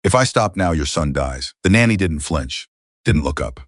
If I stop now, your son dies. The nanny didn't flinch, didn't look up.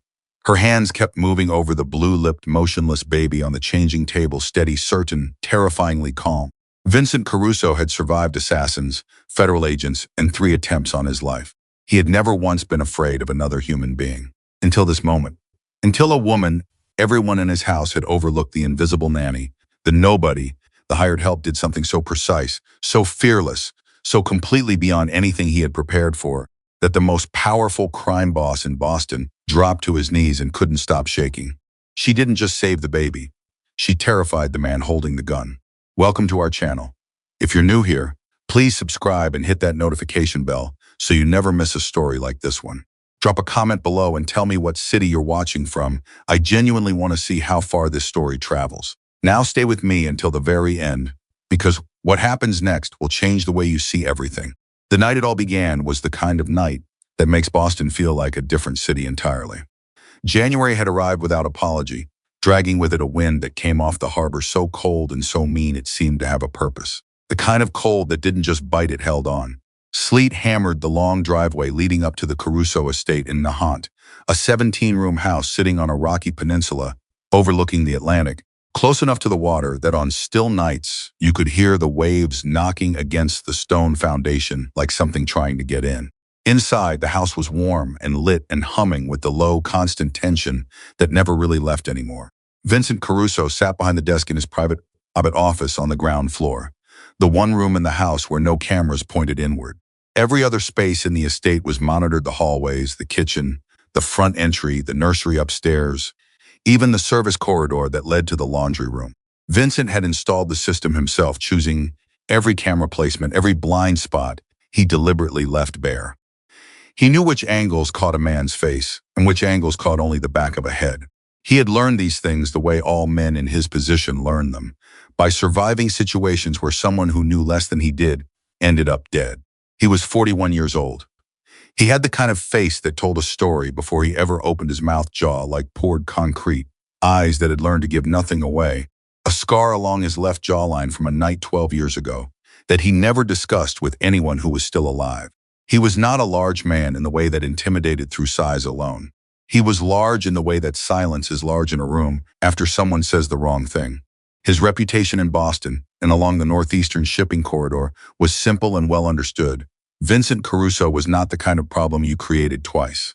Her hands kept moving over the blue-lipped, motionless baby on the changing table, steady, certain, terrifyingly calm. Vincent Caruso had survived assassins, federal agents, and 3 attempts on his life. He had never once been afraid of another human being. Until this moment. Until a woman, everyone in his house had overlooked the invisible nanny, the nobody, the hired help did something so precise, so fearless, so completely beyond anything he had prepared for, that the most powerful crime boss in Boston dropped to his knees and couldn't stop shaking. She didn't just save the baby. She terrified the man holding the gun. Welcome to our channel. If you're new here, please subscribe and hit that notification bell so you never miss a story like this one. Drop a comment below and tell me what city you're watching from. I genuinely want to see how far this story travels. Now stay with me until the very end, because what happens next will change the way you see everything. The night it all began was the kind of night that makes Boston feel like a different city entirely. January had arrived without apology, dragging with it a wind that came off the harbor so cold and so mean it seemed to have a purpose. The kind of cold that didn't just bite, it held on. Sleet hammered the long driveway leading up to the Caruso estate in Nahant, a 17-room house sitting on a rocky peninsula overlooking the Atlantic, close enough to the water that on still nights you could hear the waves knocking against the stone foundation like something trying to get in. Inside, the house was warm and lit and humming with the low, constant tension that never really left anymore. Vincent Caruso sat behind the desk in his private office on the ground floor, the one room in the house where no cameras pointed inward. Every other space in the estate was monitored: the hallways, the kitchen, the front entry, the nursery upstairs, even the service corridor that led to the laundry room. Vincent had installed the system himself, choosing every camera placement, every blind spot he deliberately left bare. He knew which angles caught a man's face and which angles caught only the back of a head. He had learned these things the way all men in his position learned them, by surviving situations where someone who knew less than he did ended up dead. He was 41 years old. He had the kind of face that told a story before he ever opened his mouth, jaw like poured concrete, eyes that had learned to give nothing away, a scar along his left jawline from a night 12 years ago that he never discussed with anyone who was still alive. He was not a large man in the way that intimidated through size alone. He was large in the way that silence is large in a room after someone says the wrong thing. His reputation in Boston and along the northeastern shipping corridor was simple and well understood. Vincent Caruso was not the kind of problem you created twice.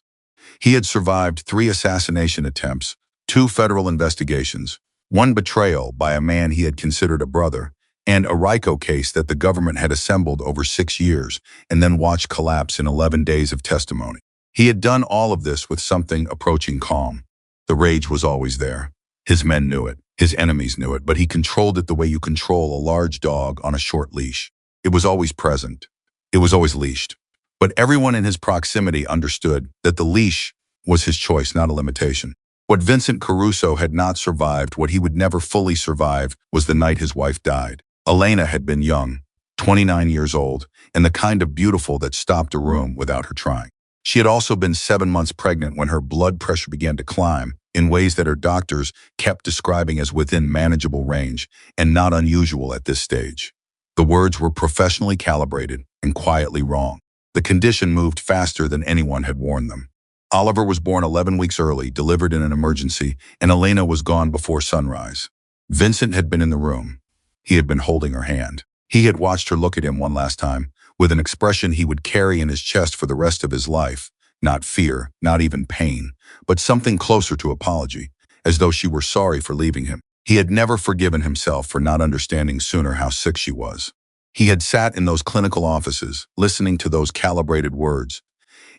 He had survived 3 assassination attempts, 2 federal investigations, 1 betrayal by a man he had considered a brother, and a RICO case that the government had assembled over 6 years and then watched collapse in 11 days of testimony. He had done all of this with something approaching calm. The rage was always there. His men knew it. His enemies knew it, but he controlled it the way you control a large dog on a short leash. It was always present. It was always leashed. But everyone in his proximity understood that the leash was his choice, not a limitation. What Vincent Caruso had not survived, what he would never fully survive, was the night his wife died. Elena had been young, 29 years old, and the kind of beautiful that stopped a room without her trying. She had also been 7 months pregnant when her blood pressure began to climb in ways that her doctors kept describing as within manageable range and not unusual at this stage. The words were professionally calibrated and quietly wrong. The condition moved faster than anyone had warned them. Oliver was born 11 weeks early, delivered in an emergency, and Elena was gone before sunrise. Vincent had been in the room. He had been holding her hand. He had watched her look at him one last time, with an expression he would carry in his chest for the rest of his life. Not fear, not even pain, but something closer to apology, as though she were sorry for leaving him. He had never forgiven himself for not understanding sooner how sick she was. He had sat in those clinical offices, listening to those calibrated words,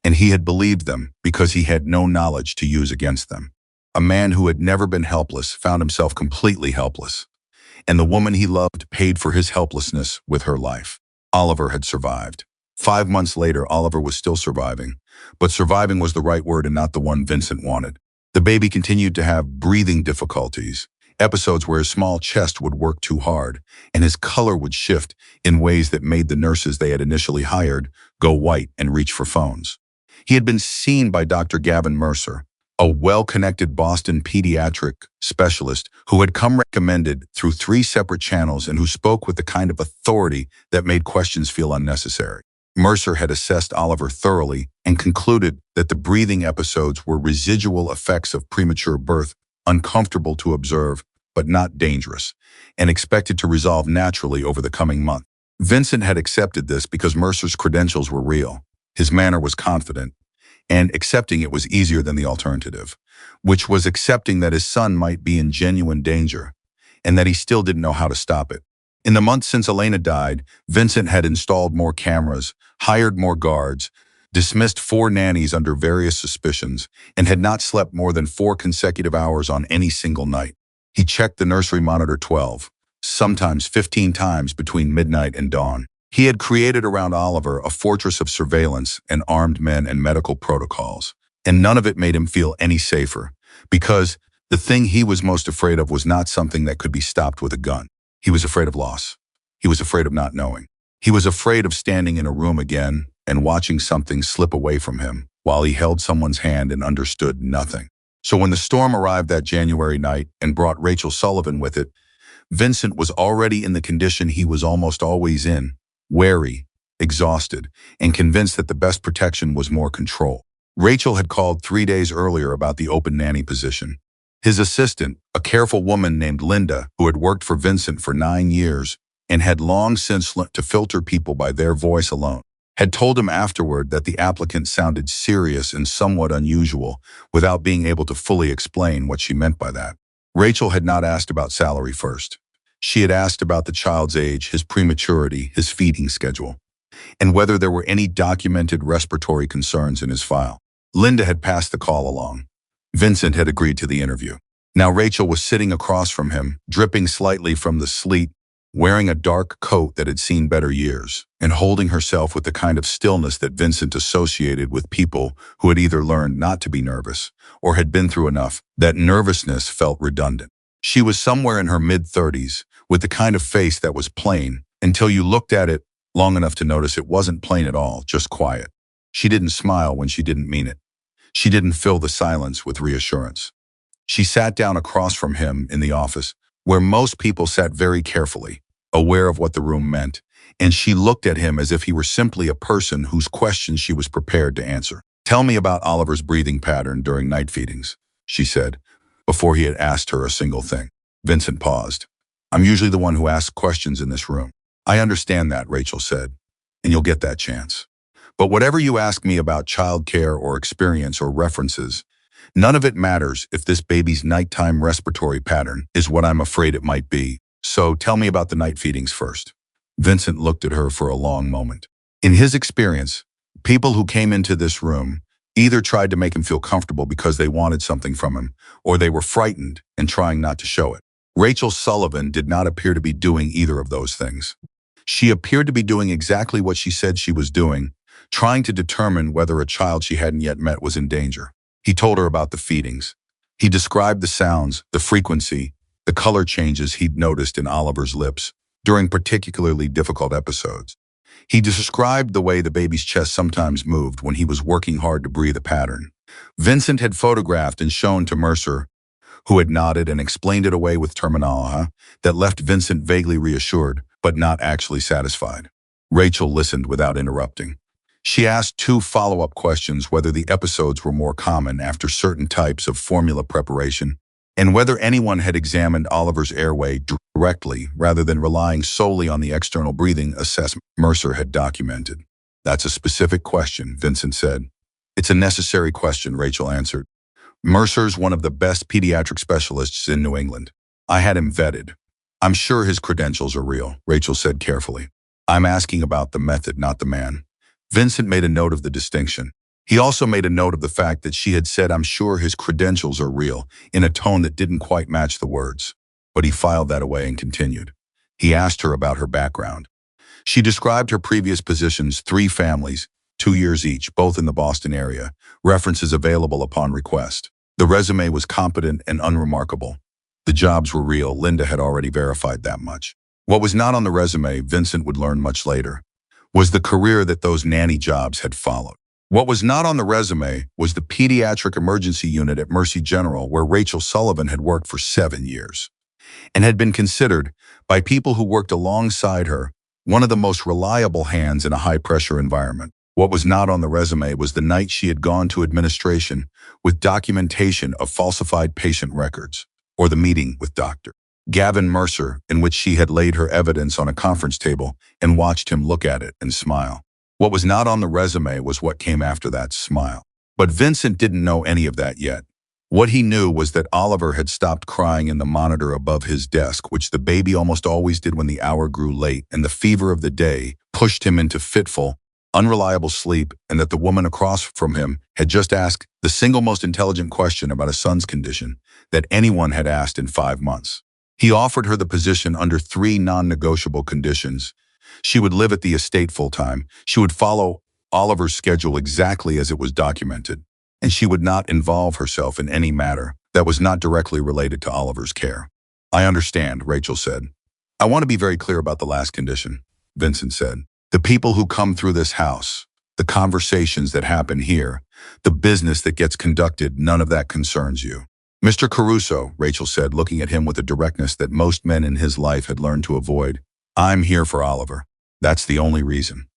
and he had believed them because he had no knowledge to use against them. A man who had never been helpless found himself completely helpless, and the woman he loved paid for his helplessness with her life. Oliver had survived. 5 months later, Oliver was still surviving, but surviving was the right word and not the one Vincent wanted. The baby continued to have breathing difficulties, episodes where his small chest would work too hard, and his color would shift in ways that made the nurses they had initially hired go white and reach for phones. He had been seen by Dr. Gavin Mercer, a well-connected Boston pediatric specialist who had come recommended through 3 separate channels and who spoke with the kind of authority that made questions feel unnecessary. Mercer had assessed Oliver thoroughly and concluded that the breathing episodes were residual effects of premature birth, uncomfortable to observe, but not dangerous, and expected to resolve naturally over the coming month. Vincent had accepted this because Mercer's credentials were real. His manner was confident, and accepting it was easier than the alternative, which was accepting that his son might be in genuine danger, and that he still didn't know how to stop it. In the months since Elena died, Vincent had installed more cameras, hired more guards, dismissed 4 nannies under various suspicions, and had not slept more than 4 consecutive hours on any single night. He checked the nursery monitor 12, sometimes 15 times between midnight and dawn. He had created around Oliver a fortress of surveillance and armed men and medical protocols, and none of it made him feel any safer, because the thing he was most afraid of was not something that could be stopped with a gun. He was afraid of loss. He was afraid of not knowing. He was afraid of standing in a room again and watching something slip away from him while he held someone's hand and understood nothing. So when the storm arrived that January night and brought Rachel Sullivan with it, Vincent was already in the condition he was almost always in, wary, exhausted, and convinced that the best protection was more control. Rachel had called 3 days earlier about the open nanny position. His assistant, a careful woman named Linda, who had worked for Vincent for 9 years and had long since learned to filter people by their voice alone, had told him afterward that the applicant sounded serious and somewhat unusual without being able to fully explain what she meant by that. Rachel had not asked about salary first. She had asked about the child's age, his prematurity, his feeding schedule, and whether there were any documented respiratory concerns in his file. Linda had passed the call along. Vincent had agreed to the interview. Now Rachel was sitting across from him, dripping slightly from the sleet, wearing a dark coat that had seen better years, and holding herself with the kind of stillness that Vincent associated with people who had either learned not to be nervous or had been through enough that nervousness felt redundant. She was somewhere in her mid-30s, with the kind of face that was plain until you looked at it long enough to notice it wasn't plain at all, just quiet. She didn't smile when she didn't mean it. She didn't fill the silence with reassurance. She sat down across from him in the office, where most people sat very carefully, aware of what the room meant, and she looked at him as if he were simply a person whose questions she was prepared to answer. "Tell me about Oliver's breathing pattern during night feedings," she said, before he had asked her a single thing. Vincent paused. "I'm usually the one who asks questions in this room." "I understand that," Rachel said, "and you'll get that chance. But whatever you ask me about childcare or experience or references, none of it matters if this baby's nighttime respiratory pattern is what I'm afraid it might be. So tell me about the night feedings first." Vincent looked at her for a long moment. In his experience, people who came into this room either tried to make him feel comfortable because they wanted something from him, or they were frightened and trying not to show it. Rachel Sullivan did not appear to be doing either of those things. She appeared to be doing exactly what she said she was doing, trying to determine whether a child she hadn't yet met was in danger. He told her about the feedings. He described the sounds, the frequency, the color changes he'd noticed in Oliver's lips during particularly difficult episodes. He described the way the baby's chest sometimes moved when he was working hard to breathe a pattern. Vincent had photographed and shown to Mercer, who had nodded and explained it away with terminology that left Vincent vaguely reassured, but not actually satisfied. Rachel listened without interrupting. She asked 2 follow-up questions: whether the episodes were more common after certain types of formula preparation, and whether anyone had examined Oliver's airway directly rather than relying solely on the external breathing assessment Mercer had documented. "That's a specific question," Vincent said. "It's a necessary question," Rachel answered. "Mercer's one of the best pediatric specialists in New England. I had him vetted. I'm sure his credentials are real," Rachel said carefully. "I'm asking about the method, not the man." Vincent made a note of the distinction. He also made a note of the fact that she had said, "I'm sure his credentials are real," in a tone that didn't quite match the words. But he filed that away and continued. He asked her about her background. She described her previous positions: 3 families, 2 years each, both in the Boston area, references available upon request. The resume was competent and unremarkable. The jobs were real. Linda had already verified that much. What was not on the resume, Vincent would learn much later, was the career that those nanny jobs had followed. What was not on the resume was the pediatric emergency unit at Mercy General, where Rachel Sullivan had worked for 7 years, and had been considered, by people who worked alongside her, one of the most reliable hands in a high-pressure environment. What was not on the resume was the night she had gone to administration with documentation of falsified patient records, or the meeting with Dr. Gavin Mercer, in which she had laid her evidence on a conference table and watched him look at it and smile. What was not on the resume was what came after that smile. But Vincent didn't know any of that yet. What he knew was that Oliver had stopped crying in the monitor above his desk, which the baby almost always did when the hour grew late and the fever of the day pushed him into fitful, unreliable sleep, and that the woman across from him had just asked the single most intelligent question about a son's condition that anyone had asked in 5 months. He offered her the position under 3 non-negotiable conditions. She would live at the estate full-time. She would follow Oliver's schedule exactly as it was documented, and she would not involve herself in any matter that was not directly related to Oliver's care. "I understand," Rachel said. "I want to be very clear about the last condition," Vincent said. "The people who come through this house, the conversations that happen here, the business that gets conducted, none of that concerns you." "Mr. Caruso," Rachel said, looking at him with a directness that most men in his life had learned to avoid, "I'm here for Oliver. That's the only reason.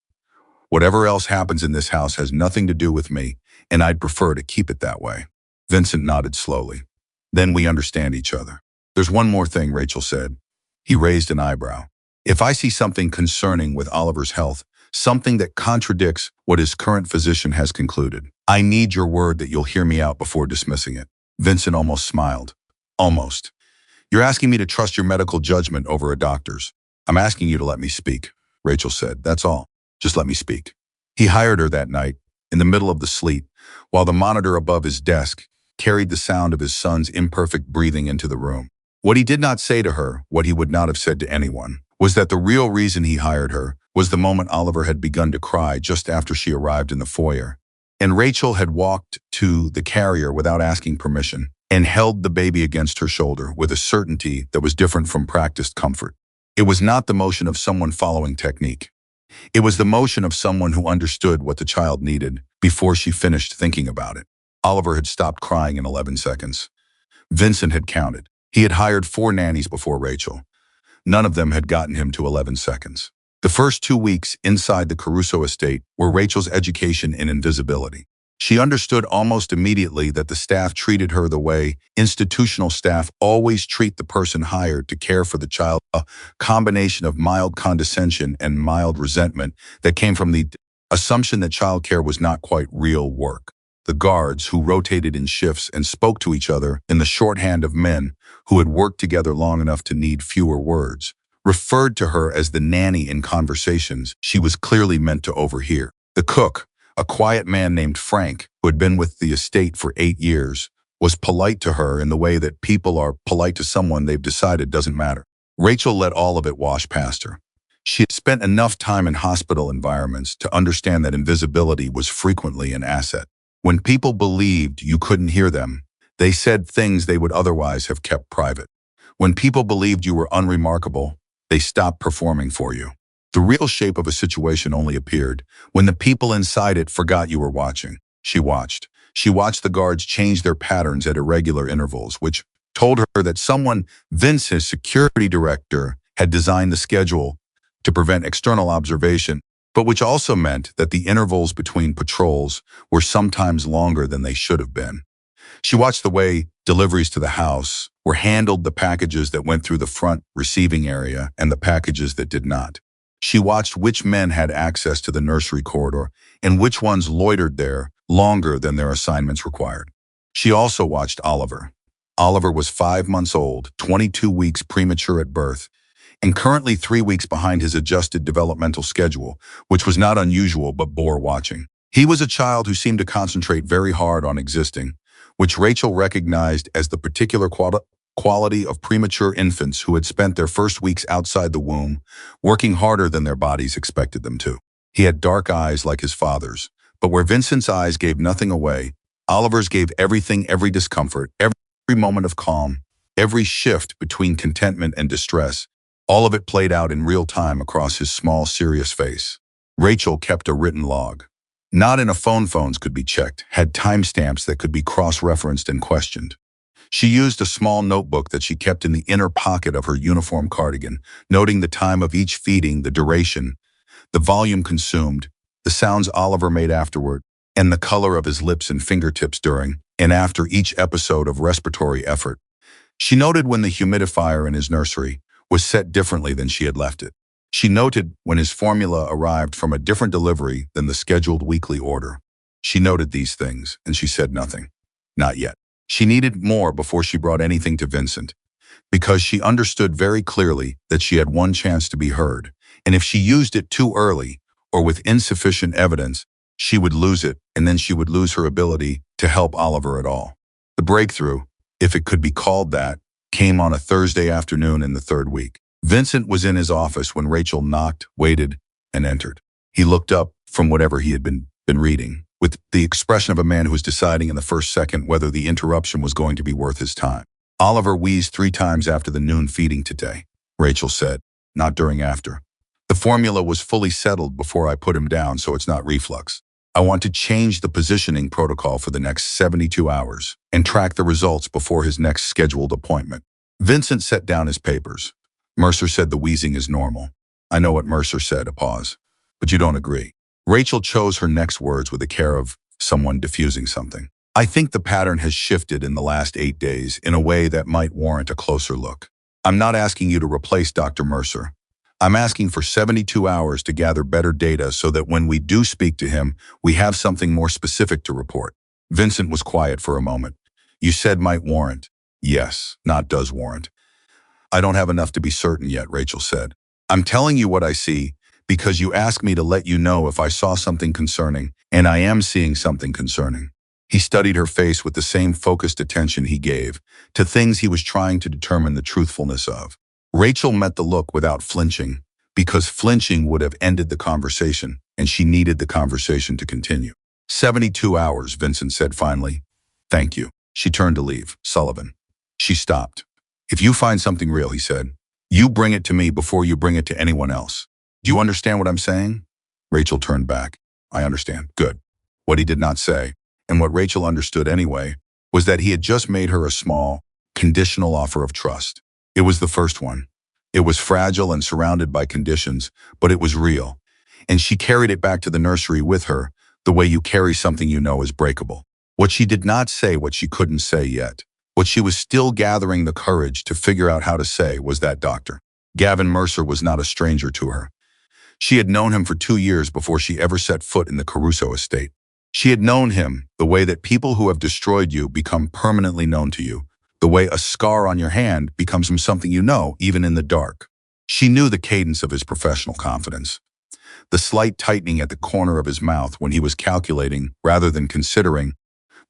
Whatever else happens in this house has nothing to do with me, and I'd prefer to keep it that way." Vincent nodded slowly. "Then we understand each other." "There's one more thing," Rachel said. He raised an eyebrow. "If I see something concerning with Oliver's health, something that contradicts what his current physician has concluded, I need your word that you'll hear me out before dismissing it." Vincent almost smiled. "Almost. You're asking me to trust your medical judgment over a doctor's." "I'm asking you to let me speak," Rachel said. "That's all. Just let me speak." He hired her that night, in the middle of the sleet, while the monitor above his desk carried the sound of his son's imperfect breathing into the room. What he did not say to her, what he would not have said to anyone, was that the real reason he hired her was the moment Oliver had begun to cry just after she arrived in the foyer, and Rachel had walked to the carrier without asking permission and held the baby against her shoulder with a certainty that was different from practiced comfort. It was not the motion of someone following technique. It was the motion of someone who understood what the child needed before she finished thinking about it. Oliver had stopped crying in 11 seconds. Vincent had counted. He had hired 4 nannies before Rachel. None of them had gotten him to 11 seconds. The first 2 weeks inside the Caruso estate were Rachel's education in invisibility. She understood almost immediately that the staff treated her the way institutional staff always treat the person hired to care for the child, a combination of mild condescension and mild resentment that came from the assumption that childcare was not quite real work. The guards, who rotated in shifts and spoke to each other in the shorthand of men who had worked together long enough to need fewer words, referred to her as the nanny in conversations she was clearly meant to overhear. The cook, a quiet man named Frank, who had been with the estate for 8 years, was polite to her in the way that people are polite to someone they've decided doesn't matter. Rachel let all of it wash past her. She had spent enough time in hospital environments to understand that invisibility was frequently an asset. When people believed you couldn't hear them, they said things they would otherwise have kept private. When people believed you were unremarkable, they stopped performing for you. The real shape of a situation only appeared when the people inside it forgot you were watching. She watched. She watched the guards change their patterns at irregular intervals, which told her that someone, Vince, his security director, had designed the schedule to prevent external observation, but which also meant that the intervals between patrols were sometimes longer than they should have been. She watched the way deliveries to the house were handled, the packages that went through the front receiving area and the packages that did not. She watched which men had access to the nursery corridor and which ones loitered there longer than their assignments required. She also watched Oliver. Oliver was 5 months old, 22 weeks premature at birth, and currently 3 weeks behind his adjusted developmental schedule, which was not unusual but bore watching. He was a child who seemed to concentrate very hard on existing, which Rachel recognized as the particular quality of premature infants who had spent their first weeks outside the womb, working harder than their bodies expected them to. He had dark eyes like his father's, but where Vincent's eyes gave nothing away, Oliver's gave everything, every discomfort, every moment of calm, every shift between contentment and distress. All of it played out in real time across his small, serious face. Rachel kept a written log. Not in a phone, phones could be checked, had timestamps that could be cross-referenced and questioned. She used a small notebook that she kept in the inner pocket of her uniform cardigan, noting the time of each feeding, the duration, the volume consumed, the sounds Oliver made afterward, and the color of his lips and fingertips during and after each episode of respiratory effort. She noted when the humidifier in his nursery was set differently than she had left it. She noted when his formula arrived from a different delivery than the scheduled weekly order. She noted these things, and she said nothing. Not yet. She needed more before she brought anything to Vincent, because she understood very clearly that she had one chance to be heard, and if she used it too early or with insufficient evidence, she would lose it, and then she would lose her ability to help Oliver at all. The breakthrough, if it could be called that, came on a Thursday afternoon in the third week. Vincent was in his office when Rachel knocked, waited, and entered. He looked up from whatever he had been reading, with the expression of a man who was deciding in the first second whether the interruption was going to be worth his time. Oliver wheezed 3 times after the noon feeding today, Rachel said, not during after. The formula was fully settled before I put him down, so it's not reflux. I want to change the positioning protocol for the next 72 hours and track the results before his next scheduled appointment. Vincent set down his papers. Mercer said the wheezing is normal. I know what Mercer said, a pause. But you don't agree. Rachel chose her next words with the care of someone diffusing something. I think the pattern has shifted in the last 8 days in a way that might warrant a closer look. I'm not asking you to replace Dr. Mercer. I'm asking for 72 hours to gather better data so that when we do speak to him, we have something more specific to report. Vincent was quiet for a moment. You said might warrant. Yes, not does warrant. I don't have enough to be certain yet, Rachel said. I'm telling you what I see because you asked me to let you know if I saw something concerning, and I am seeing something concerning. He studied her face with the same focused attention he gave to things he was trying to determine the truthfulness of. Rachel met the look without flinching, because flinching would have ended the conversation, and she needed the conversation to continue. 72 hours, Vincent said finally. Thank you. She turned to leave. Sullivan. She stopped. If you find something real, he said, you bring it to me before you bring it to anyone else. Do you understand what I'm saying? Rachel turned back. I understand. Good. What he did not say, and what Rachel understood anyway, was that he had just made her a small, conditional offer of trust. It was the first one. It was fragile and surrounded by conditions, but it was real. And she carried it back to the nursery with her, the way you carry something you know is breakable. What she did not say, what she couldn't say yet, what she was still gathering the courage to figure out how to say, was that doctor. Gavin Mercer was not a stranger to her. She had known him for 2 years before she ever set foot in the Caruso estate. She had known him the way that people who have destroyed you become permanently known to you, the way a scar on your hand becomes something you know, even in the dark. She knew the cadence of his professional confidence, the slight tightening at the corner of his mouth when he was calculating rather than considering,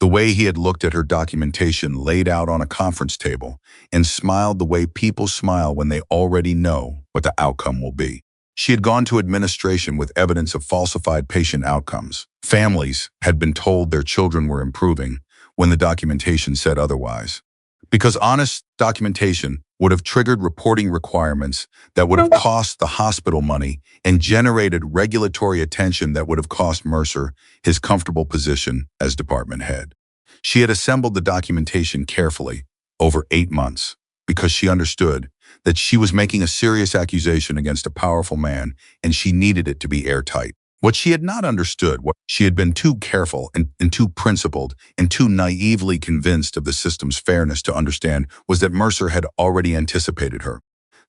the way he had looked at her documentation laid out on a conference table and smiled the way people smile when they already know what the outcome will be. She had gone to administration with evidence of falsified patient outcomes. Families had been told their children were improving when the documentation said otherwise. Because honest documentation would have triggered reporting requirements that would have cost the hospital money and generated regulatory attention that would have cost Mercer his comfortable position as department head. She had assembled the documentation carefully over 8 months because she understood that she was making a serious accusation against a powerful man and she needed it to be airtight. What she had not understood, what she had been too careful and too principled and too naively convinced of the system's fairness to understand, was that Mercer had already anticipated her,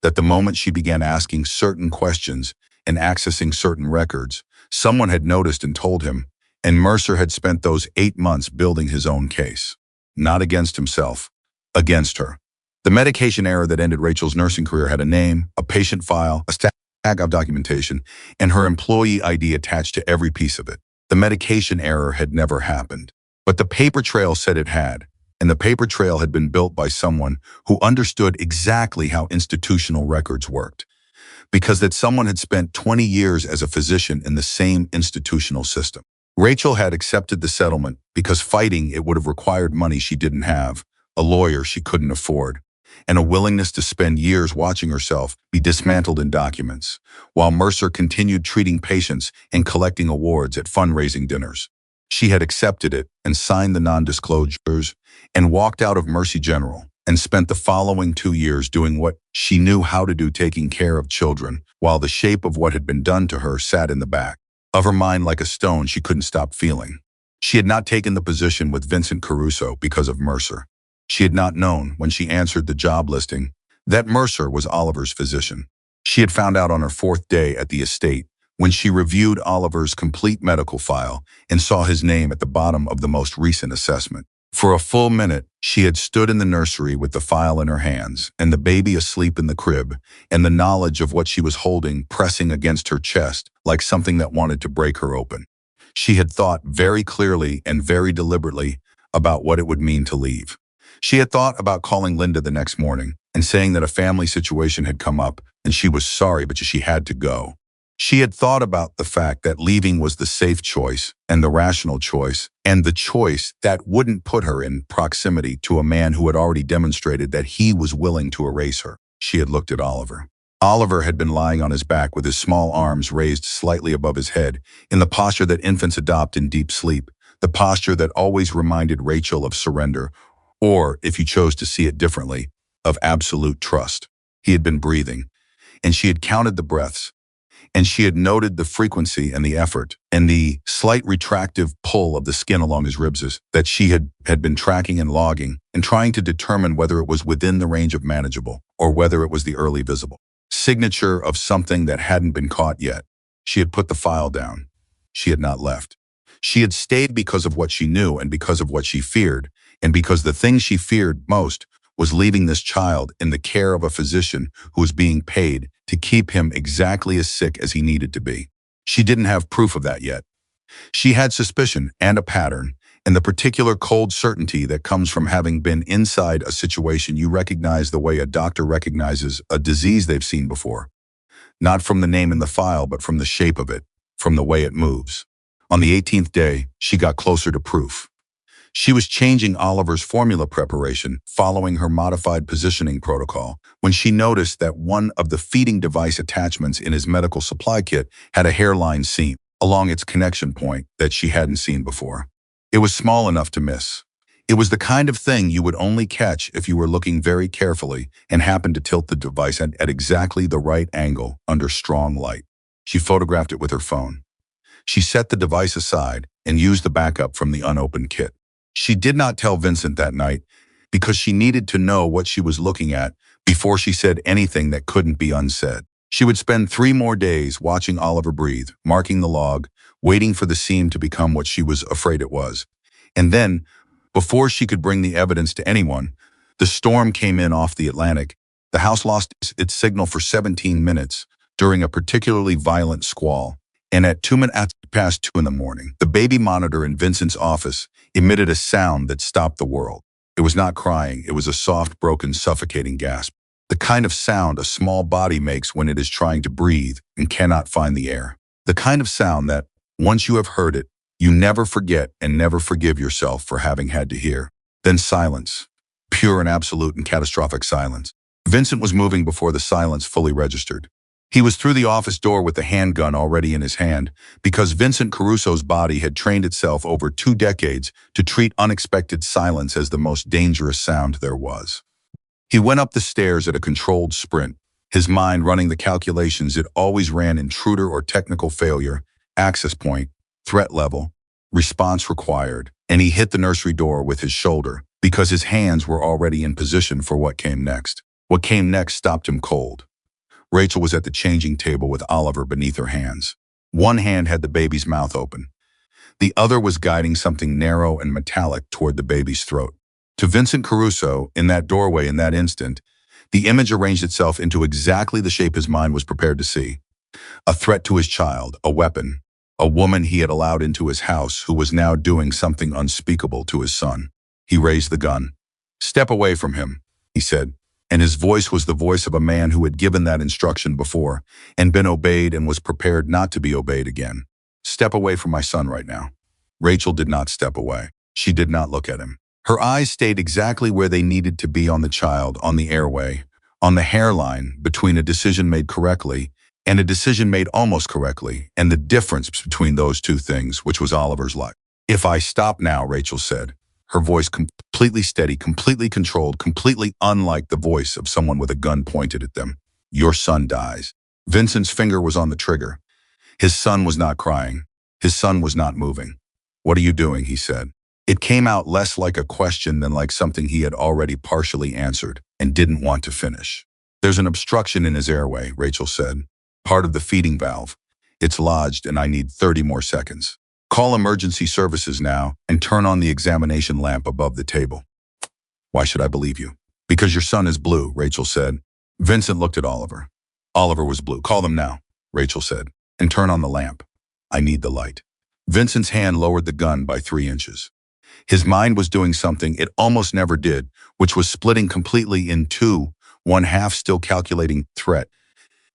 that the moment she began asking certain questions and accessing certain records, someone had noticed and told him, and Mercer had spent those 8 months building his own case. Not against himself, against her. The medication error that ended Rachel's nursing career had a name, a patient file, a stack of documentation, and her employee ID attached to every piece of it. The medication error had never happened. But the paper trail said it had, and the paper trail had been built by someone who understood exactly how institutional records worked, because that someone had spent 20 years as a physician in the same institutional system. Rachel had accepted the settlement because fighting it would have required money she didn't have, a lawyer she couldn't afford, and a willingness to spend years watching herself be dismantled in documents, while Mercer continued treating patients and collecting awards at fundraising dinners. She had accepted it and signed the non-disclosures and walked out of Mercy General and spent the following 2 years doing what she knew how to do, taking care of children, while the shape of what had been done to her sat in the back of her mind like a stone she couldn't stop feeling. She had not taken the position with Vincent Caruso because of Mercer. She had not known, when she answered the job listing, that Mercer was Oliver's physician. She had found out on her 4th day at the estate when she reviewed Oliver's complete medical file and saw his name at the bottom of the most recent assessment. For a full minute, she had stood in the nursery with the file in her hands and the baby asleep in the crib, and the knowledge of what she was holding pressing against her chest like something that wanted to break her open. She had thought very clearly and very deliberately about what it would mean to leave. She had thought about calling Linda the next morning and saying that a family situation had come up and she was sorry, but she had to go. She had thought about the fact that leaving was the safe choice and the rational choice and the choice that wouldn't put her in proximity to a man who had already demonstrated that he was willing to erase her. She had looked at Oliver. Oliver had been lying on his back with his small arms raised slightly above his head in the posture that infants adopt in deep sleep, the posture that always reminded Rachel of surrender, or, if you chose to see it differently, of absolute trust. He had been breathing, and she had counted the breaths, and she had noted the frequency and the effort and the slight retractive pull of the skin along his ribs that she had been tracking and logging and trying to determine whether it was within the range of manageable or whether it was the early visible signature of something that hadn't been caught yet. She had put the file down. She had not left. She had stayed because of what she knew and because of what she feared, and because the thing she feared most was leaving this child in the care of a physician who was being paid to keep him exactly as sick as he needed to be. She didn't have proof of that yet. She had suspicion and a pattern, and the particular cold certainty that comes from having been inside a situation. You recognize the way a doctor recognizes a disease they've seen before, not from the name in the file, but from the shape of it, from the way it moves. On the 18th day, she got closer to proof. She was changing Oliver's formula preparation, following her modified positioning protocol, when she noticed that one of the feeding device attachments in his medical supply kit had a hairline seam along its connection point that she hadn't seen before. It was small enough to miss. It was the kind of thing you would only catch if you were looking very carefully and happened to tilt the device at exactly the right angle under strong light. She photographed it with her phone. She set the device aside and used the backup from the unopened kit. She did not tell Vincent that night because she needed to know what she was looking at before she said anything that couldn't be unsaid. She would spend 3 more days watching Oliver breathe, marking the log, waiting for the seam to become what she was afraid it was. And then, before she could bring the evidence to anyone, the storm came in off the Atlantic. The house lost its signal for 17 minutes during a particularly violent squall. And at 2 minutes past 2 in the morning, the baby monitor in Vincent's office emitted a sound that stopped the world. It was not crying, it was a soft, broken, suffocating gasp. The kind of sound a small body makes when it is trying to breathe and cannot find the air. The kind of sound that, once you have heard it, you never forget and never forgive yourself for having had to hear. Then silence. Pure and absolute and catastrophic silence. Vincent was moving before the silence fully registered. He was through the office door with the handgun already in his hand because Vincent Caruso's body had trained itself over 2 decades to treat unexpected silence as the most dangerous sound there was. He went up the stairs at a controlled sprint, his mind running the calculations it always ran: intruder or technical failure, access point, threat level, response required, and he hit the nursery door with his shoulder because his hands were already in position for what came next. What came next stopped him cold. Rachel was at the changing table with Oliver beneath her hands. One hand had the baby's mouth open. The other was guiding something narrow and metallic toward the baby's throat. To Vincent Caruso, in that doorway in that instant, the image arranged itself into exactly the shape his mind was prepared to see. A threat to his child, a weapon, a woman he had allowed into his house who was now doing something unspeakable to his son. He raised the gun. "Step away from him," he said. And his voice was the voice of a man who had given that instruction before and been obeyed and was prepared not to be obeyed again. "Step away from my son right now." Rachel did not step away. She did not look at him. Her eyes stayed exactly where they needed to be, on the child, on the airway, on the hairline between a decision made correctly and a decision made almost correctly, and the difference between those two things, which was Oliver's life. If I stop now, Rachel said, her voice completely steady, completely controlled, completely unlike the voice of someone with a gun pointed at them. Your son dies. Vincent's finger was on the trigger. His son was not crying. His son was not moving. What are you doing? He said. It came out less like a question than like something he had already partially answered and didn't want to finish. There's an obstruction in his airway, Rachel said. Part of the feeding valve. It's lodged and I need 30 more seconds. Call emergency services now and turn on the examination lamp above the table. Why should I believe you? Because your son is blue, Rachel said. Vincent looked at Oliver. Oliver was blue. Call them now, Rachel said, and turn on the lamp. I need the light. Vincent's hand lowered the gun by 3 inches. His mind was doing something it almost never did, which was splitting completely in two, one half still calculating threat,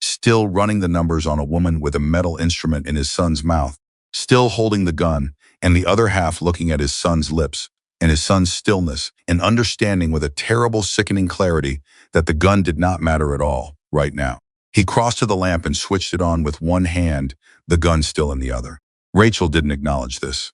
still running the numbers on a woman with a metal instrument in his son's mouth, still holding the gun, and the other half looking at his son's lips and his son's stillness and understanding with a terrible, sickening clarity that the gun did not matter at all right now. He crossed to the lamp and switched it on with one hand, the gun still in the other. Rachel didn't acknowledge this.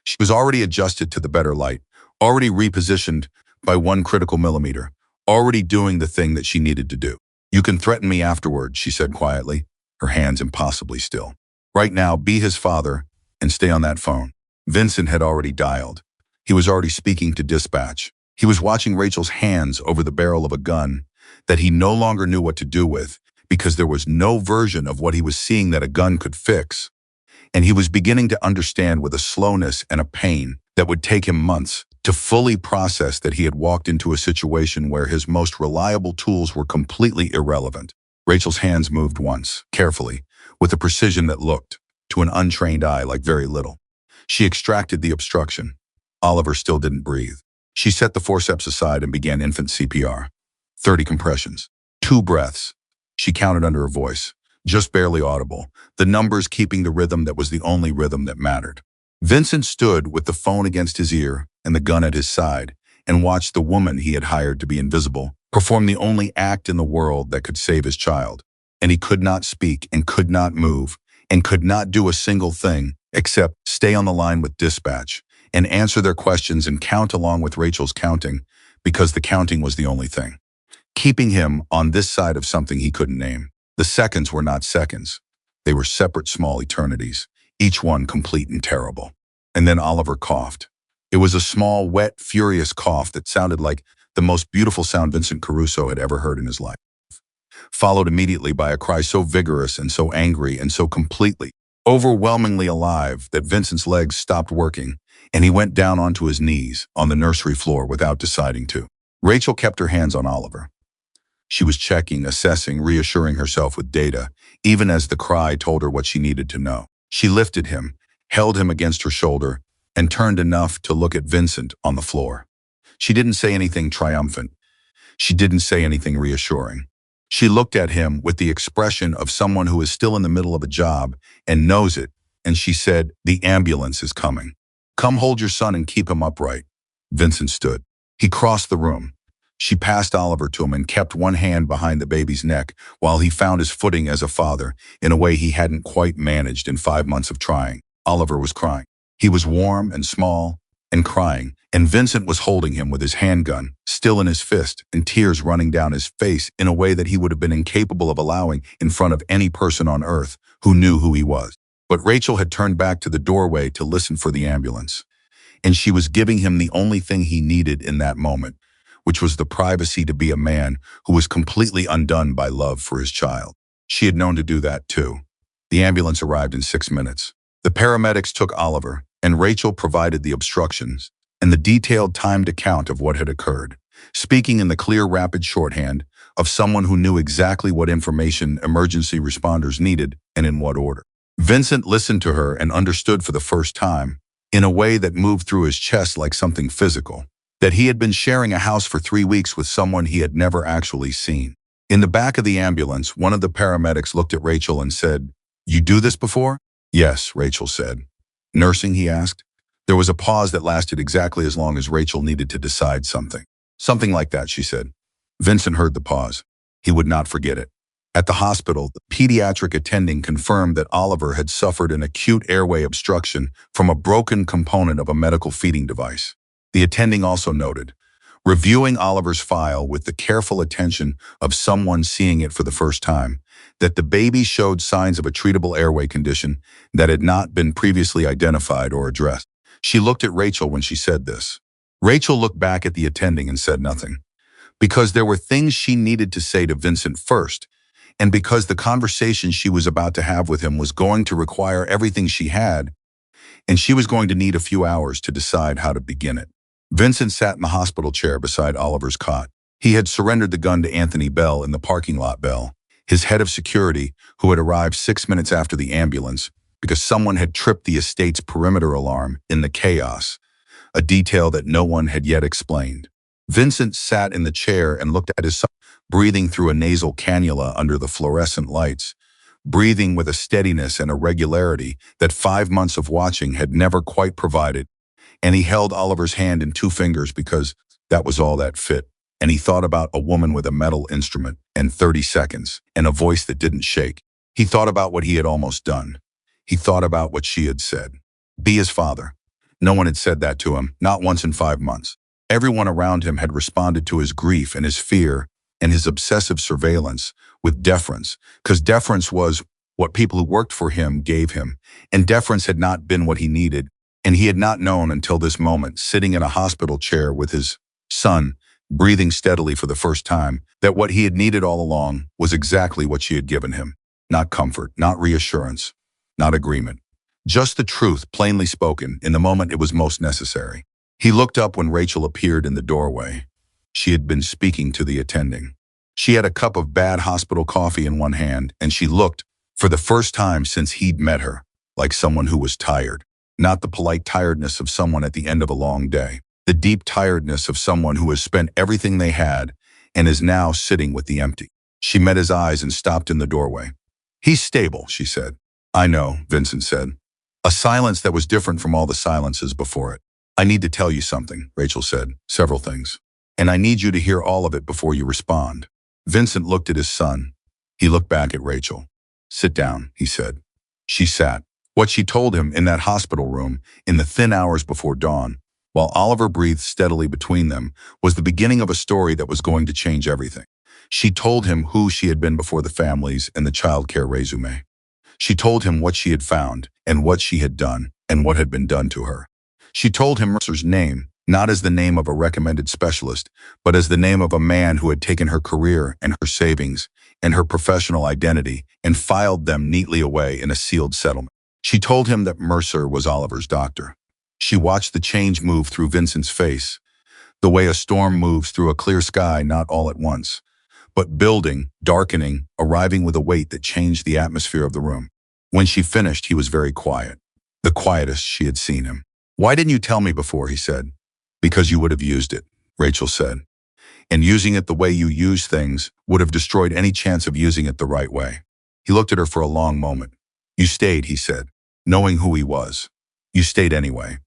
She was already adjusted to the better light, already repositioned by 1 critical millimeter, already doing the thing that she needed to do. You can threaten me afterward, she said quietly, her hands impossibly still. Right now, be his father and stay on that phone. Vincent had already dialed. He was already speaking to dispatch. He was watching Rachel's hands over the barrel of a gun that he no longer knew what to do with because there was no version of what he was seeing that a gun could fix. And he was beginning to understand with a slowness and a pain that would take him months to fully process that he had walked into a situation where his most reliable tools were completely irrelevant. Rachel's hands moved once, carefully, with a precision that looked, to an untrained eye, like very little. She extracted the obstruction. Oliver still didn't breathe. She set the forceps aside and began infant CPR. 30 compressions. 2 breaths. She counted under her voice, just barely audible, the numbers keeping the rhythm that was the only rhythm that mattered. Vincent stood with the phone against his ear and the gun at his side and watched the woman he had hired to be invisible perform the only act in the world that could save his child. And he could not speak and could not move and could not do a single thing except stay on the line with dispatch and answer their questions and count along with Rachel's counting because the counting was the only thing keeping him on this side of something he couldn't name. The seconds were not seconds. They were separate small eternities, each one complete and terrible. And then Oliver coughed. It was a small, wet, furious cough that sounded like the most beautiful sound Vincent Caruso had ever heard in his life, followed immediately by a cry so vigorous and so angry and so completely, overwhelmingly alive that Vincent's legs stopped working and he went down onto his knees on the nursery floor without deciding to. Rachel kept her hands on Oliver. She was checking, assessing, reassuring herself with data, even as the cry told her what she needed to know. She lifted him, held him against her shoulder, and turned enough to look at Vincent on the floor. She didn't say anything triumphant. She didn't say anything reassuring. She looked at him with the expression of someone who is still in the middle of a job and knows it, and she said, "The ambulance is coming. Come hold your son and keep him upright." Vincent stood. He crossed the room. She passed Oliver to him and kept one hand behind the baby's neck while he found his footing as a father in a way he hadn't quite managed in 5 months of trying. Oliver was crying. He was warm and small and crying, and Vincent was holding him with his handgun still in his fist and tears running down his face in a way that he would have been incapable of allowing in front of any person on earth who knew who he was. But Rachel had turned back to the doorway to listen for the ambulance, and she was giving him the only thing he needed in that moment, which was the privacy to be a man who was completely undone by love for his child. She had known to do that too. The ambulance arrived in 6 minutes. The paramedics took Oliver, and Rachel provided the obstructions and the detailed timed account of what had occurred, speaking in the clear, rapid shorthand of someone who knew exactly what information emergency responders needed and in what order. Vincent listened to her and understood for the first time, in a way that moved through his chest like something physical, that he had been sharing a house for 3 weeks with someone he had never actually seen. In the back of the ambulance, one of the paramedics looked at Rachel and said, "You do this before?" "Yes," Rachel said. "Nursing?" he asked. There was a pause that lasted exactly as long as Rachel needed to decide something. "Something like that," she said. Vincent heard the pause. He would not forget it. At the hospital, the pediatric attending confirmed that Oliver had suffered an acute airway obstruction from a broken component of a medical feeding device. The attending also noted, reviewing Oliver's file with the careful attention of someone seeing it for the first time, that the baby showed signs of a treatable airway condition that had not been previously identified or addressed. She looked at Rachel when she said this. Rachel looked back at the attending and said nothing, because there were things she needed to say to Vincent first, and because the conversation she was about to have with him was going to require everything she had, and she was going to need a few hours to decide how to begin it. Vincent sat in the hospital chair beside Oliver's cot. He had surrendered the gun to Anthony Bell in the parking lot. Bell, his head of security, who had arrived 6 minutes after the ambulance because someone had tripped the estate's perimeter alarm in the chaos, a detail that no one had yet explained. Vincent sat in the chair and looked at his son, breathing through a nasal cannula under the fluorescent lights, breathing with a steadiness and a regularity that 5 months of watching had never quite provided. And he held Oliver's hand in 2 fingers because that was all that fit. And he thought about a woman with a metal instrument and 30 seconds and a voice that didn't shake. He thought about what he had almost done. He thought about what she had said. Be his father. No one had said that to him, not once in 5 months. Everyone around him had responded to his grief and his fear and his obsessive surveillance with deference, because deference was what people who worked for him gave him, and deference had not been what he needed, and he had not known until this moment, sitting in a hospital chair with his son, breathing steadily for the first time, that what he had needed all along was exactly what she had given him. Not comfort, not reassurance, not agreement. Just the truth, plainly spoken, in the moment it was most necessary. He looked up when Rachel appeared in the doorway. She had been speaking to the attending. She had a cup of bad hospital coffee in one hand, and she looked, for the first time since he'd met her, like someone who was tired. Not the polite tiredness of someone at the end of a long day. The deep tiredness of someone who has spent everything they had and is now sitting with the empty. She met his eyes and stopped in the doorway. He's stable, she said. I know, Vincent said. A silence that was different from all the silences before it. I need to tell you something, Rachel said, several things. And I need you to hear all of it before you respond. Vincent looked at his son. He looked back at Rachel. Sit down, he said. She sat. What she told him in that hospital room, in the thin hours before dawn, while Oliver breathed steadily between them, was the beginning of a story that was going to change everything. She told him who she had been before the families and the child care resume. She told him what she had found and what she had done and what had been done to her. She told him Mercer's name, not as the name of a recommended specialist, but as the name of a man who had taken her career and her savings and her professional identity and filed them neatly away in a sealed settlement. She told him that Mercer was Oliver's doctor. She watched the change move through Vincent's face, the way a storm moves through a clear sky, not all at once, but building, darkening, arriving with a weight that changed the atmosphere of the room. When she finished, he was very quiet, the quietest she had seen him. Why didn't you tell me before, he said. Because you would have used it, Rachel said. And using it the way you use things would have destroyed any chance of using it the right way. He looked at her for a long moment. You stayed, he said, knowing who he was. You stayed anyway.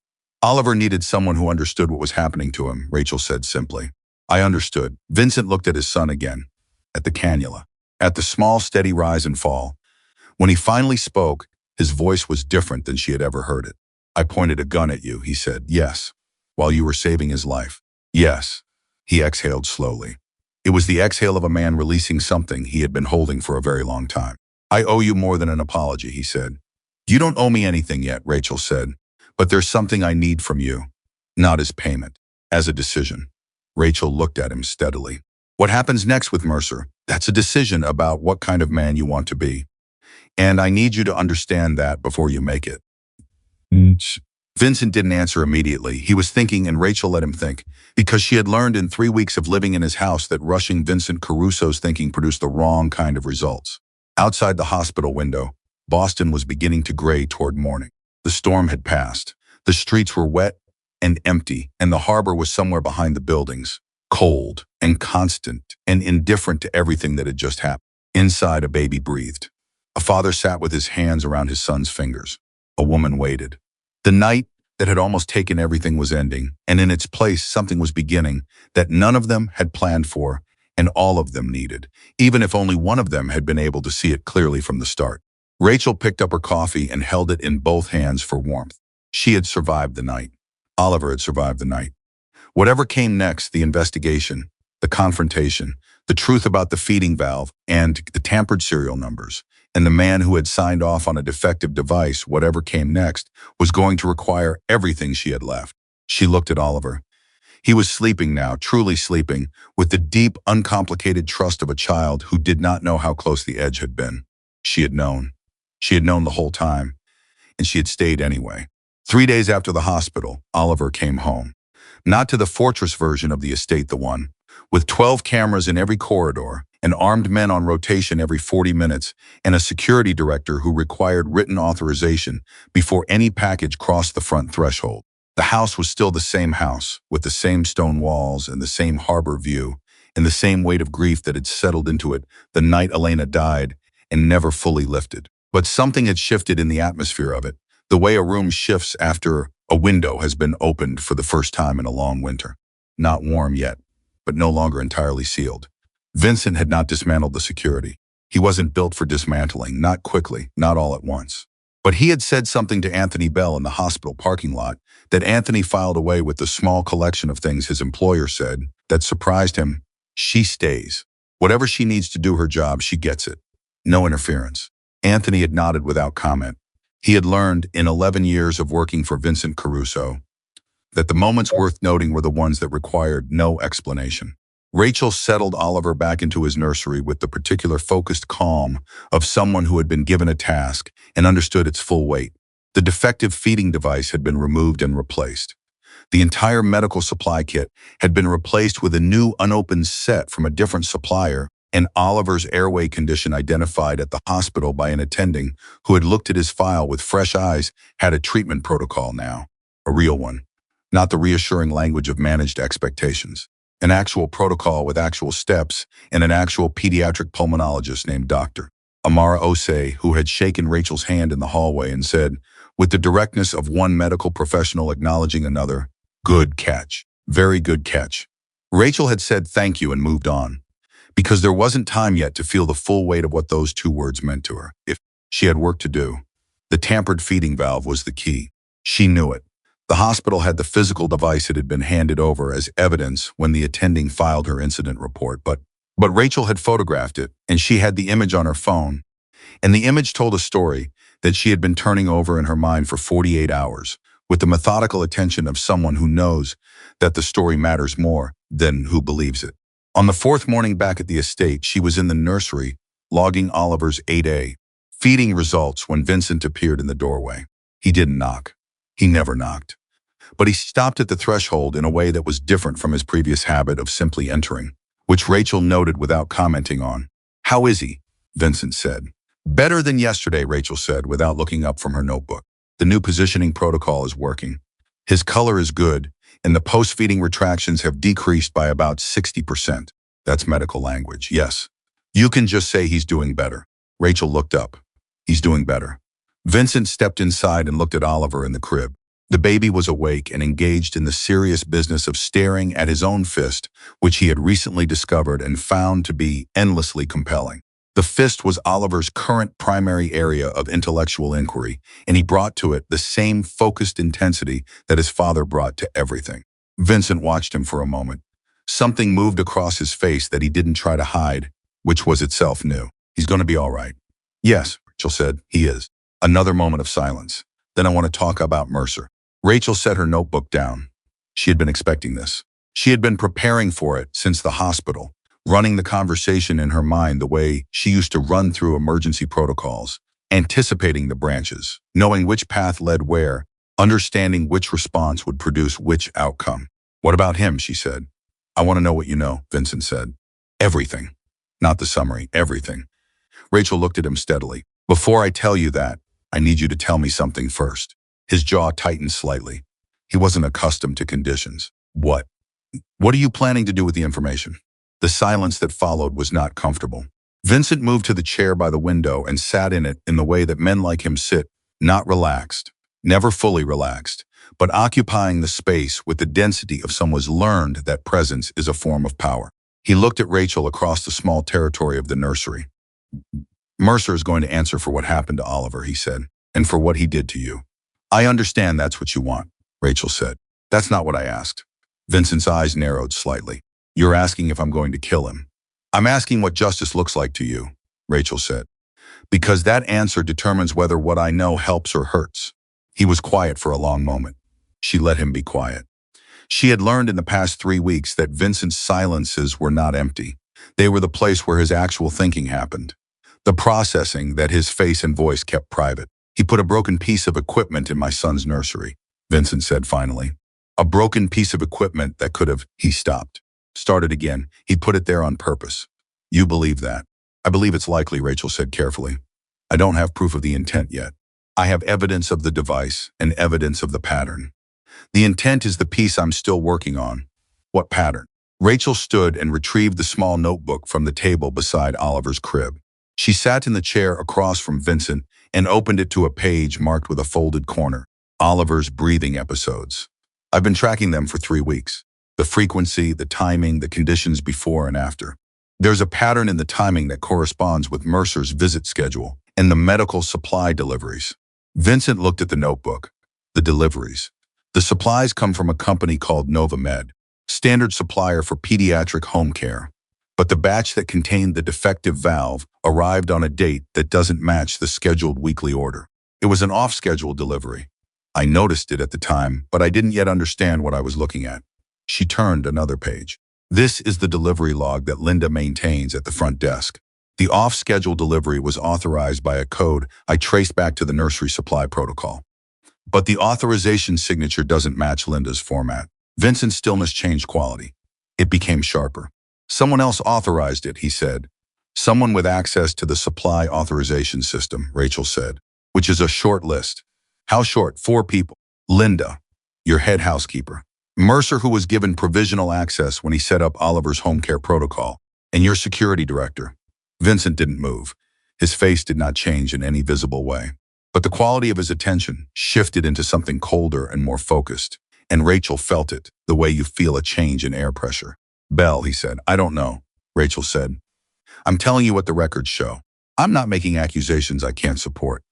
Oliver needed someone who understood what was happening to him, Rachel said simply. I understood. Vincent looked at his son again, at the cannula, at the small, steady rise and fall. When he finally spoke, his voice was different than she had ever heard it. I pointed a gun at you, he said. Yes. While you were saving his life. Yes. He exhaled slowly. It was the exhale of a man releasing something he had been holding for a very long time. I owe you more than an apology, he said. You don't owe me anything yet, Rachel said. But there's something I need from you. Not as payment, as a decision. Rachel looked at him steadily. What happens next with Mercer? That's a decision about what kind of man you want to be. And I need you to understand that before you make it. Vincent didn't answer immediately. He was thinking, and Rachel let him think, because she had learned in 3 weeks of living in his house that rushing Vincent Caruso's thinking produced the wrong kind of results. Outside the hospital window, Boston was beginning to gray toward morning. The storm had passed. The streets were wet and empty, and the harbor was somewhere behind the buildings, cold and constant and indifferent to everything that had just happened. Inside, a baby breathed. A father sat with his hands around his son's fingers. A woman waited. The night that had almost taken everything was ending, and in its place something was beginning that none of them had planned for and all of them needed, even if only one of them had been able to see it clearly from the start. Rachel picked up her coffee and held it in both hands for warmth. She had survived the night. Oliver had survived the night. Whatever came next, the investigation, the confrontation, the truth about the feeding valve and the tampered serial numbers, and the man who had signed off on a defective device, whatever came next, was going to require everything she had left. She looked at Oliver. He was sleeping now, truly sleeping, with the deep, uncomplicated trust of a child who did not know how close the edge had been. She had known. She had known the whole time, and she had stayed anyway. 3 days after the hospital, Oliver came home. Not to the fortress version of the estate, the one with 12 cameras in every corridor, and armed men on rotation every 40 minutes, and a security director who required written authorization before any package crossed the front threshold. The house was still the same house, with the same stone walls and the same harbor view, and the same weight of grief that had settled into it the night Elena died and never fully lifted. But something had shifted in the atmosphere of it, the way a room shifts after a window has been opened for the first time in a long winter. Not warm yet, but no longer entirely sealed. Vincent had not dismantled the security. He wasn't built for dismantling, not quickly, not all at once. But he had said something to Anthony Bell in the hospital parking lot that Anthony filed away with the small collection of things his employer said that surprised him. She stays. Whatever she needs to do her job, she gets it. No interference. Anthony had nodded without comment. He had learned in 11 years of working for Vincent Caruso that the moments worth noting were the ones that required no explanation. Rachel settled Oliver back into his nursery with the particular focused calm of someone who had been given a task and understood its full weight. The defective feeding device had been removed and replaced. The entire medical supply kit had been replaced with a new unopened set from a different supplier, and Oliver's airway condition identified at the hospital by an attending who had looked at his file with fresh eyes had a treatment protocol now. A real one. Not the reassuring language of managed expectations. An actual protocol with actual steps and an actual pediatric pulmonologist named Dr. Amara Osei, who had shaken Rachel's hand in the hallway and said, with the directness of one medical professional acknowledging another, "Good catch. Very good catch." Rachel had said thank you and moved on, because there wasn't time yet to feel the full weight of what those two words meant to her. If she had work to do, the tampered feeding valve was the key. She knew it. The hospital had the physical device that had been handed over as evidence when the attending filed her incident report, but Rachel had photographed it, and she had the image on her phone, and the image told a story that she had been turning over in her mind for 48 hours, with the methodical attention of someone who knows that the story matters more than who believes it. On the fourth morning back at the estate, she was in the nursery, logging Oliver's 8A feeding results when Vincent appeared in the doorway. He didn't knock. He never knocked. But he stopped at the threshold in a way that was different from his previous habit of simply entering, which Rachel noted without commenting on. "How is he?" Vincent said. "Better than yesterday," Rachel said without looking up from her notebook. "The new positioning protocol is working. His color is good, and the post-feeding retractions have decreased by about 60%. That's medical language, yes. You can just say he's doing better." Rachel looked up. "He's doing better." Vincent stepped inside and looked at Oliver in the crib. The baby was awake and engaged in the serious business of staring at his own fist, which he had recently discovered and found to be endlessly compelling. The fist was Oliver's current primary area of intellectual inquiry, and he brought to it the same focused intensity that his father brought to everything. Vincent watched him for a moment. Something moved across his face that he didn't try to hide, which was itself new. "He's going to be all right." "Yes," Rachel said, "he is." Another moment of silence. "Then I want to talk about Mercer." Rachel set her notebook down. She had been expecting this. She had been preparing for it since the hospital, running the conversation in her mind the way she used to run through emergency protocols, anticipating the branches, knowing which path led where, understanding which response would produce which outcome. "What about him?" she said. "I want to know what you know," Vincent said. "Everything." Not the summary, everything. Rachel looked at him steadily. "Before I tell you that, I need you to tell me something first." His jaw tightened slightly. He wasn't accustomed to conditions. "What? What are you planning to do with the information?" The silence that followed was not comfortable. Vincent moved to the chair by the window and sat in it in the way that men like him sit, not relaxed, never fully relaxed, but occupying the space with the density of someone who's learned that presence is a form of power. He looked at Rachel across the small territory of the nursery. Mercer is going to answer for what happened to Oliver, he said, and for what he did to you. I understand that's what you want, Rachel said. That's not what I asked. Vincent's eyes narrowed slightly. You're asking if I'm going to kill him. I'm asking what justice looks like to you, Rachel said. Because that answer determines whether what I know helps or hurts. He was quiet for a long moment. She let him be quiet. She had learned in the past 3 weeks that Vincent's silences were not empty. They were the place where his actual thinking happened. The processing that his face and voice kept private. He put a broken piece of equipment in my son's nursery, Vincent said finally. A broken piece of equipment that could have, he stopped. Started again. He put it there on purpose. You believe that? I believe it's likely, Rachel said carefully. I don't have proof of the intent yet. I have evidence of the device and evidence of the pattern. The intent is the piece I'm still working on. What pattern? Rachel stood and retrieved the small notebook from the table beside Oliver's crib. She sat in the chair across from Vincent and opened it to a page marked with a folded corner. Oliver's breathing episodes. I've been tracking them for 3 weeks. The frequency, the timing, the conditions before and after. There's a pattern in the timing that corresponds with Mercer's visit schedule and the medical supply deliveries. Vincent looked at the notebook. The deliveries. The supplies come from a company called Med, standard supplier for pediatric home care. But the batch that contained the defective valve arrived on a date that doesn't match the scheduled weekly order. It was an off-schedule delivery. I noticed it at the time, but I didn't yet understand what I was looking at. She turned another page. This is the delivery log that Linda maintains at the front desk. The off-schedule delivery was authorized by a code I traced back to the nursery supply protocol. But the authorization signature doesn't match Linda's format. Vincent's stillness changed quality. It became sharper. Someone else authorized it, he said. Someone with access to the supply authorization system, Rachel said, which is a short list. How short? 4 people. Linda, your head housekeeper. Mercer, who was given provisional access when he set up Oliver's home care protocol, and your security director. Vincent didn't move. His face did not change in any visible way. But the quality of his attention shifted into something colder and more focused. And Rachel felt it, the way you feel a change in air pressure. Belle, he said. I don't know, Rachel said. I'm telling you what the records show. I'm not making accusations I can't support.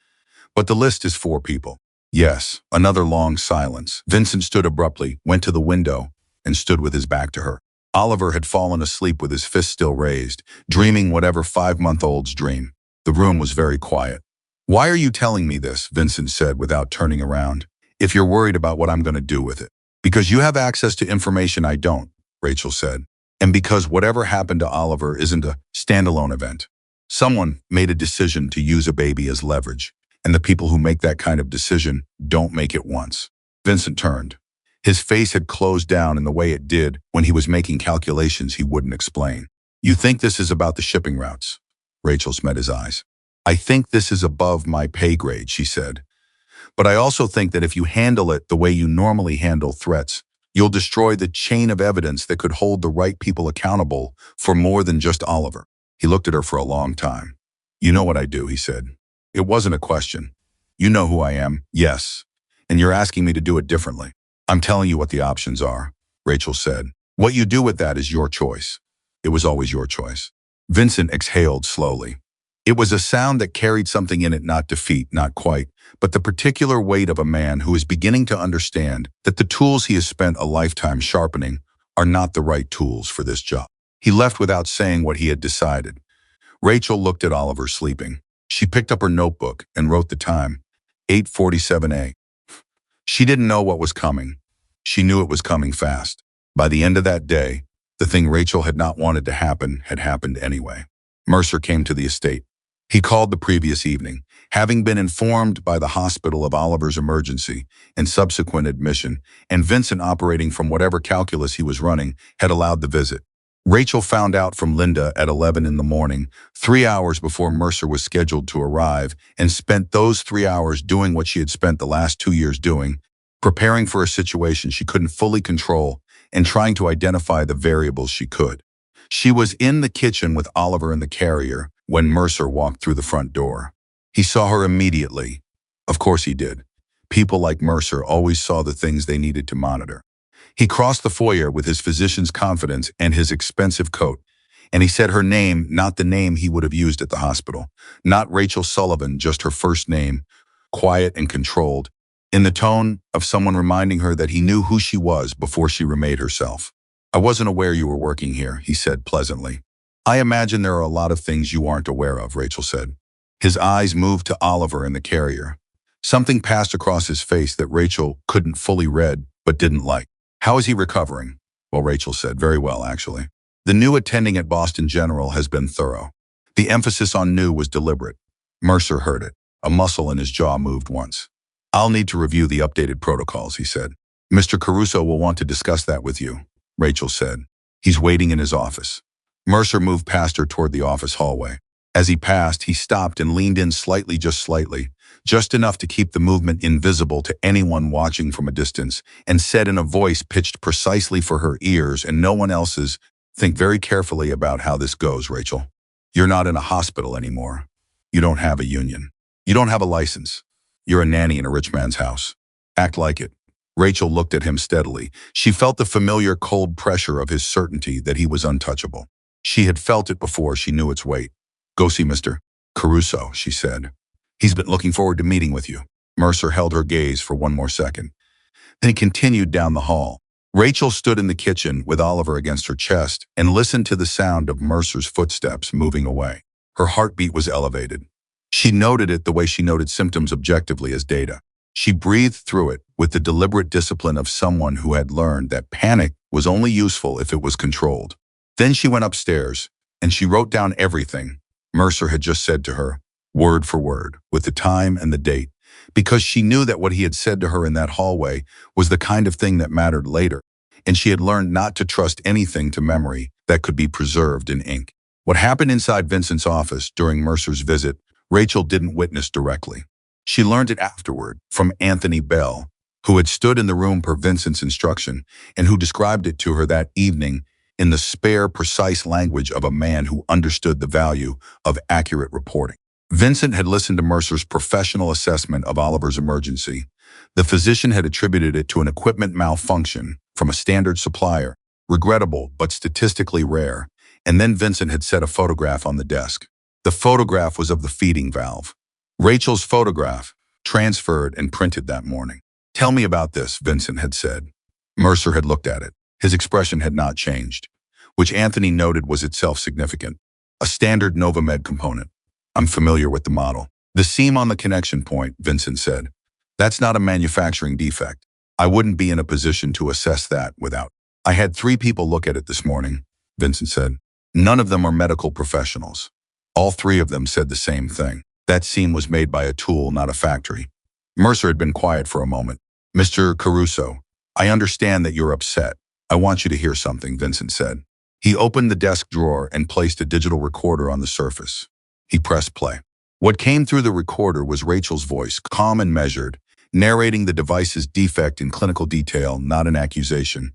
But the list is 4 people. Yes, another long silence. Vincent stood abruptly, went to the window, and stood with his back to her. Oliver had fallen asleep with his fist still raised, dreaming whatever 5-month-olds dream. The room was very quiet. Why are you telling me this? Vincent said without turning around. If you're worried about what I'm going to do with it. Because you have access to information I don't, Rachel said. And because whatever happened to Oliver isn't a standalone event. Someone made a decision to use a baby as leverage. And the people who make that kind of decision don't make it once. Vincent turned. His face had closed down in the way it did when he was making calculations he wouldn't explain. You think this is about the shipping routes? Rachel met his eyes. I think this is above my pay grade, she said. But I also think that if you handle it the way you normally handle threats, you'll destroy the chain of evidence that could hold the right people accountable for more than just Oliver. He looked at her for a long time. You know what I do, he said. It wasn't a question. You know who I am, yes. And you're asking me to do it differently. I'm telling you what the options are, Rachel said. What you do with that is your choice. It was always your choice. Vincent exhaled slowly. It was a sound that carried something in it, not defeat, not quite, but the particular weight of a man who is beginning to understand that the tools he has spent a lifetime sharpening are not the right tools for this job. He left without saying what he had decided. Rachel looked at Oliver sleeping. She picked up her notebook and wrote the time, 8:47 a.m. She didn't know what was coming. She knew it was coming fast. By the end of that day, the thing Rachel had not wanted to happen had happened anyway. Mercer came to the estate. He called the previous evening, having been informed by the hospital of Oliver's emergency and subsequent admission, and Vincent, operating from whatever calculus he was running, had allowed the visit. Rachel found out from Linda at 11 in the morning, 3 hours before Mercer was scheduled to arrive, and spent those 3 hours doing what she had spent the last 2 years doing, preparing for a situation she couldn't fully control and trying to identify the variables she could. She was in the kitchen with Oliver in the carrier when Mercer walked through the front door. He saw her immediately. Of course he did. People like Mercer always saw the things they needed to monitor. He crossed the foyer with his physician's confidence and his expensive coat, and he said her name, not the name he would have used at the hospital. Not Rachel Sullivan, just her first name, quiet and controlled, in the tone of someone reminding her that he knew who she was before she remade herself. I wasn't aware you were working here, he said pleasantly. I imagine there are a lot of things you aren't aware of, Rachel said. His eyes moved to Oliver in the carrier. Something passed across his face that Rachel couldn't fully read, but didn't like. How is he recovering? Well, Rachel said, very well, actually. The new attending at Boston General has been thorough. The emphasis on new was deliberate. Mercer heard it. A muscle in his jaw moved once. I'll need to review the updated protocols, he said. Mr. Caruso will want to discuss that with you, Rachel said. He's waiting in his office. Mercer moved past her toward the office hallway. As he passed, he stopped and leaned in slightly, just enough to keep the movement invisible to anyone watching from a distance, and said in a voice pitched precisely for her ears and no one else's, think very carefully about how this goes, Rachel. You're not in a hospital anymore. You don't have a union. You don't have a license. You're a nanny in a rich man's house. Act like it. Rachel looked at him steadily. She felt the familiar cold pressure of his certainty that he was untouchable. She had felt it before she knew its weight. Go see Mr. Caruso, she said. He's been looking forward to meeting with you. Mercer held her gaze for one more second. Then he continued down the hall. Rachel stood in the kitchen with Oliver against her chest and listened to the sound of Mercer's footsteps moving away. Her heartbeat was elevated. She noted it the way she noted symptoms objectively as data. She breathed through it with the deliberate discipline of someone who had learned that panic was only useful if it was controlled. Then she went upstairs, and she wrote down everything Mercer had just said to her, word for word, with the time and the date, because she knew that what he had said to her in that hallway was the kind of thing that mattered later, and she had learned not to trust anything to memory that could be preserved in ink. What happened inside Vincent's office during Mercer's visit, Rachel didn't witness directly. She learned it afterward from Anthony Bell, who had stood in the room per Vincent's instruction and who described it to her that evening in the spare, precise language of a man who understood the value of accurate reporting. Vincent had listened to Mercer's professional assessment of Oliver's emergency. The physician had attributed it to an equipment malfunction from a standard supplier, regrettable but statistically rare, and then Vincent had set a photograph on the desk. The photograph was of the feeding valve. Rachel's photograph, transferred and printed that morning. Tell me about this, Vincent had said. Mercer had looked at it. His expression had not changed, which Anthony noted was itself significant. A standard Novamed component. I'm familiar with the model. The seam on the connection point, Vincent said. That's not a manufacturing defect. I wouldn't be in a position to assess that without. I had 3 people look at it this morning, Vincent said. None of them are medical professionals. All 3 of them said the same thing. That seam was made by a tool, not a factory. Mercer had been quiet for a moment. Mr. Caruso, I understand that you're upset. I want you to hear something, Vincent said. He opened the desk drawer and placed a digital recorder on the surface. He pressed play. What came through the recorder was Rachel's voice, calm and measured, narrating the device's defect in clinical detail, not an accusation.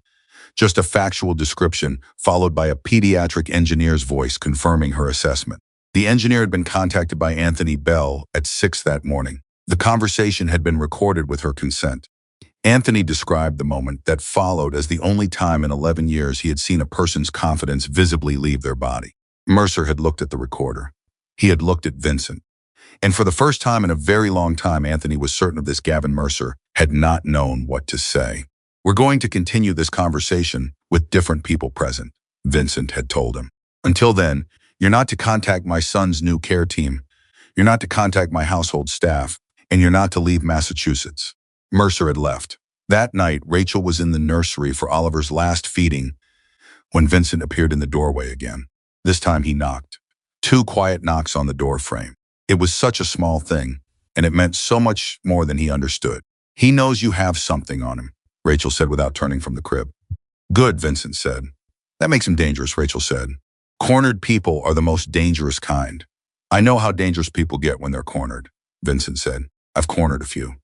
Just a factual description, followed by a pediatric engineer's voice confirming her assessment. The engineer had been contacted by Anthony Bell at 6 that morning. The conversation had been recorded with her consent. Anthony described the moment that followed as the only time in 11 years he had seen a person's confidence visibly leave their body. Mercer had looked at the recorder. He had looked at Vincent. And for the first time in a very long time, Anthony was certain of this. Gavin Mercer had not known what to say. We're going to continue this conversation with different people present, Vincent had told him. Until then, you're not to contact my son's new care team. You're not to contact my household staff. And you're not to leave Massachusetts. Mercer had left. That night, Rachel was in the nursery for Oliver's last feeding when Vincent appeared in the doorway again. This time he knocked. 2 quiet knocks on the door frame. It was such a small thing, and it meant so much more than he understood. He knows you have something on him, Rachel said without turning from the crib. Good, Vincent said. That makes him dangerous, Rachel said. Cornered people are the most dangerous kind. I know how dangerous people get when they're cornered, Vincent said. I've cornered a few.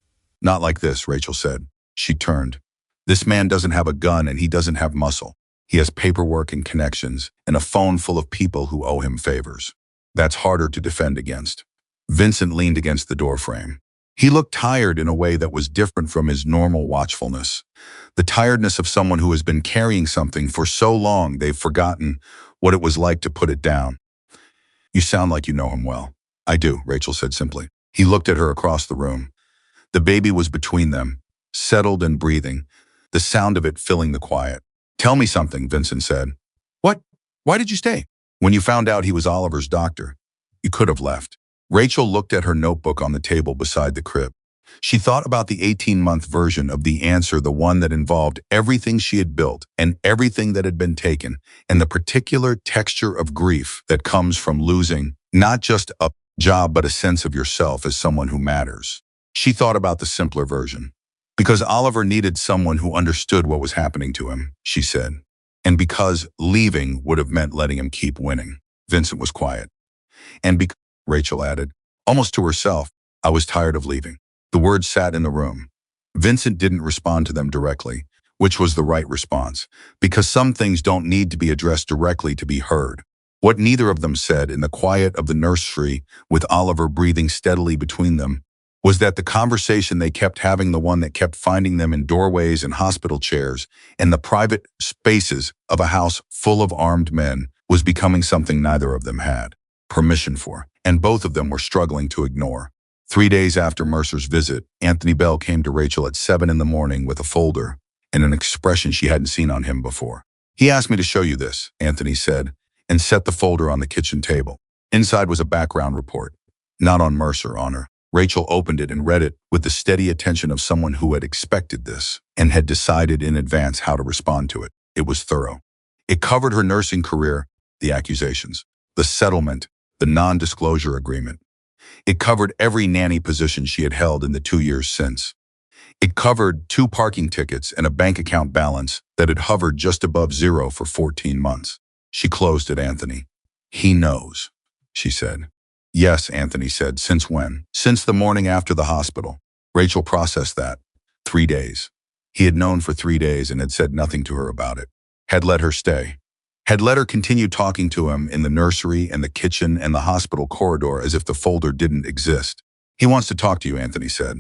Not like this, Rachel said. She turned. This man doesn't have a gun and he doesn't have muscle. He has paperwork and connections and a phone full of people who owe him favors. That's harder to defend against. Vincent leaned against the doorframe. He looked tired in a way that was different from his normal watchfulness. The tiredness of someone who has been carrying something for so long they've forgotten what it was like to put it down. You sound like you know him well. I do, Rachel said simply. He looked at her across the room. The baby was between them, settled and breathing, the sound of it filling the quiet. Tell me something, Vincent said. What? Why did you stay? When you found out he was Oliver's doctor, you could have left. Rachel looked at her notebook on the table beside the crib. She thought about the 18-month version of the answer, the one that involved everything she had built and everything that had been taken, and the particular texture of grief that comes from losing not just a job but a sense of yourself as someone who matters. She thought about the simpler version. Because Oliver needed someone who understood what was happening to him, she said. And because leaving would have meant letting him keep winning. Vincent was quiet. And because, Rachel added, almost to herself, I was tired of leaving. The words sat in the room. Vincent didn't respond to them directly, which was the right response, because some things don't need to be addressed directly to be heard. What neither of them said in the quiet of the nursery, with Oliver breathing steadily between them, was that the conversation they kept having, the one that kept finding them in doorways and hospital chairs and the private spaces of a house full of armed men, was becoming something neither of them had permission for, and both of them were struggling to ignore. 3 days after Mercer's visit, Anthony Bell came to Rachel at 7 in the morning with a folder and an expression she hadn't seen on him before. He asked me to show you this, Anthony said, and set the folder on the kitchen table. Inside was a background report. Not on Mercer, on her. Rachel opened it and read it with the steady attention of someone who had expected this and had decided in advance how to respond to it. It was thorough. It covered her nursing career, the accusations, the settlement, the non-disclosure agreement. It covered every nanny position she had held in the 2 years since. It covered 2 parking tickets and a bank account balance that had hovered just above zero for 14 months. She closed at Anthony. He knows, she said. Yes, Anthony said. Since when? Since the morning after the hospital. Rachel processed that. 3 days. He had known for 3 days and had said nothing to her about it. Had let her stay. Had let her continue talking to him in the nursery and the kitchen and the hospital corridor as if the folder didn't exist. He wants to talk to you, Anthony said.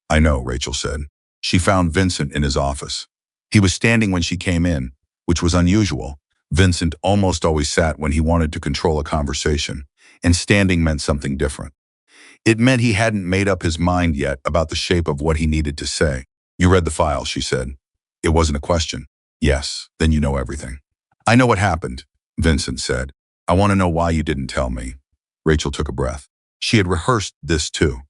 I know, Rachel said. She found Vincent in his office. He was standing when she came in, which was unusual. Vincent almost always sat when he wanted to control a conversation, and standing meant something different. It meant he hadn't made up his mind yet about the shape of what he needed to say. You read the file, she said. It wasn't a question. Yes, then you know everything. I know what happened, Vincent said. I want to know why you didn't tell me. Rachel took a breath. She had rehearsed this too.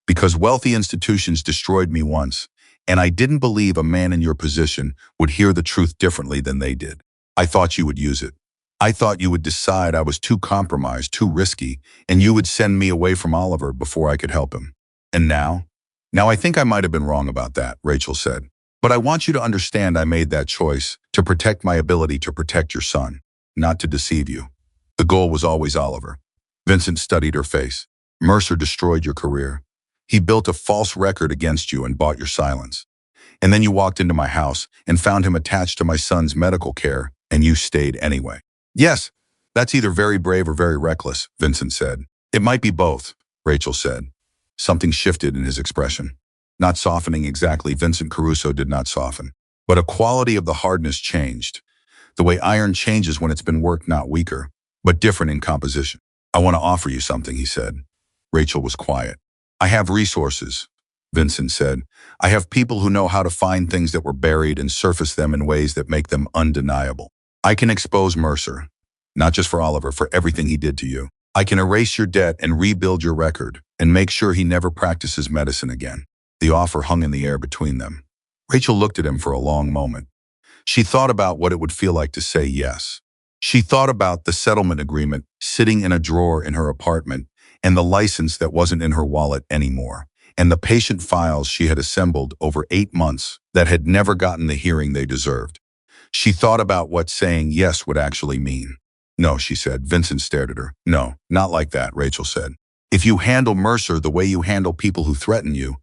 Because wealthy institutions destroyed me once, and I didn't believe a man in your position would hear the truth differently than they did. I thought you would use it. I thought you would decide I was too compromised, too risky, and you would send me away from Oliver before I could help him. And now? Now I think I might have been wrong about that, Rachel said. But I want you to understand I made that choice to protect my ability to protect your son, not to deceive you. The goal was always Oliver. Vincent studied her face. Mercer destroyed your career. He built a false record against you and bought your silence. And then you walked into my house and found him attached to my son's medical care, and you stayed anyway. Yes, that's either very brave or very reckless, Vincent said. It might be both, Rachel said. Something shifted in his expression. Not softening exactly, Vincent Caruso did not soften. But a quality of the hardness changed. The way iron changes when it's been worked, not weaker, but different in composition. I want to offer you something, he said. Rachel was quiet. I have resources, Vincent said. I have people who know how to find things that were buried and surface them in ways that make them undeniable. I can expose Mercer, not just for Oliver, for everything he did to you. I can erase your debt and rebuild your record and make sure he never practices medicine again. The offer hung in the air between them. Rachel looked at him for a long moment. She thought about what it would feel like to say yes. She thought about the settlement agreement sitting in a drawer in her apartment and the license that wasn't in her wallet anymore, and the patient files she had assembled over 8 months that had never gotten the hearing they deserved. She thought about what saying yes would actually mean. No, she said. Vincent stared at her. No, not like that, Rachel said. If you handle Mercer the way you handle people who threaten you,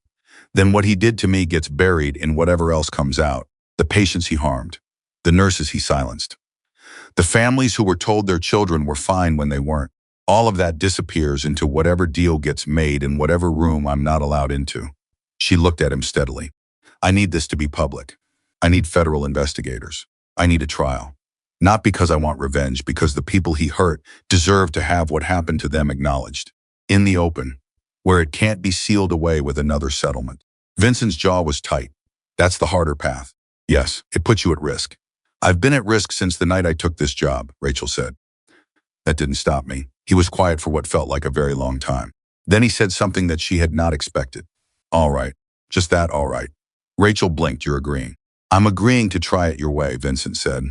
then what he did to me gets buried in whatever else comes out. The patients he harmed, the nurses he silenced, the families who were told their children were fine when they weren't. All of that disappears into whatever deal gets made in whatever room I'm not allowed into. She looked at him steadily. I need this to be public. I need federal investigators. I need a trial. Not because I want revenge, because the people he hurt deserve to have what happened to them acknowledged. In the open, where it can't be sealed away with another settlement. Vincent's jaw was tight. That's the harder path. Yes, it puts you at risk. I've been at risk since the night I took this job, Rachel said. That didn't stop me. He was quiet for what felt like a very long time. Then he said something that she had not expected. All right. Just that, all right. Rachel blinked. You're agreeing. I'm agreeing to try it your way, Vincent said.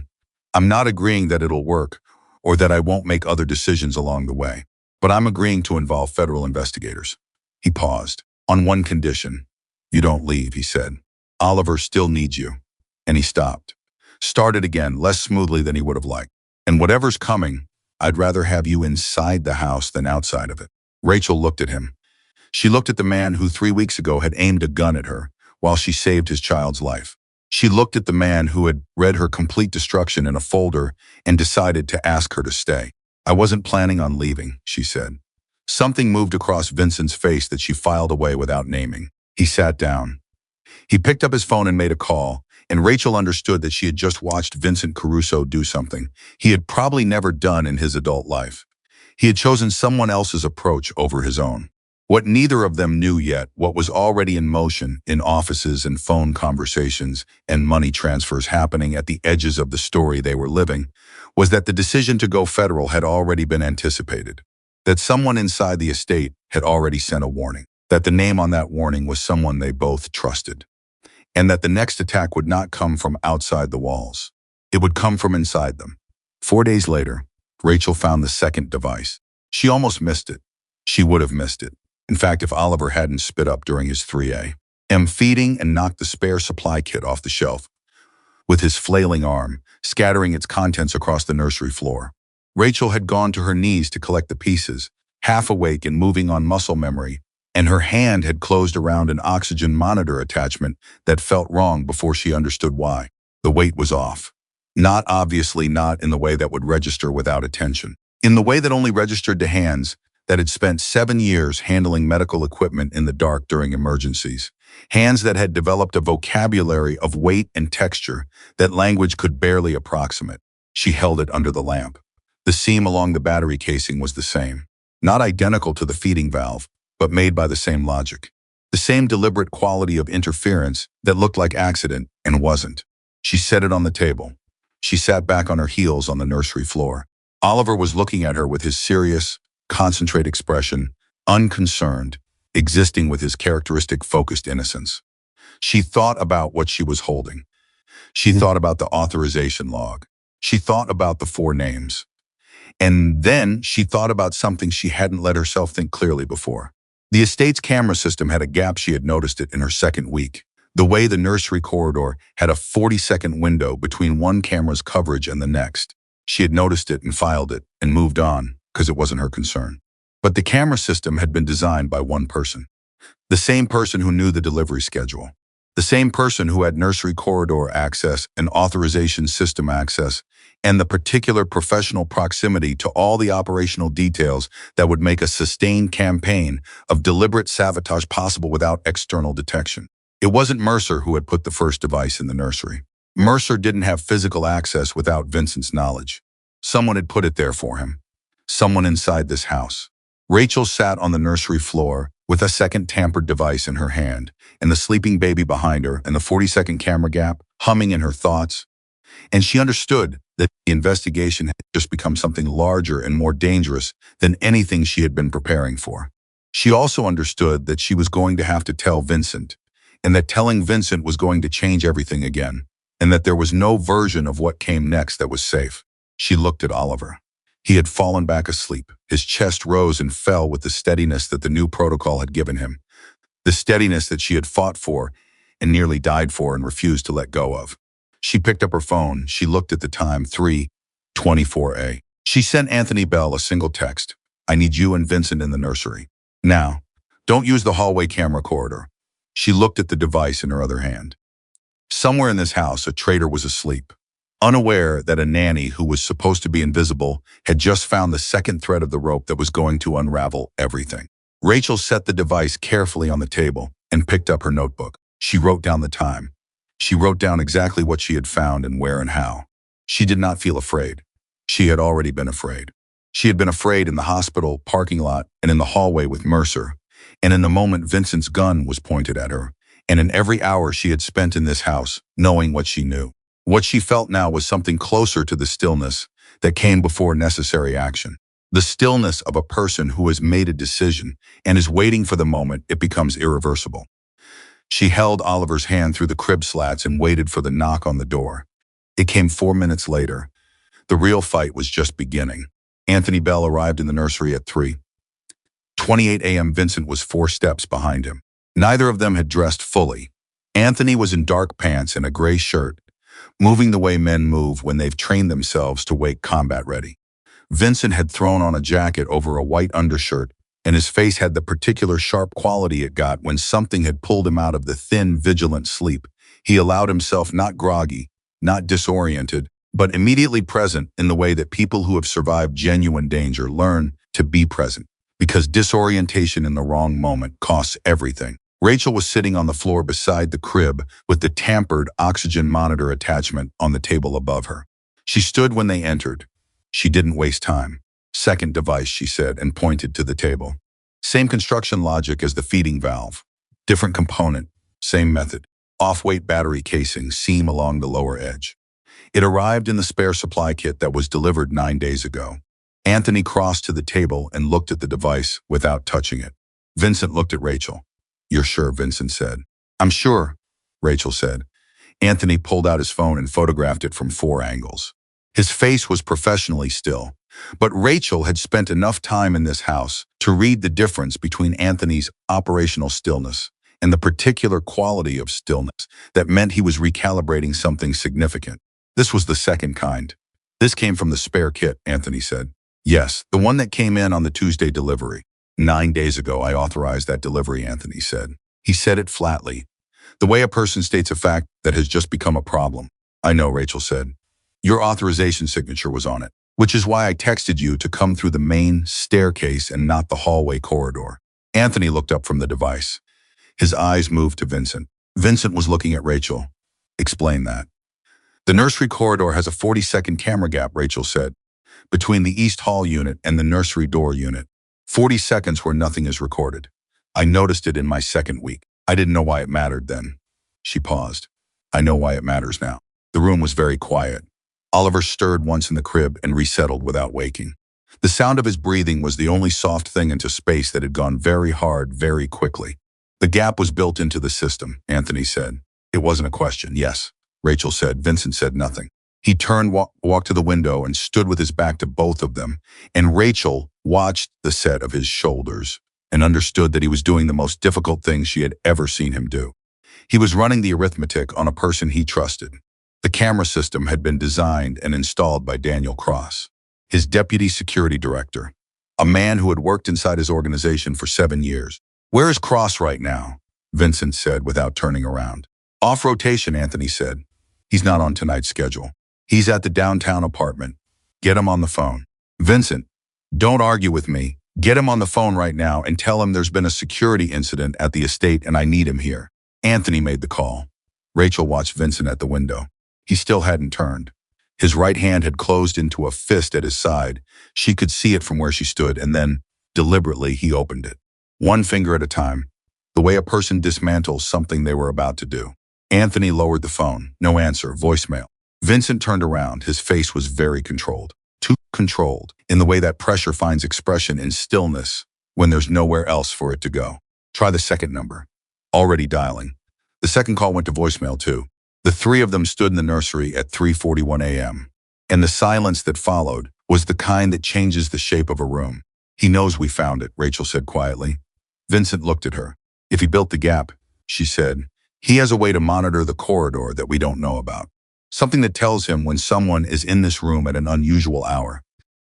I'm not agreeing that it'll work or that I won't make other decisions along the way, but I'm agreeing to involve federal investigators. He paused. On one condition. You don't leave, he said. Oliver still needs you. And he stopped. Started again, less smoothly than he would have liked. And whatever's coming, I'd rather have you inside the house than outside of it. Rachel looked at him. She looked at the man who 3 weeks ago had aimed a gun at her while she saved his child's life. She looked at the man who had read her complete destruction in a folder and decided to ask her to stay. I wasn't planning on leaving, she said. Something moved across Vincent's face that she filed away without naming. He sat down. He picked up his phone and made a call, and Rachel understood that she had just watched Vincent Caruso do something he had probably never done in his adult life. He had chosen someone else's approach over his own. What neither of them knew yet, what was already in motion in offices and phone conversations and money transfers happening at the edges of the story they were living, was that the decision to go federal had already been anticipated. That someone inside the estate had already sent a warning. That the name on that warning was someone they both trusted. And that the next attack would not come from outside the walls. It would come from inside them. 4 days later, Rachel found the second device. She almost missed it. She would have missed it. In fact, if Oliver hadn't spit up during his 3A feeding and knocked the spare supply kit off the shelf, with his flailing arm, scattering its contents across the nursery floor. Rachel had gone to her knees to collect the pieces, half awake and moving on muscle memory, and her hand had closed around an oxygen monitor attachment that felt wrong before she understood why. The weight was off. Not obviously not in the way that would register without attention. In the way that only registered to hands that had spent 7 years handling medical equipment in the dark during emergencies. Hands that had developed a vocabulary of weight and texture that language could barely approximate. She held it under the lamp. The seam along the battery casing was the same. Not identical to the feeding valve, but made by the same logic. The same deliberate quality of interference that looked like accident and wasn't. She set it on the table. She sat back on her heels on the nursery floor. Oliver was looking at her with his serious, concentrated expression, unconcerned, existing with his characteristic focused innocence. She thought about what she was holding. She thought about the authorization log. She thought about the 4 names. And then she thought about something she hadn't let herself think clearly before. The estate's camera system had a gap. She had noticed it in her second week. The way the nursery corridor had a 40-second window between one camera's coverage and the next. She had noticed it and filed it and moved on because it wasn't her concern. But the camera system had been designed by one person. The same person who knew the delivery schedule. The same person who had nursery corridor access and authorization system access and the particular professional proximity to all the operational details that would make a sustained campaign of deliberate sabotage possible without external detection. It wasn't Mercer who had put the first device in the nursery. Mercer didn't have physical access without Vincent's knowledge. Someone had put it there for him. Someone inside this house. Rachel sat on the nursery floor with a second tampered device in her hand and the sleeping baby behind her and the 40-second camera gap humming in her thoughts. And she understood that the investigation had just become something larger and more dangerous than anything she had been preparing for. She also understood that she was going to have to tell Vincent, and that telling Vincent was going to change everything again, and that there was no version of what came next that was safe. She looked at Oliver. He had fallen back asleep. His chest rose and fell with the steadiness that the new protocol had given him, the steadiness that she had fought for and nearly died for and refused to let go of. She picked up her phone. She looked at the time, 3:24 She sent Anthony Bell a single text. I need you and Vincent in the nursery. Now, don't use the hallway camera corridor. She looked at the device in her other hand. Somewhere in this house, a traitor was asleep. unaware that a nanny who was supposed to be invisible had just found the second thread of the rope that was going to unravel everything. Rachel set the device carefully on the table and picked up her notebook. She wrote down the time. She wrote down exactly what she had found and where and how. She did not feel afraid. She had already been afraid. She had been afraid in the hospital parking lot and in the hallway with Mercer, and in the moment Vincent's gun was pointed at her, and in every hour she had spent in this house, knowing what she knew. What she felt now was something closer to the stillness that came before necessary action. The stillness of a person who has made a decision and is waiting for the moment it becomes irreversible. She held Oliver's hand through the crib slats and waited for the knock on the door. It came 4 minutes later. The real fight was just beginning. Anthony Bell arrived in the nursery at 3:28 a.m. Vincent was 4 steps behind him. Neither of them had dressed fully. Anthony was in dark pants and a gray shirt, moving the way men move when they've trained themselves to wake combat ready. Vincent had thrown on a jacket over a white undershirt, and his face had the particular sharp quality it got when something had pulled him out of the thin, vigilant sleep. He allowed himself not groggy, not disoriented, but immediately present in the way that people who have survived genuine danger learn to be present, because disorientation in the wrong moment costs everything. Rachel was sitting on the floor beside the crib with the tampered oxygen monitor attachment on the table above her. She stood when they entered. She didn't waste time. Second device, she said, and pointed to the table. Same construction logic as the feeding valve. Different component, same method. Off-weight battery casing, seam along the lower edge. It arrived in the spare supply kit that was delivered 9 days ago. Anthony crossed to the table and looked at the device without touching it. Vincent looked at Rachel. "You're sure?" Vincent said. "I'm sure," Rachel said. Anthony pulled out his phone and photographed it from 4 angles. His face was professionally still, but Rachel had spent enough time in this house to read the difference between Anthony's operational stillness and the particular quality of stillness that meant he was recalibrating something significant. This was the second kind. "This came from the spare kit," Anthony said. "Yes, the one that came in on the Tuesday delivery. 9 days ago, I authorized that delivery," Anthony said. He said it flatly, the way a person states a fact that has just become a problem. "I know," Rachel said. "Your authorization signature was on it, which is why I texted you to come through the main staircase and not the hallway corridor." Anthony looked up from the device. His eyes moved to Vincent. Vincent was looking at Rachel. "Explain that." "The nursery corridor has a 40-second camera gap," Rachel said, "between the East Hall unit and the nursery door unit. 40 seconds where nothing is recorded. I noticed it in my second week. I didn't know why it mattered then." She paused. "I know why it matters now." The room was very quiet. Oliver stirred once in the crib and resettled without waking. The sound of his breathing was the only soft thing into space that had gone very hard very quickly. "The gap was built into the system," Anthony said. "It wasn't a question." "Yes," Rachel said. Vincent said nothing. He turned, walked to the window and stood with his back to both of them, and Rachel watched the set of his shoulders and understood that he was doing the most difficult thing she had ever seen him do. He was running the arithmetic on a person he trusted. The camera system had been designed and installed by Daniel Cross, his deputy security director, a man who had worked inside his organization for 7 years. "Where is Cross right now?" Vincent said without turning around. "Off rotation," Anthony said. "He's not on tonight's schedule. He's at the downtown apartment. Get him on the phone." "Vincent, don't argue with me. Get him on the phone right now and tell him there's been a security incident at the estate and I need him here." Anthony made the call. Rachel watched Vincent at the window. He still hadn't turned. His right hand had closed into a fist at his side. She could see it from where she stood, and then, deliberately, he opened it. One finger at a time, the way a person dismantles something they were about to do. Anthony lowered the phone. No answer. Voicemail. Vincent turned around. His face was very controlled. Too controlled, in the way that pressure finds expression in stillness when there's nowhere else for it to go. "Try the second number." Already dialing. The second call went to voicemail too. The 3 of them stood in the nursery at 3:41 a.m. And the silence that followed was the kind that changes the shape of a room. "He knows we found it," Rachel said quietly. Vincent looked at her. "If he built the gap," she said, "he has a way to monitor the corridor that we don't know about. Something that tells him when someone is in this room at an unusual hour.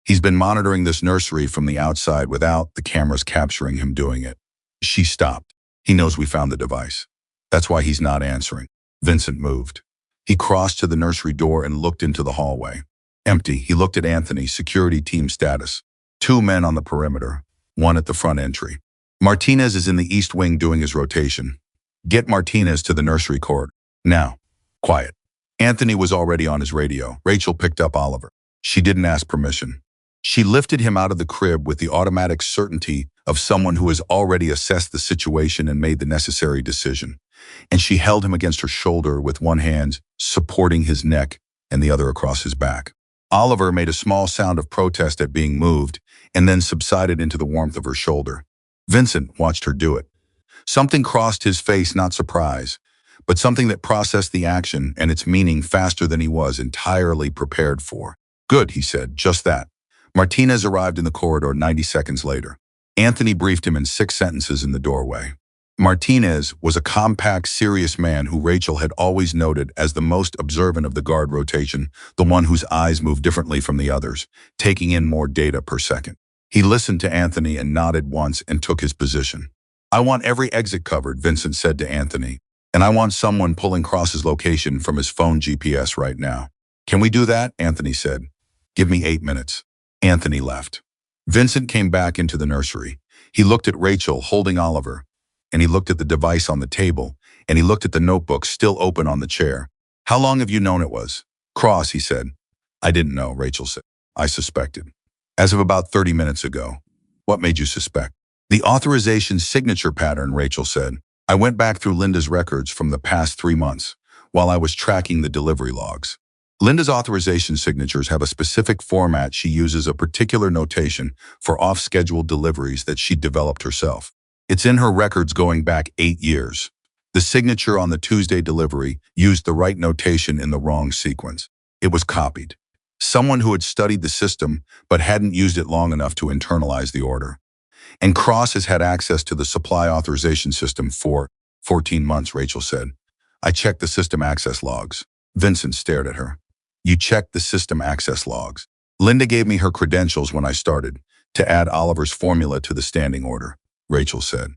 He's been monitoring this nursery from the outside without the cameras capturing him doing it." She stopped. "He knows we found the device. That's why he's not answering." Vincent moved. He crossed to the nursery door and looked into the hallway. Empty. He looked at Anthony, security team status. 2 men on the perimeter, 1 at the front entry. Martinez is in the east wing doing his rotation. Get Martinez to the nursery corridor. Now. Quiet. Anthony was already on his radio. Rachel picked up Oliver. She didn't ask permission. She lifted him out of the crib with the automatic certainty of someone who has already assessed the situation and made the necessary decision. And she held him against her shoulder with one hand supporting his neck and the other across his back. Oliver made a small sound of protest at being moved and then subsided into the warmth of her shoulder. Vincent watched her do it. Something crossed his face, not surprise, but something that processed the action and its meaning faster than he was entirely prepared for. Good, he said, just that. Martinez arrived in the corridor 90 seconds later. Anthony briefed him in 6 sentences in the doorway. Martinez was a compact, serious man who Rachel had always noted as the most observant of the guard rotation, the one whose eyes moved differently from the others, taking in more data per second. He listened to Anthony and nodded once and took his position. I want every exit covered, Vincent said to Anthony, and I want someone pulling Cross's location from his phone GPS right now. Can we do that? Anthony said. Give me 8 minutes. Anthony left. Vincent came back into the nursery. He looked at Rachel holding Oliver, and he looked at the device on the table, and he looked at the notebook still open on the chair. How long have you known it was? Cross, he said. I didn't know, Rachel said. I suspected. As of about 30 minutes ago. What made you suspect? The authorization signature pattern, Rachel said. I went back through Linda's records from the past 3 months while I was tracking the delivery logs. Linda's authorization signatures have a specific format. She uses a particular notation for off-scheduled deliveries that she developed herself. It's in her records going back 8 years. The signature on the Tuesday delivery used the right notation in the wrong sequence. It was copied. Someone who had studied the system but hadn't used it long enough to internalize the order. And Cross has had access to the supply authorization system for 14 months, Rachel said. I checked the system access logs. Vincent stared at her. You checked the system access logs. Linda gave me her credentials when I started to add Oliver's formula to the standing order, Rachel said.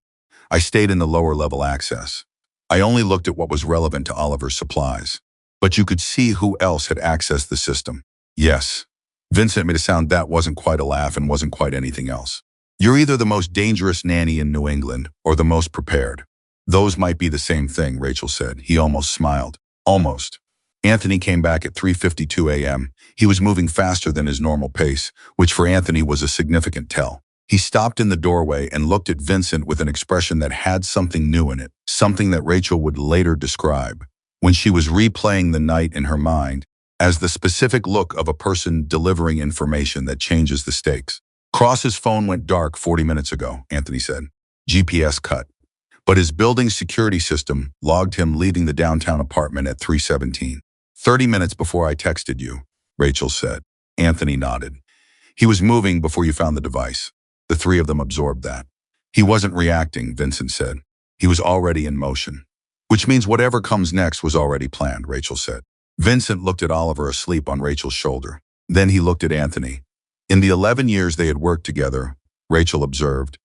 I stayed in the lower level access. I only looked at what was relevant to Oliver's supplies. But you could see who else had accessed the system. Yes. Vincent made a sound that wasn't quite a laugh and wasn't quite anything else. You're either the most dangerous nanny in New England or the most prepared. Those might be the same thing, Rachel said. He almost smiled. Almost. Anthony came back at 3:52 a.m. He was moving faster than his normal pace, which for Anthony was a significant tell. He stopped in the doorway and looked at Vincent with an expression that had something new in it, something that Rachel would later describe, when she was replaying the night in her mind, as the specific look of a person delivering information that changes the stakes. Cross's phone went dark 40 minutes ago, Anthony said. GPS cut. But his building security system logged him leaving the downtown apartment at 3:17. 30 minutes before I texted you, Rachel said. Anthony nodded. He was moving before you found the device. The 3 of them absorbed that. He wasn't reacting, Vincent said. He was already in motion. Which means whatever comes next was already planned, Rachel said. Vincent looked at Oliver asleep on Rachel's shoulder. Then he looked at Anthony. In the 11 years they had worked together, Rachel observed,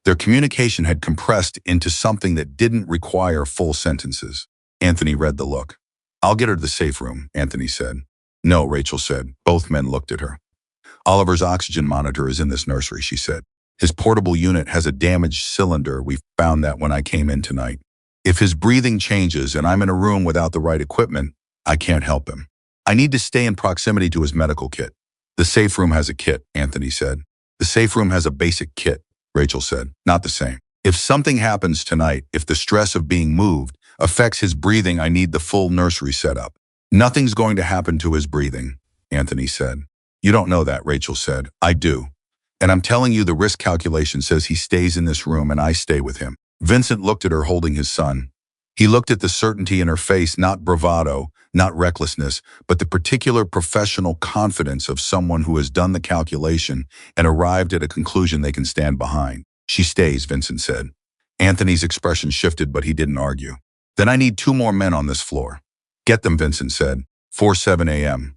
their communication had compressed into something that didn't require full sentences. Anthony read the look. I'll get her to the safe room, Anthony said. No, Rachel said. Both men looked at her. Oliver's oxygen monitor is in this nursery, she said. His portable unit has a damaged cylinder. We found that when I came in tonight. If his breathing changes and I'm in a room without the right equipment, I can't help him. I need to stay in proximity to his medical kit. The safe room has a kit, Anthony said. The safe room has a basic kit, Rachel said. Not the same. If something happens tonight, if the stress of being moved affects his breathing, I need the full nursery setup. Nothing's going to happen to his breathing, Anthony said. You don't know that, Rachel said. I do. And I'm telling you the risk calculation says he stays in this room and I stay with him. Vincent looked at her holding his son. He looked at the certainty in her face, not bravado, not recklessness, but the particular professional confidence of someone who has done the calculation and arrived at a conclusion they can stand behind. She stays, Vincent said. Anthony's expression shifted, but he didn't argue. Then I need 2 more men on this floor. Get them, Vincent said. 4:07 a.m.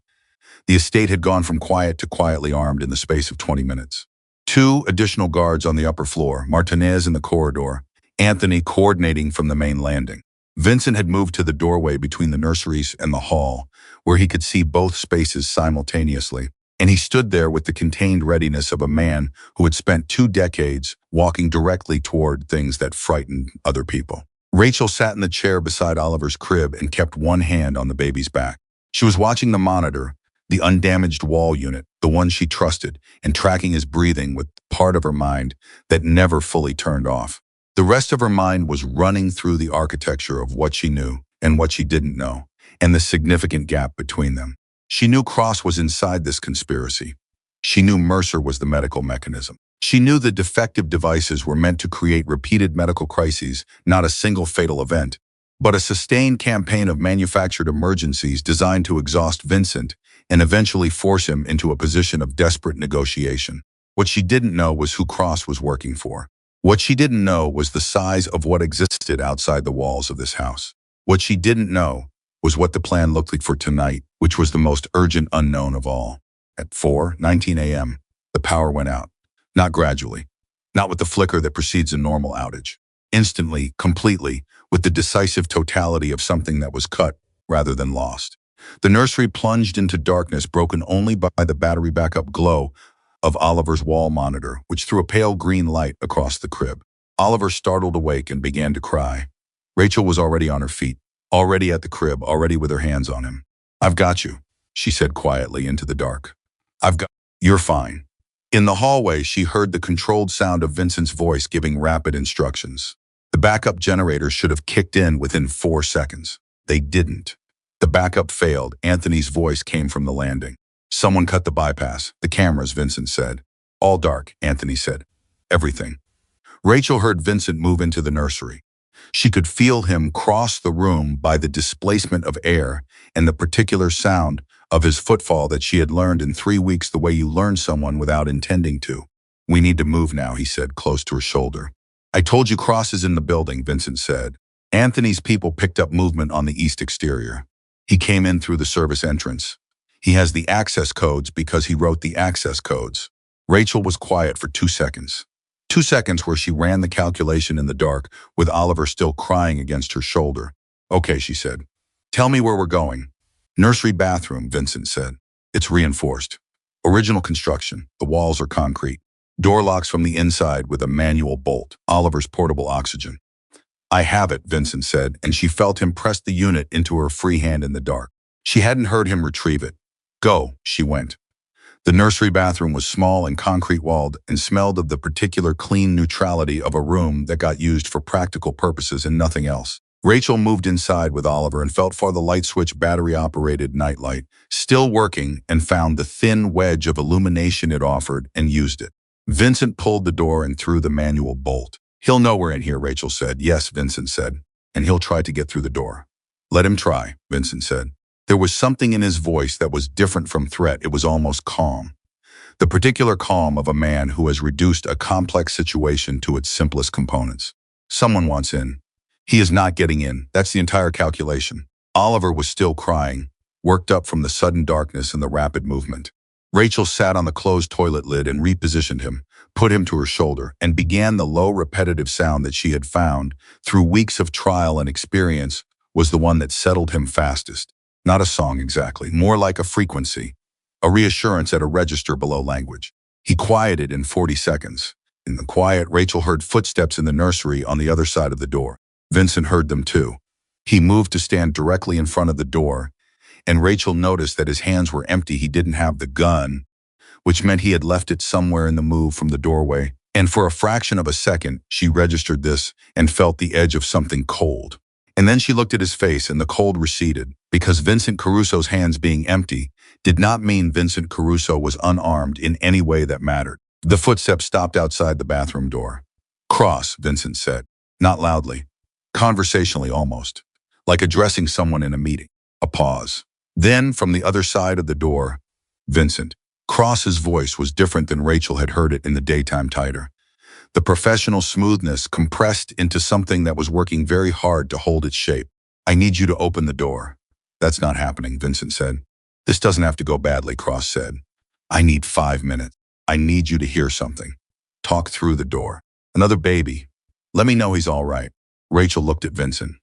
The estate had gone from quiet to quietly armed in the space of 20 minutes. 2 additional guards on the upper floor, Martinez in the corridor, Anthony coordinating from the main landing. Vincent had moved to the doorway between the nurseries and the hall, where he could see both spaces simultaneously, and he stood there with the contained readiness of a man who had spent 2 decades walking directly toward things that frightened other people. Rachel sat in the chair beside Oliver's crib and kept one hand on the baby's back. She was watching the monitor, the undamaged wall unit, the one she trusted, and tracking his breathing with part of her mind that never fully turned off. The rest of her mind was running through the architecture of what she knew and what she didn't know, and the significant gap between them. She knew Cross was inside this conspiracy. She knew Mercer was the medical mechanism. She knew the defective devices were meant to create repeated medical crises, not a single fatal event, but a sustained campaign of manufactured emergencies designed to exhaust Vincent and eventually force him into a position of desperate negotiation. What she didn't know was who Cross was working for. What she didn't know was the size of what existed outside the walls of this house. What she didn't know was what the plan looked like for tonight, which was the most urgent unknown of all. At 4:19 a.m., the power went out. Not gradually, not with the flicker that precedes a normal outage. Instantly, completely, with the decisive totality of something that was cut rather than lost. The nursery plunged into darkness, broken only by the battery backup glow of Oliver's wall monitor, which threw a pale green light across the crib. Oliver startled awake and began to cry. Rachel was already on her feet, already at the crib, already with her hands on him. "I've got you," she said quietly into the dark. You're fine." In the hallway, she heard the controlled sound of Vincent's voice giving rapid instructions. The backup generator should have kicked in within 4 seconds. They didn't. The backup failed. Anthony's voice came from the landing. "Someone cut the bypass. The cameras," Vincent said. "All dark," Anthony said. "Everything." Rachel heard Vincent move into the nursery. She could feel him cross the room by the displacement of air and the particular sound of his footfall that she had learned in 3 weeks, the way you learn someone without intending to. "We need to move now," he said, close to her shoulder. "I told you Cross is in the building," Vincent said. Anthony's people picked up movement on the east exterior. "He came in through the service entrance. He has the access codes because he wrote the access codes." Rachel was quiet for 2 seconds. 2 seconds where she ran the calculation in the dark, with Oliver still crying against her shoulder. "Okay," she said. "Tell me where we're going." "Nursery bathroom," Vincent said. "It's reinforced. Original construction. The walls are concrete. Door locks from the inside with a manual bolt. Oliver's portable oxygen." "I have it," Vincent said, and she felt him press the unit into her free hand in the dark. She hadn't heard him retrieve it. "Go," she went. The nursery bathroom was small and concrete-walled and smelled of the particular clean neutrality of a room that got used for practical purposes and nothing else. Rachel moved inside with Oliver and felt for the light switch battery-operated nightlight, still working, and found the thin wedge of illumination it offered and used it. Vincent pulled the door and threw the manual bolt. "He'll know we're in here," Rachel said. "Yes," Vincent said, "and he'll try to get through the door." "Let him try," Vincent said. There was something in his voice that was different from threat. It was almost calm. The particular calm of a man who has reduced a complex situation to its simplest components. "Someone wants in. He is not getting in. That's the entire calculation." Oliver was still crying, worked up from the sudden darkness and the rapid movement. Rachel sat on the closed toilet lid and repositioned him, put him to her shoulder, and began the low, repetitive sound that she had found, through weeks of trial and experience, was the one that settled him fastest. Not a song exactly, more like a frequency, a reassurance at a register below language. He quieted in 40 seconds. In the quiet, Rachel heard footsteps in the nursery on the other side of the door. Vincent heard them too. He moved to stand directly in front of the door, and Rachel noticed that his hands were empty. He didn't have the gun, which meant he had left it somewhere in the move from the doorway. And for a fraction of a second, she registered this and felt the edge of something cold. And then she looked at his face and the cold receded, because Vincent Caruso's hands being empty did not mean Vincent Caruso was unarmed in any way that mattered. The footsteps stopped outside the bathroom door. "Cross," Vincent said, not loudly, conversationally almost, like addressing someone in a meeting. A pause. Then, from the other side of the door, "Vincent." Cross's voice was different than Rachel had heard it in the daytime, tighter. The professional smoothness compressed into something that was working very hard to hold its shape. "I need you to open the door." "That's not happening," Vincent said. "This doesn't have to go badly," Cross said. "I need 5 minutes. I need you to hear something. Talk through the door. Another baby. Let me know he's all right." Rachel looked at Vincent.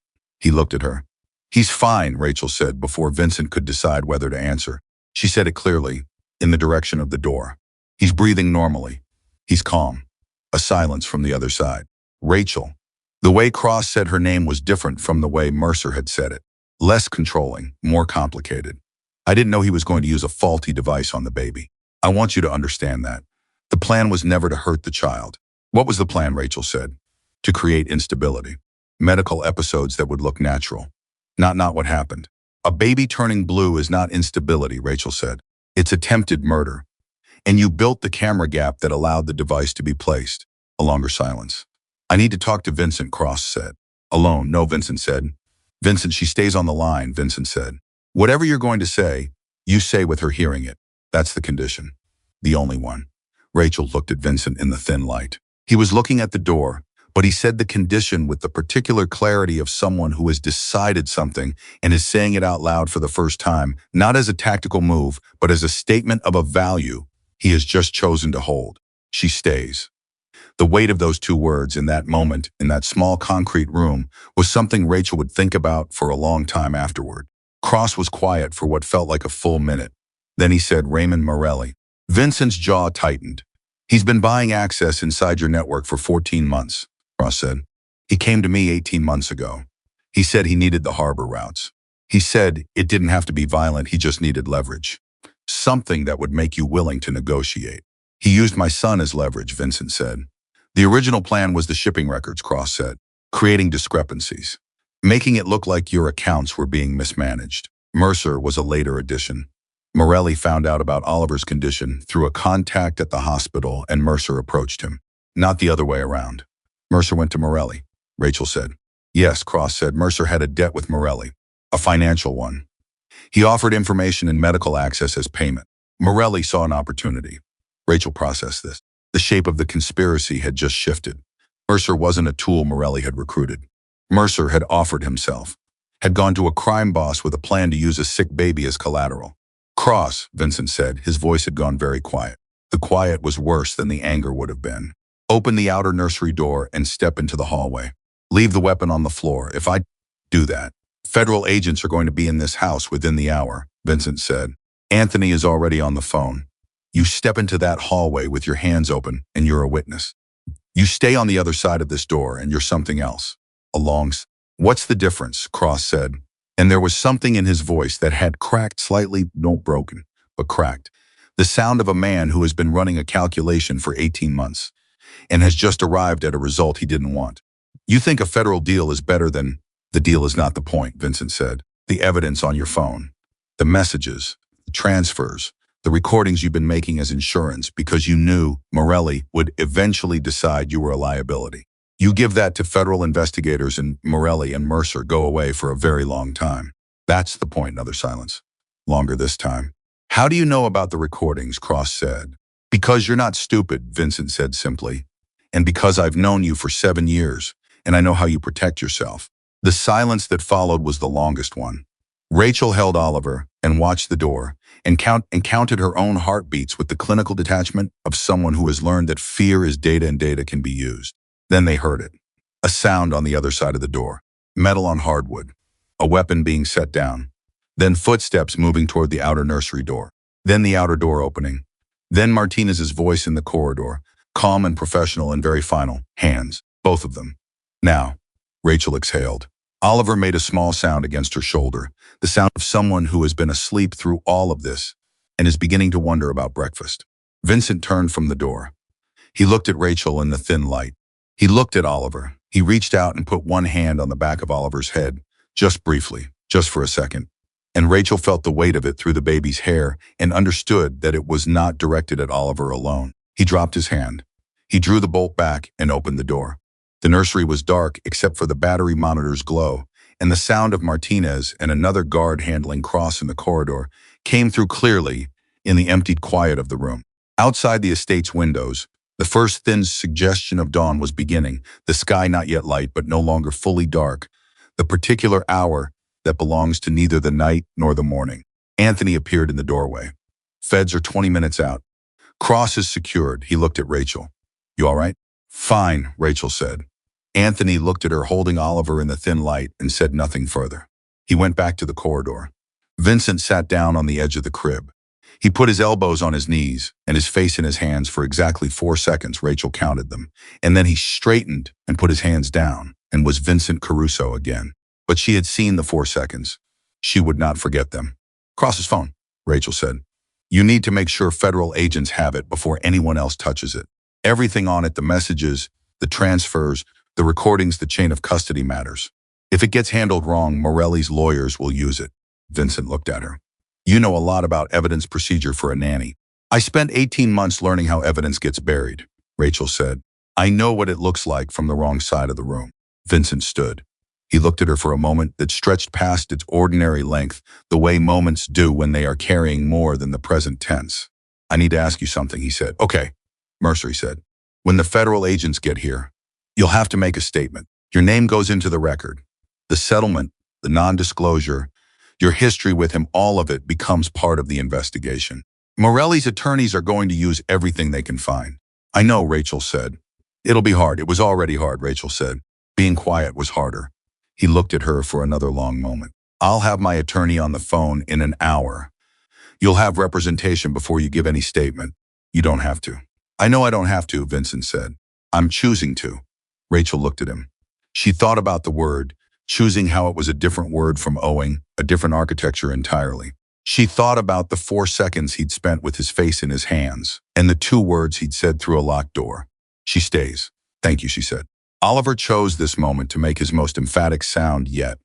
He looked at her. He's fine, Rachel said before Vincent could decide whether to answer. She said it clearly, in the direction of the door. He's breathing normally. He's calm. A silence from the other side. Rachel. The way Cross said her name was different from the way Mercer had said it. Less controlling, more complicated. I didn't know he was going to use a faulty device on the baby. I want you to understand that. The plan was never to hurt the child. What was the plan, Rachel said? To create instability. Medical episodes that would look natural. Not what happened. A baby turning blue is not instability, Rachel said. It's attempted murder. And you built the camera gap that allowed the device to be placed. A longer silence. I need to talk to Vincent, Cross said. Alone, no, Vincent said. Vincent, she stays on the line, Vincent said. Whatever you're going to say, you say with her hearing it. That's the condition. The only one. Rachel looked at Vincent in the thin light. He was looking at the door, but he said the condition with the particular clarity of someone who has decided something and is saying it out loud for the first time, not as a tactical move, but as a statement of a value he has just chosen to hold. She stays. The weight of those two words in that moment, in that small concrete room, was something Rachel would think about for a long time afterward. Cross was quiet for what felt like a full minute. Then he said, Raymond Morelli. Vincent's jaw tightened. He's been buying access inside your network for 14 months, Cross said. He came to me 18 months ago. He said he needed the harbor routes. He said it didn't have to be violent, he just needed leverage. Something that would make you willing to negotiate. He used my son as leverage, Vincent said. The original plan was the shipping records, Cross said, creating discrepancies, making it look like your accounts were being mismanaged. Mercer was a later addition. Morelli found out about Oliver's condition through a contact at the hospital and Mercer approached him. Not the other way around. Mercer went to Morelli, Rachel said. Yes, Cross said. Mercer had a debt with Morelli, a financial one. He offered information and medical access as payment. Morelli saw an opportunity. Rachel processed this. The shape of the conspiracy had just shifted. Mercer wasn't a tool Morelli had recruited. Mercer had offered himself, had gone to a crime boss with a plan to use a sick baby as collateral. Cross, Vincent said, his voice had gone very quiet. The quiet was worse than the anger would have been. Open the outer nursery door and step into the hallway. Leave the weapon on the floor. If I do that, federal agents are going to be in this house within the hour, Vincent said. Anthony is already on the phone. You step into that hallway with your hands open and you're a witness. You stay on the other side of this door and you're something else. What's the difference? Cross said. And there was something in his voice that had cracked slightly, not broken, but cracked. The sound of a man who has been running a calculation for 18 months and has just arrived at a result he didn't want. You think a federal deal is better than... The deal is not the point, Vincent said. The evidence on your phone, the messages, the transfers, the recordings you've been making as insurance because you knew Morelli would eventually decide you were a liability. You give that to federal investigators and Morelli and Mercer go away for a very long time. That's the point, another silence. Longer this time. How do you know about the recordings, Cross said. Because you're not stupid, Vincent said simply. And because I've known you for 7 years, and I know how you protect yourself. The silence that followed was the longest one. Rachel held Oliver and watched the door and counted her own heartbeats with the clinical detachment of someone who has learned that fear is data and data can be used. Then they heard it. A sound on the other side of the door. Metal on hardwood. A weapon being set down. Then footsteps moving toward the outer nursery door. Then the outer door opening. Then Martinez's voice in the corridor, calm and professional and very final. Hands. Both of them. Now. Rachel exhaled. Oliver made a small sound against her shoulder, the sound of someone who has been asleep through all of this and is beginning to wonder about breakfast. Vincent turned from the door. He looked at Rachel in the thin light. He looked at Oliver. He reached out and put one hand on the back of Oliver's head, just briefly, just for a second. And Rachel felt the weight of it through the baby's hair and understood that it was not directed at Oliver alone. He dropped his hand. He drew the bolt back and opened the door. The nursery was dark except for the battery monitor's glow, and the sound of Martinez and another guard handling Cross in the corridor came through clearly in the emptied quiet of the room. Outside the estate's windows, the first thin suggestion of dawn was beginning, the sky not yet light but no longer fully dark, the particular hour that belongs to neither the night nor the morning. Anthony appeared in the doorway. Feds are 20 minutes out. Cross is secured. He looked at Rachel. You all right? Fine, Rachel said. Anthony looked at her holding Oliver in the thin light and said nothing further. He went back to the corridor. Vincent sat down on the edge of the crib. He put his elbows on his knees and his face in his hands for exactly 4 seconds. Rachel counted them. And then he straightened and put his hands down and was Vincent Caruso again. But she had seen the 4 seconds. She would not forget them. "Cross his phone," Rachel said. "You need to make sure federal agents have it before anyone else touches it. Everything on it, the messages, the transfers, the recordings, the chain of custody matters. If it gets handled wrong, Morelli's lawyers will use it." Vincent looked at her. "You know a lot about evidence procedure for a nanny." "I spent 18 months learning how evidence gets buried," Rachel said. "I know what it looks like from the wrong side of the room." Vincent stood. He looked at her for a moment that stretched past its ordinary length, the way moments do when they are carrying more than the present tense. "I need to ask you something," he said. "Okay," Mercer said. "When the federal agents get here, you'll have to make a statement. Your name goes into the record. The settlement, the non-disclosure, your history with him, all of it becomes part of the investigation. Morelli's attorneys are going to use everything they can find." "I know," Rachel said. "It'll be hard." "It was already hard," Rachel said. Being quiet was harder. He looked at her for another long moment. "I'll have my attorney on the phone in an hour. You'll have representation before you give any statement. You don't have to." "I know I don't have to," Vincent said. "I'm choosing to." Rachel looked at him. She thought about the word, choosing, how it was a different word from owing, a different architecture entirely. She thought about the 4 seconds he'd spent with his face in his hands, and the 2 words he'd said through a locked door. "She stays." "Thank you," she said. Oliver chose this moment to make his most emphatic sound yet.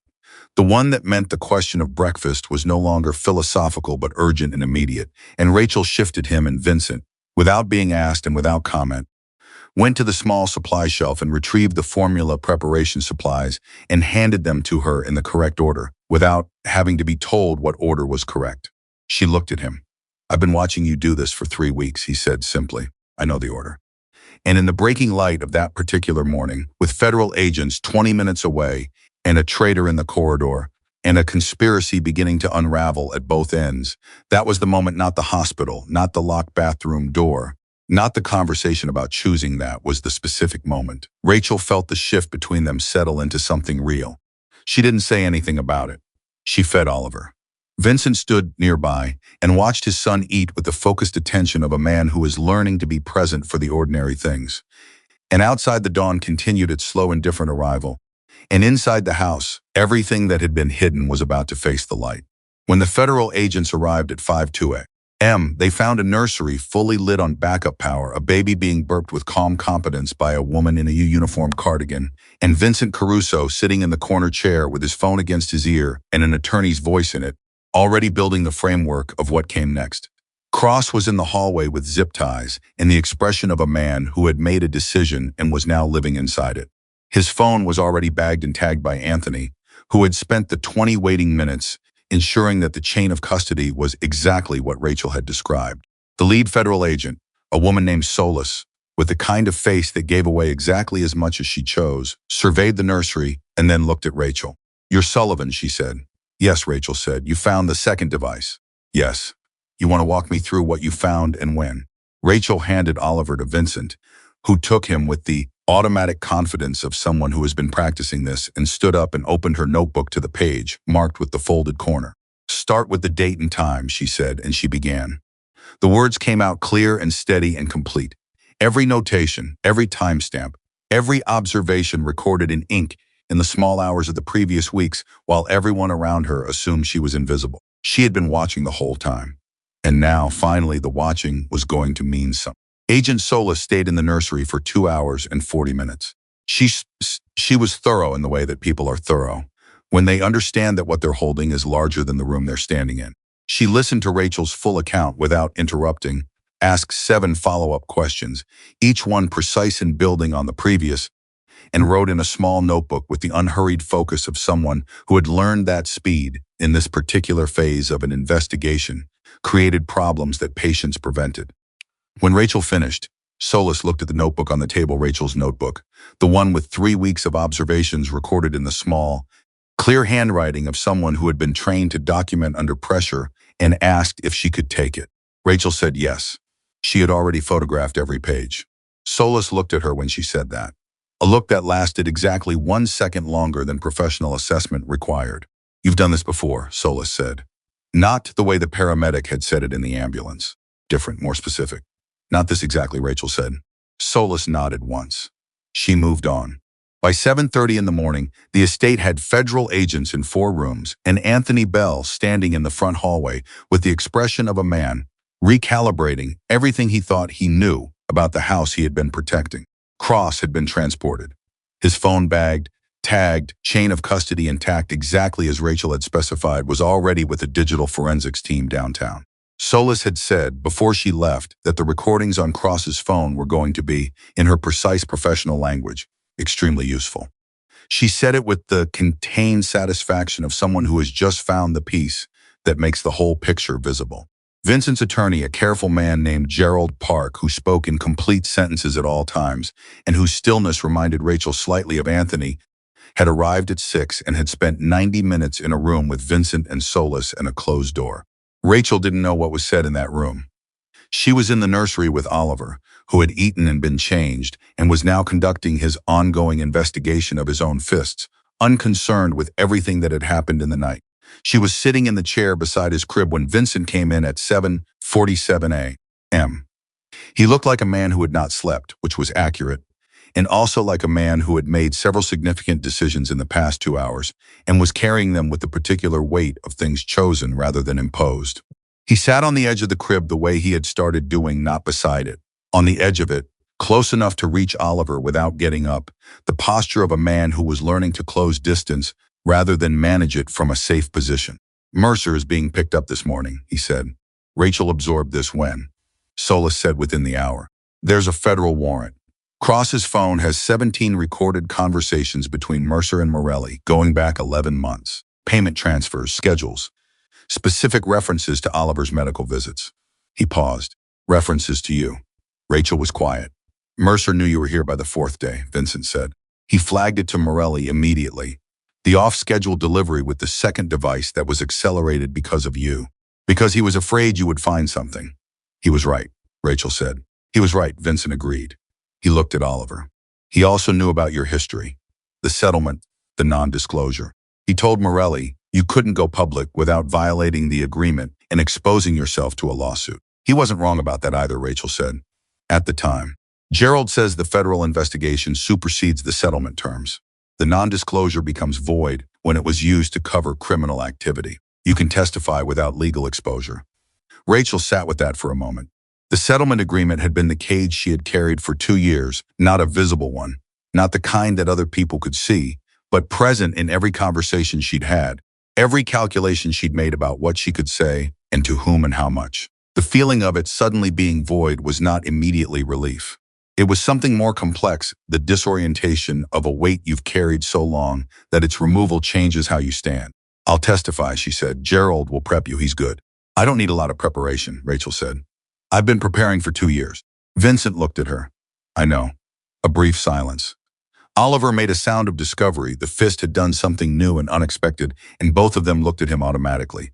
The one that meant the question of breakfast was no longer philosophical but urgent and immediate, and Rachel shifted him, and Vincent, without being asked and without comment, went to the small supply shelf and retrieved the formula preparation supplies and handed them to her in the correct order, without having to be told what order was correct. She looked at him. "I've been watching you do this for 3 weeks," he said simply. "I know the order." And in the breaking light of that particular morning, with federal agents 20 minutes away, and a traitor in the corridor, and a conspiracy beginning to unravel at both ends, that was the moment. Not the hospital, not the locked bathroom door, not the conversation about choosing. That was the specific moment. Rachel felt the shift between them settle into something real. She didn't say anything about it. She fed Oliver. Vincent stood nearby and watched his son eat with the focused attention of a man who is learning to be present for the ordinary things. And outside, the dawn continued its slow, indifferent arrival. And inside the house, everything that had been hidden was about to face the light. When the federal agents arrived at 5:02 a.m., they found a nursery fully lit on backup power, a baby being burped with calm competence by a woman in a uniform cardigan, and Vincent Caruso sitting in the corner chair with his phone against his ear and an attorney's voice in it, already building the framework of what came next. Cross was in the hallway with zip ties and the expression of a man who had made a decision and was now living inside it. His phone was already bagged and tagged by Anthony, who had spent the 20 waiting minutes ensuring that the chain of custody was exactly what Rachel had described. The lead federal agent, a woman named Solis, with the kind of face that gave away exactly as much as she chose, surveyed the nursery and then looked at Rachel. "You're Sullivan," she said. "Yes," Rachel said. "You found the second device." "Yes." "You want to walk me through what you found and when?" Rachel handed Oliver to Vincent, who took him with the automatic confidence of someone who has been practicing this, and stood up and opened her notebook to the page marked with the folded corner. "Start with the date and time," she said, and she began. The words came out clear and steady and complete. Every notation, every timestamp, every observation recorded in ink in the small hours of the previous weeks, while everyone around her assumed she was invisible. She had been watching the whole time. And now, finally, the watching was going to mean something. Agent Solis stayed in the nursery for 2 hours and 40 minutes. She was thorough in the way that people are thorough, when they understand that what they're holding is larger than the room they're standing in. She listened to Rachel's full account without interrupting, asked 7 follow-up questions, each one precise and building on the previous, and wrote in a small notebook with the unhurried focus of someone who had learned that speed, in this particular phase of an investigation, created problems that patience prevented. When Rachel finished, Solis looked at the notebook on the table, Rachel's notebook, the one with 3 weeks of observations recorded in the small, clear handwriting of someone who had been trained to document under pressure, and asked if she could take it. Rachel said yes. She had already photographed every page. Solis looked at her when she said that. a look that lasted exactly 1 second longer than professional assessment required. "You've done this before," Solis said. Not the way the paramedic had said it in the ambulance. Different, more specific. "Not this exactly," Rachel said. Solis nodded once. She moved on. By 7:30 in the morning, the estate had federal agents in 4 rooms and Anthony Bell standing in the front hallway with the expression of a man recalibrating everything he thought he knew about the house he had been protecting. Cross had been transported. His phone bagged, tagged, chain of custody intact exactly as Rachel had specified, was already with a digital forensics team downtown. Solis had said before she left that the recordings on Cross's phone were going to be, in her precise professional language, extremely useful. She said it with the contained satisfaction of someone who has just found the piece that makes the whole picture visible. Vincent's attorney, a careful man named Gerald Park, who spoke in complete sentences at all times, and whose stillness reminded Rachel slightly of Anthony, had arrived at 6 and had spent 90 minutes in a room with Vincent and Solis and a closed door. Rachel didn't know what was said in that room. She was in the nursery with Oliver, who had eaten and been changed, and was now conducting his ongoing investigation of his own fists, unconcerned with everything that had happened in the night. She was sitting in the chair beside his crib when Vincent came in at 7:47 a.m. He looked like a man who had not slept, which was accurate, and also like a man who had made several significant decisions in the past 2 hours and was carrying them with the particular weight of things chosen rather than imposed. He sat on the edge of the crib the way he had started doing, not beside it. On the edge of it, close enough to reach Oliver without getting up, the posture of a man who was learning to close distance rather than manage it from a safe position. "Mercer is being picked up this morning," he said. Rachel absorbed this when. Solis said within the hour. "There's a federal warrant. Cross's phone has 17 recorded conversations between Mercer and Moretti going back 11 months. Payment transfers, schedules, specific references to Oliver's medical visits." He paused. "References to you." Rachel was quiet. "Mercer knew you were here by the 4th day," Vincent said. "He flagged it to Moretti immediately. The off-schedule delivery with the second device that was accelerated because of you. Because he was afraid you would find something." "He was right," Rachel said. "He was right," Vincent agreed. He looked at Oliver. "He also knew about your history. The settlement, the non-disclosure. He told Moretti you couldn't go public without violating the agreement and exposing yourself to a lawsuit. He wasn't wrong about that either," Rachel said. "At the time. Gerald says the federal investigation supersedes the settlement terms. The non-disclosure becomes void when it was used to cover criminal activity. You can testify without legal exposure." Rachel sat with that for a moment. The settlement agreement had been the cage she had carried for 2 years, not a visible one, not the kind that other people could see, but present in every conversation she'd had, every calculation she'd made about what she could say and to whom and how much. The feeling of it suddenly being void was not immediately relief. It was something more complex, the disorientation of a weight you've carried so long that its removal changes how you stand. "I'll testify," she said. "Gerald will prep you, he's good." "I don't need a lot of preparation," Rachel said. "I've been preparing for 2 years. Vincent looked at her. "I know." A brief silence. Oliver made a sound of discovery. The fist had done something new and unexpected, and both of them looked at him automatically.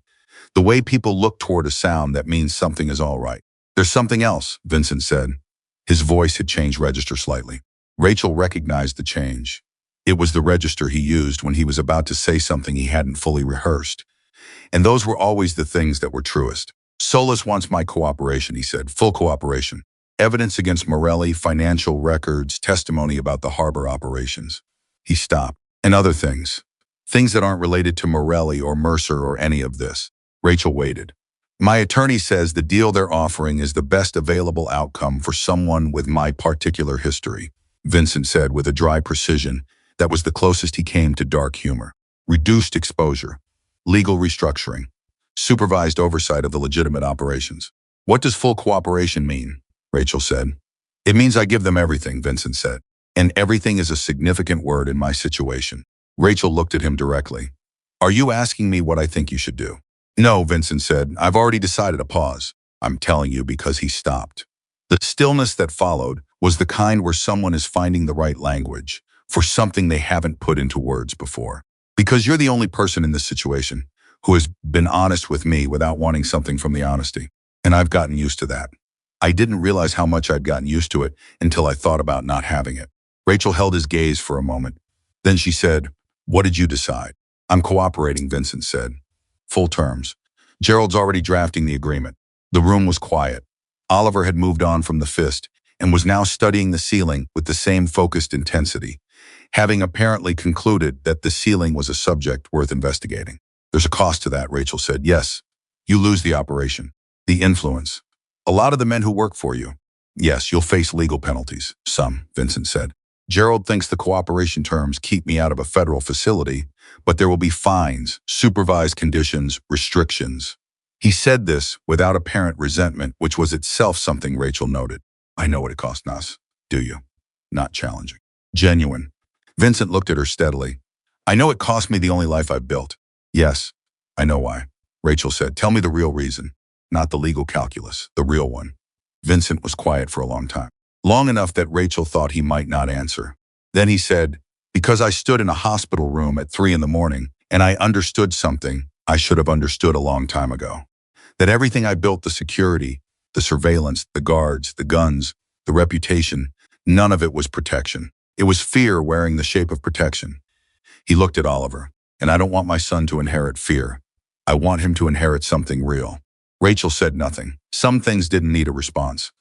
The way people look toward a sound that means something is all right. "There's something else," Vincent said. His voice had changed register slightly. Rachel recognized the change. It was the register he used when he was about to say something he hadn't fully rehearsed. And those were always the things that were truest. "Solis wants my cooperation," he said. "Full cooperation. Evidence against Moretti, financial records, testimony about the harbor operations." He stopped. "And other things. Things that aren't related to Moretti or Mercer or any of this." Rachel waited. "My attorney says the deal they're offering is the best available outcome for someone with my particular history," Vincent said with a dry precision that was the closest he came to dark humor. "Reduced exposure, legal restructuring, supervised oversight of the legitimate operations." "What does full cooperation mean?" Rachel said. "It means I give them everything," Vincent said. "And everything is a significant word in my situation." Rachel looked at him directly. "Are you asking me what I think you should do?" "No," Vincent said. "I've already decided." A pause. "I'm telling you because he stopped." The stillness that followed was the kind where someone is finding the right language for something they haven't put into words before. "Because you're the only person in this situation who has been honest with me without wanting something from the honesty. And I've gotten used to that. I didn't realize how much I'd gotten used to it until I thought about not having it." Rachel held his gaze for a moment. Then she said, "What did you decide?" "I'm cooperating," Vincent said. "Full terms." Gerald's already drafting the agreement. The room was quiet. Oliver had moved on from the fist and was now studying the ceiling with the same focused intensity, having apparently concluded that the ceiling was a subject worth investigating. "There's a cost to that," Rachel said. "Yes. You lose the operation. The influence. A lot of the men who work for you. Yes, you'll face legal penalties." "Some," Vincent said. "Gerald thinks the cooperation terms keep me out of a federal facility, but there will be fines, supervised conditions, restrictions." He said this without apparent resentment, which was itself something Rachel noted. "I know what it cost us, do you?" Not challenging. Genuine. Vincent looked at her steadily. "I know it cost me the only life I've built." "Yes, I know why," Rachel said. "Tell me the real reason. Not the legal calculus, the real one." Vincent was quiet for a long time. Long enough that Rachel thought he might not answer. Then he said, "Because I stood in a hospital room at 3 in the morning and I understood something I should have understood a long time ago. That everything I built, the security, the surveillance, the guards, the guns, the reputation, none of it was protection. It was fear wearing the shape of protection." He looked at Oliver. "And I don't want my son to inherit fear. I want him to inherit something real." Rachel said nothing. Some things didn't need a response.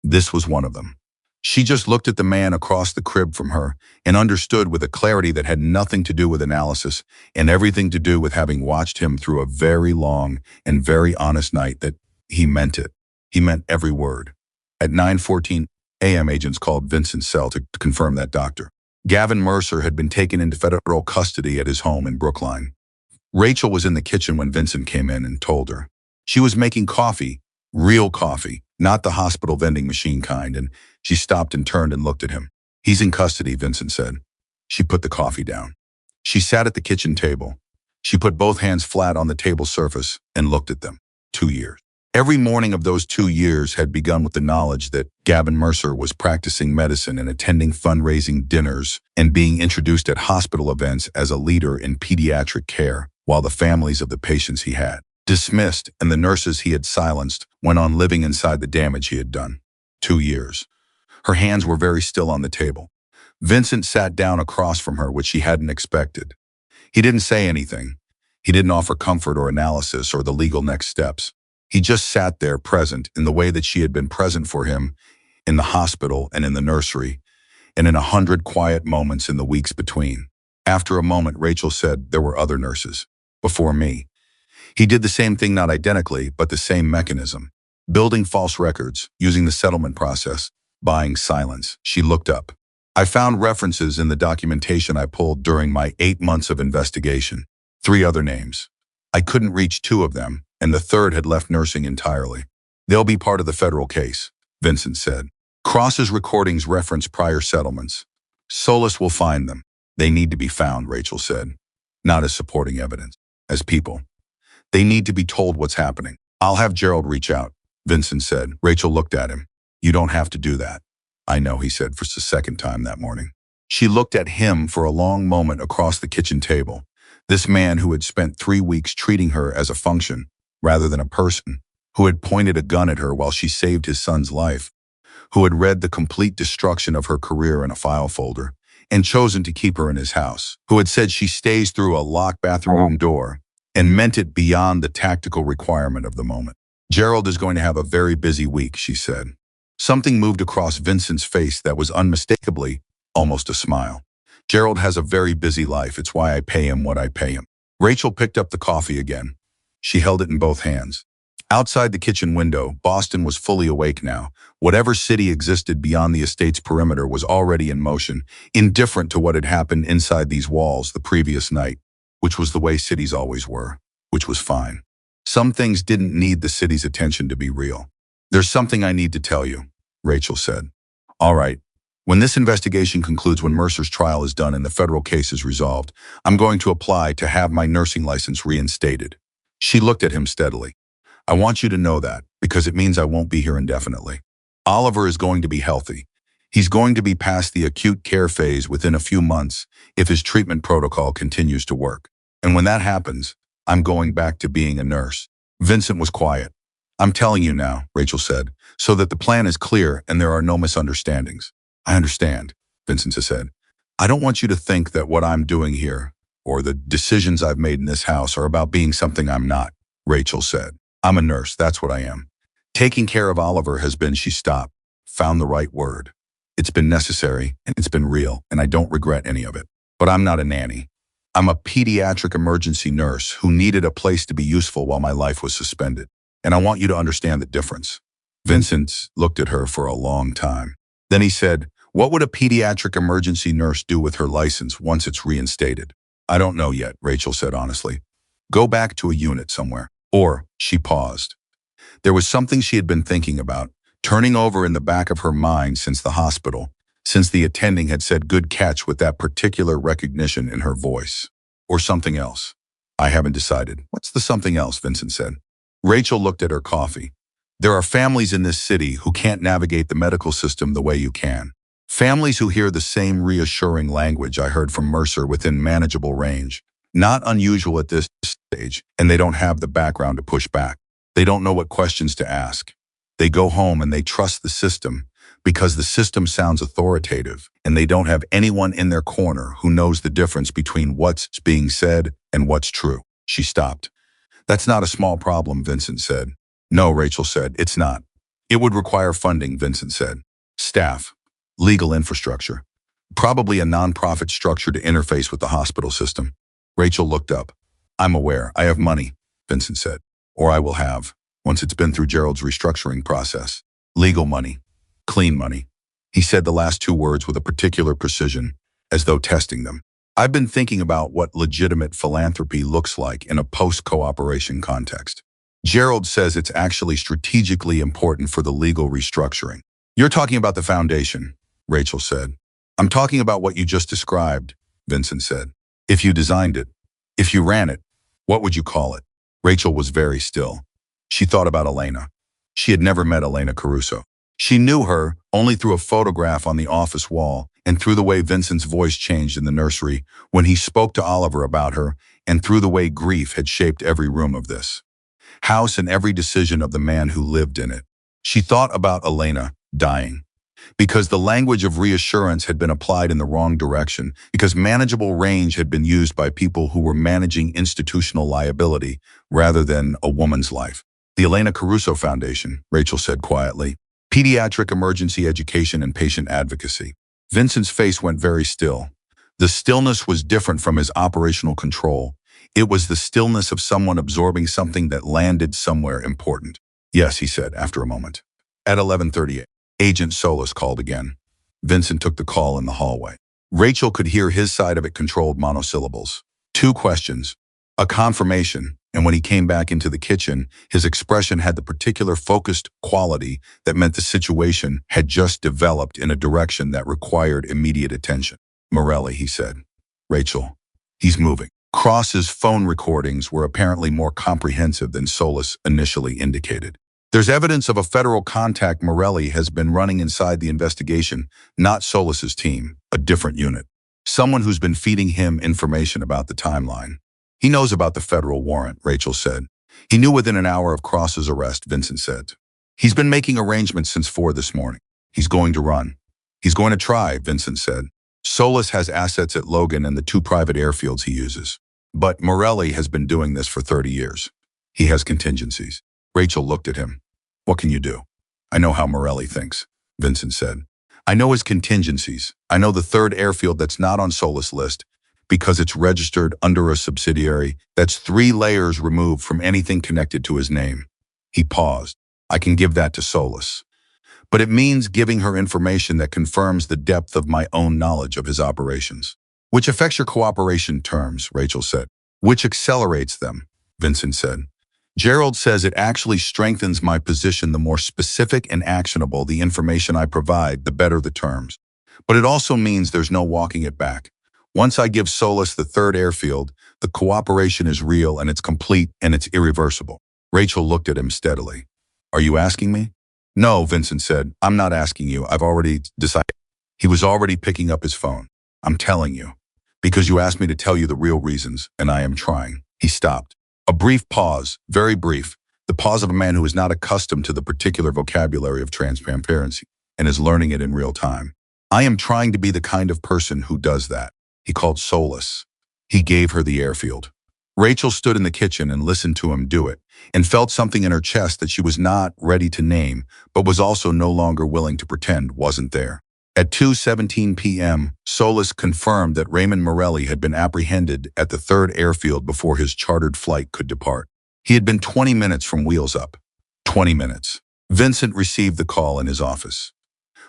This was one of them. She just looked at the man across the crib from her and understood with a clarity that had nothing to do with analysis and everything to do with having watched him through a very long and very honest night that he meant it. He meant every word. At 9:14 a.m., agents called Vincent's cell to confirm that doctor. Gavin Mercer had been taken into federal custody at his home in Brookline. Rachel was in the kitchen when Vincent came in and told her. She was making coffee, real coffee, not the hospital vending machine kind, and she stopped and turned and looked at him. "He's in custody," Vincent said. She put the coffee down. She sat at the kitchen table. She put both hands flat on the table surface and looked at them. 2 years. Every morning of those 2 years had begun with the knowledge that Gavin Mercer was practicing medicine and attending fundraising dinners and being introduced at hospital events as a leader in pediatric care, while the families of the patients he had dismissed and the nurses he had silenced went on living inside the damage he had done. 2 years. Her hands were very still on the table. Vincent sat down across from her, which she hadn't expected. He didn't say anything. He didn't offer comfort or analysis or the legal next steps. He just sat there present in the way that she had been present for him in the hospital and in the nursery, and in 100 quiet moments in the weeks between. After a moment, Rachel said, "There were other nurses. Before me." He did the same thing, not identically, but the same mechanism. Building false records, using the settlement process, buying silence. She looked up. "I found references in the documentation I pulled during my 8 months of investigation. 3 other names. I couldn't reach 2 of them, and the third had left nursing entirely. They'll be part of the federal case," Vincent said. "Cross's recordings reference prior settlements. Solis will find them. They need to be found," Rachel said. "Not as supporting evidence, as people. They need to be told what's happening." "I'll have Gerald reach out," Vincent said. Rachel looked at him. "You don't have to do that." "I know," he said for the second time that morning. She looked at him for a long moment across the kitchen table. This man who had spent 3 weeks treating her as a function rather than a person, who had pointed a gun at her while she saved his son's life, who had read the complete destruction of her career in a file folder and chosen to keep her in his house, who had said she stays through a locked bathroom door and meant it beyond the tactical requirement of the moment. "Gerald is going to have a very busy week," she said. Something moved across Vincent's face that was unmistakably almost a smile. "Gerald has a very busy life. It's why I pay him what I pay him." Rachel picked up the coffee again. She held it in both hands. Outside the kitchen window, Boston was fully awake now. Whatever city existed beyond the estate's perimeter was already in motion, indifferent to what had happened inside these walls the previous night, which was the way cities always were, which was fine. Some things didn't need the city's attention to be real. "There's something I need to tell you," Rachel said. "All right. When this investigation concludes, when Mercer's trial is done and the federal case is resolved, I'm going to apply to have my nursing license reinstated." She looked at him steadily. "I want you to know that, because it means I won't be here indefinitely. Oliver is going to be healthy. He's going to be past the acute care phase within a few months if his treatment protocol continues to work. And when that happens, I'm going back to being a nurse." Vincent was quiet. "I'm telling you now," Rachel said, "so that the plan is clear and there are no misunderstandings." "I understand," Vincent said. I don't want you to think that what I'm doing here, or the decisions I've made in this house, are about being something I'm not, Rachel said. I'm a nurse, that's what I am. Taking care of Oliver has been, she stopped, found the right word. It's been necessary, and it's been real, and I don't regret any of it. But I'm not a nanny. I'm a pediatric emergency nurse who needed a place to be useful while my life was suspended. And I want you to understand the difference. Vincent looked at her for a long time. Then he said, what would a pediatric emergency nurse do with her license once it's reinstated? I don't know yet, Rachel said honestly. Go back to a unit somewhere. Or, she paused. There was something she had been thinking about, turning over in the back of her mind since the hospital, since the attending had said good catch with that particular recognition in her voice. Or something else. I haven't decided. What's the something else, Vincent said. Rachel looked at her coffee. There are families in this city who can't navigate the medical system the way you can. Families who hear the same reassuring language I heard from Mercer within manageable range. Not unusual at this stage, and they don't have the background to push back. They don't know what questions to ask. They go home and they trust the system because the system sounds authoritative, and they don't have anyone in their corner who knows the difference between what's being said and what's true. She stopped. That's not a small problem, Vincent said. No, Rachel said, it's not. It would require funding, Vincent said. Staff, legal infrastructure, probably a nonprofit structure to interface with the hospital system. Rachel looked up. I'm aware. I have money, Vincent said. Or I will have, once it's been through Gerald's restructuring process. Legal money. Clean money. He said the last two words with a particular precision, as though testing them. I've been thinking about what legitimate philanthropy looks like in a post-cooperation context. Gerald says it's actually strategically important for the legal restructuring. You're talking about the foundation, Rachel said. I'm talking about what you just described, Vincent said. If you designed it, if you ran it, what would you call it? Rachel was very still. She thought about Elena. She had never met Elena Caruso. She knew her only through a photograph on the office wall and through the way Vincent's voice changed in the nursery when he spoke to Oliver about her, and through the way grief had shaped every room of this house and every decision of the man who lived in it. She thought about Elena dying because the language of reassurance had been applied in the wrong direction, because manageable range had been used by people who were managing institutional liability rather than a woman's life. The Elena Caruso Foundation, Rachel said quietly. Pediatric emergency education and patient advocacy. Vincent's face went very still. The stillness was different from his operational control. It was the stillness of someone absorbing something that landed somewhere important. Yes, he said after a moment. At 11:38, Agent Solis called again. Vincent took the call in the hallway. Rachel could hear his side of it controlled monosyllables. 2 questions. A confirmation, and when he came back into the kitchen, his expression had the particular focused quality that meant the situation had just developed in a direction that required immediate attention. Morelli, he said. Rachel, he's moving. Cross's phone recordings were apparently more comprehensive than Solis initially indicated. There's evidence of a federal contact Morelli has been running inside the investigation, not Solis's team, a different unit. Someone who's been feeding him information about the timeline. He knows about the federal warrant, Rachel said. He knew within an hour of Cross's arrest, Vincent said. He's been making arrangements since 4 this morning. He's going to run. He's going to try, Vincent said. Solis has assets at Logan and the 2 private airfields he uses. But Morelli has been doing this for 30 years. He has contingencies. Rachel looked at him. What can you do? I know how Morelli thinks, Vincent said. I know his contingencies. I know the 3rd airfield that's not on Solis' list because it's registered under a subsidiary that's 3 layers removed from anything connected to his name. He paused. I can give that to Solis. But it means giving her information that confirms the depth of my own knowledge of his operations. Which affects your cooperation terms, Rachel said. Which accelerates them, Vincent said. Gerald says it actually strengthens my position. The more specific and actionable the information I provide, the better the terms. But it also means there's no walking it back. Once I give Solis the 3rd airfield, the cooperation is real and it's complete and it's irreversible. Rachel looked at him steadily. Are you asking me? No, Vincent said. I'm not asking you. I've already decided. He was already picking up his phone. I'm telling you. Because you asked me to tell you the real reasons, and I am trying. He stopped. A brief pause, very brief, the pause of a man who is not accustomed to the particular vocabulary of transparency and is learning it in real time. I am trying to be the kind of person who does that. He called solace. He gave her the airfield. Rachel stood in the kitchen and listened to him do it, and felt something in her chest that she was not ready to name, but was also no longer willing to pretend wasn't there. At 2:17 p.m., Solis confirmed that Raymond Morelli had been apprehended at the third airfield before his chartered flight could depart. He had been 20 minutes from wheels up. 20 minutes. Vincent received the call in his office.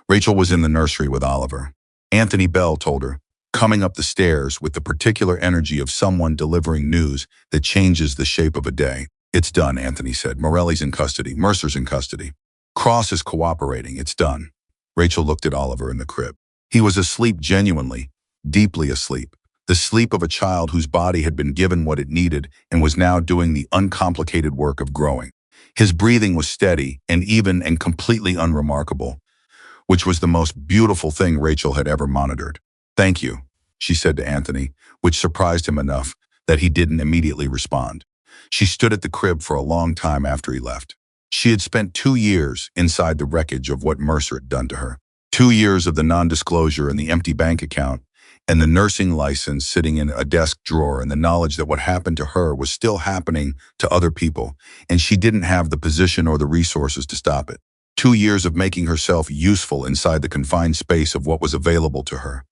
Rachel was in the nursery with Oliver. Anthony Bell told her, coming up the stairs with the particular energy of someone delivering news that changes the shape of a day. It's done, Anthony said. Morelli's in custody. Mercer's in custody. Cross is cooperating. It's done. Rachel looked at Oliver in the crib. He was asleep genuinely, deeply asleep. The sleep of a child whose body had been given what it needed and was now doing the uncomplicated work of growing. His breathing was steady and even and completely unremarkable, which was the most beautiful thing Rachel had ever monitored. Thank you, she said to Anthony, which surprised him enough that he didn't immediately respond. She stood at the crib for a long time after he left. She had spent 2 years inside the wreckage of what Mercer had done to her. 2 years of the non-disclosure and the empty bank account, and the nursing license sitting in a desk drawer, and the knowledge that what happened to her was still happening to other people, and she didn't have the position or the resources to stop it. 2 years of making herself useful inside the confined space of what was available to her,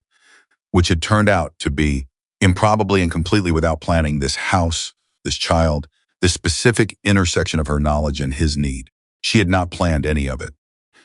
which had turned out to be, improbably and completely without planning, this house, this child, this specific intersection of her knowledge and his need. She had not planned any of it.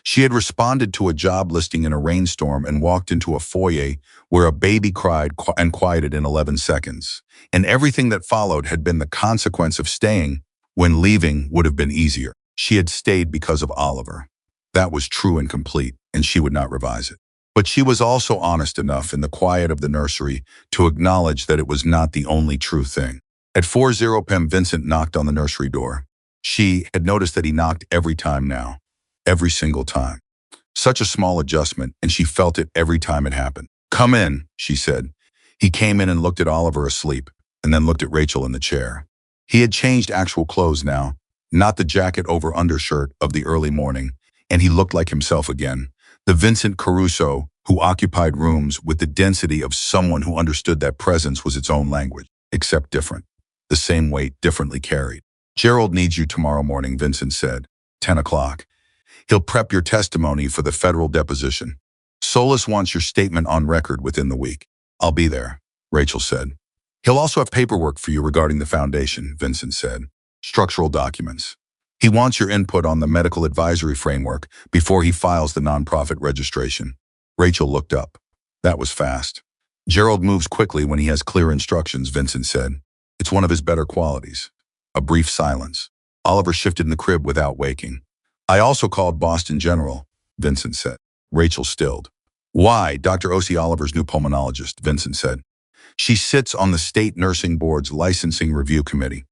She had responded to a job listing in a rainstorm and walked into a foyer where a baby cried and quieted in 11 seconds. And everything that followed had been the consequence of staying when leaving would have been easier. She had stayed because of Oliver. That was true and complete, and she would not revise it. But she was also honest enough in the quiet of the nursery to acknowledge that it was not the only true thing. At 4:00 p.m., Vincent knocked on the nursery door. She had noticed that he knocked every time now. Every single time. Such a small adjustment, and she felt it every time it happened. Come in, she said. He came in and looked at Oliver asleep, and then looked at Rachel in the chair. He had changed actual clothes now, not the jacket over undershirt of the early morning, and he looked like himself again. The Vincent Caruso who occupied rooms with the density of someone who understood that presence was its own language, except different. The same weight, differently carried. Gerald needs you tomorrow morning, Vincent said. 10 o'clock. He'll prep your testimony for the federal deposition. Solis wants your statement on record within the week. I'll be there, Rachel said. He'll also have paperwork for you regarding the foundation, Vincent said. Structural documents. He wants your input on the medical advisory framework before he files the nonprofit registration. Rachel looked up. That was fast. Gerald moves quickly when he has clear instructions, Vincent said. It's one of his better qualities. A brief silence. Oliver shifted in the crib without waking. I also called Boston General, Vincent said. Rachel stilled. Why? Dr. O.C. Oliver's new pulmonologist, Vincent said. She sits on the State Nursing Board's licensing review committee.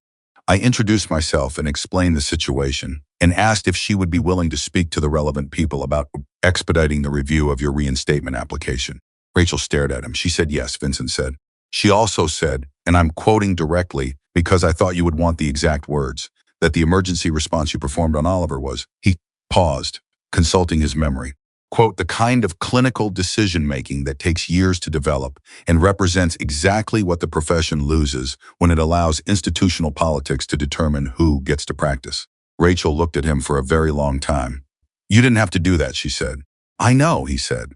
I introduced myself and explained the situation and asked if she would be willing to speak to the relevant people about expediting the review of your reinstatement application. Rachel stared at him. She said yes, Vincent said. She also said, and I'm quoting directly because I thought you would want the exact words, that the emergency response you performed on Oliver was, he paused, consulting his memory. Quote, the kind of clinical decision-making that takes years to develop and represents exactly what the profession loses when it allows institutional politics to determine who gets to practice. Rachel looked at him for a very long time. You didn't have to do that, she said. I know, he said.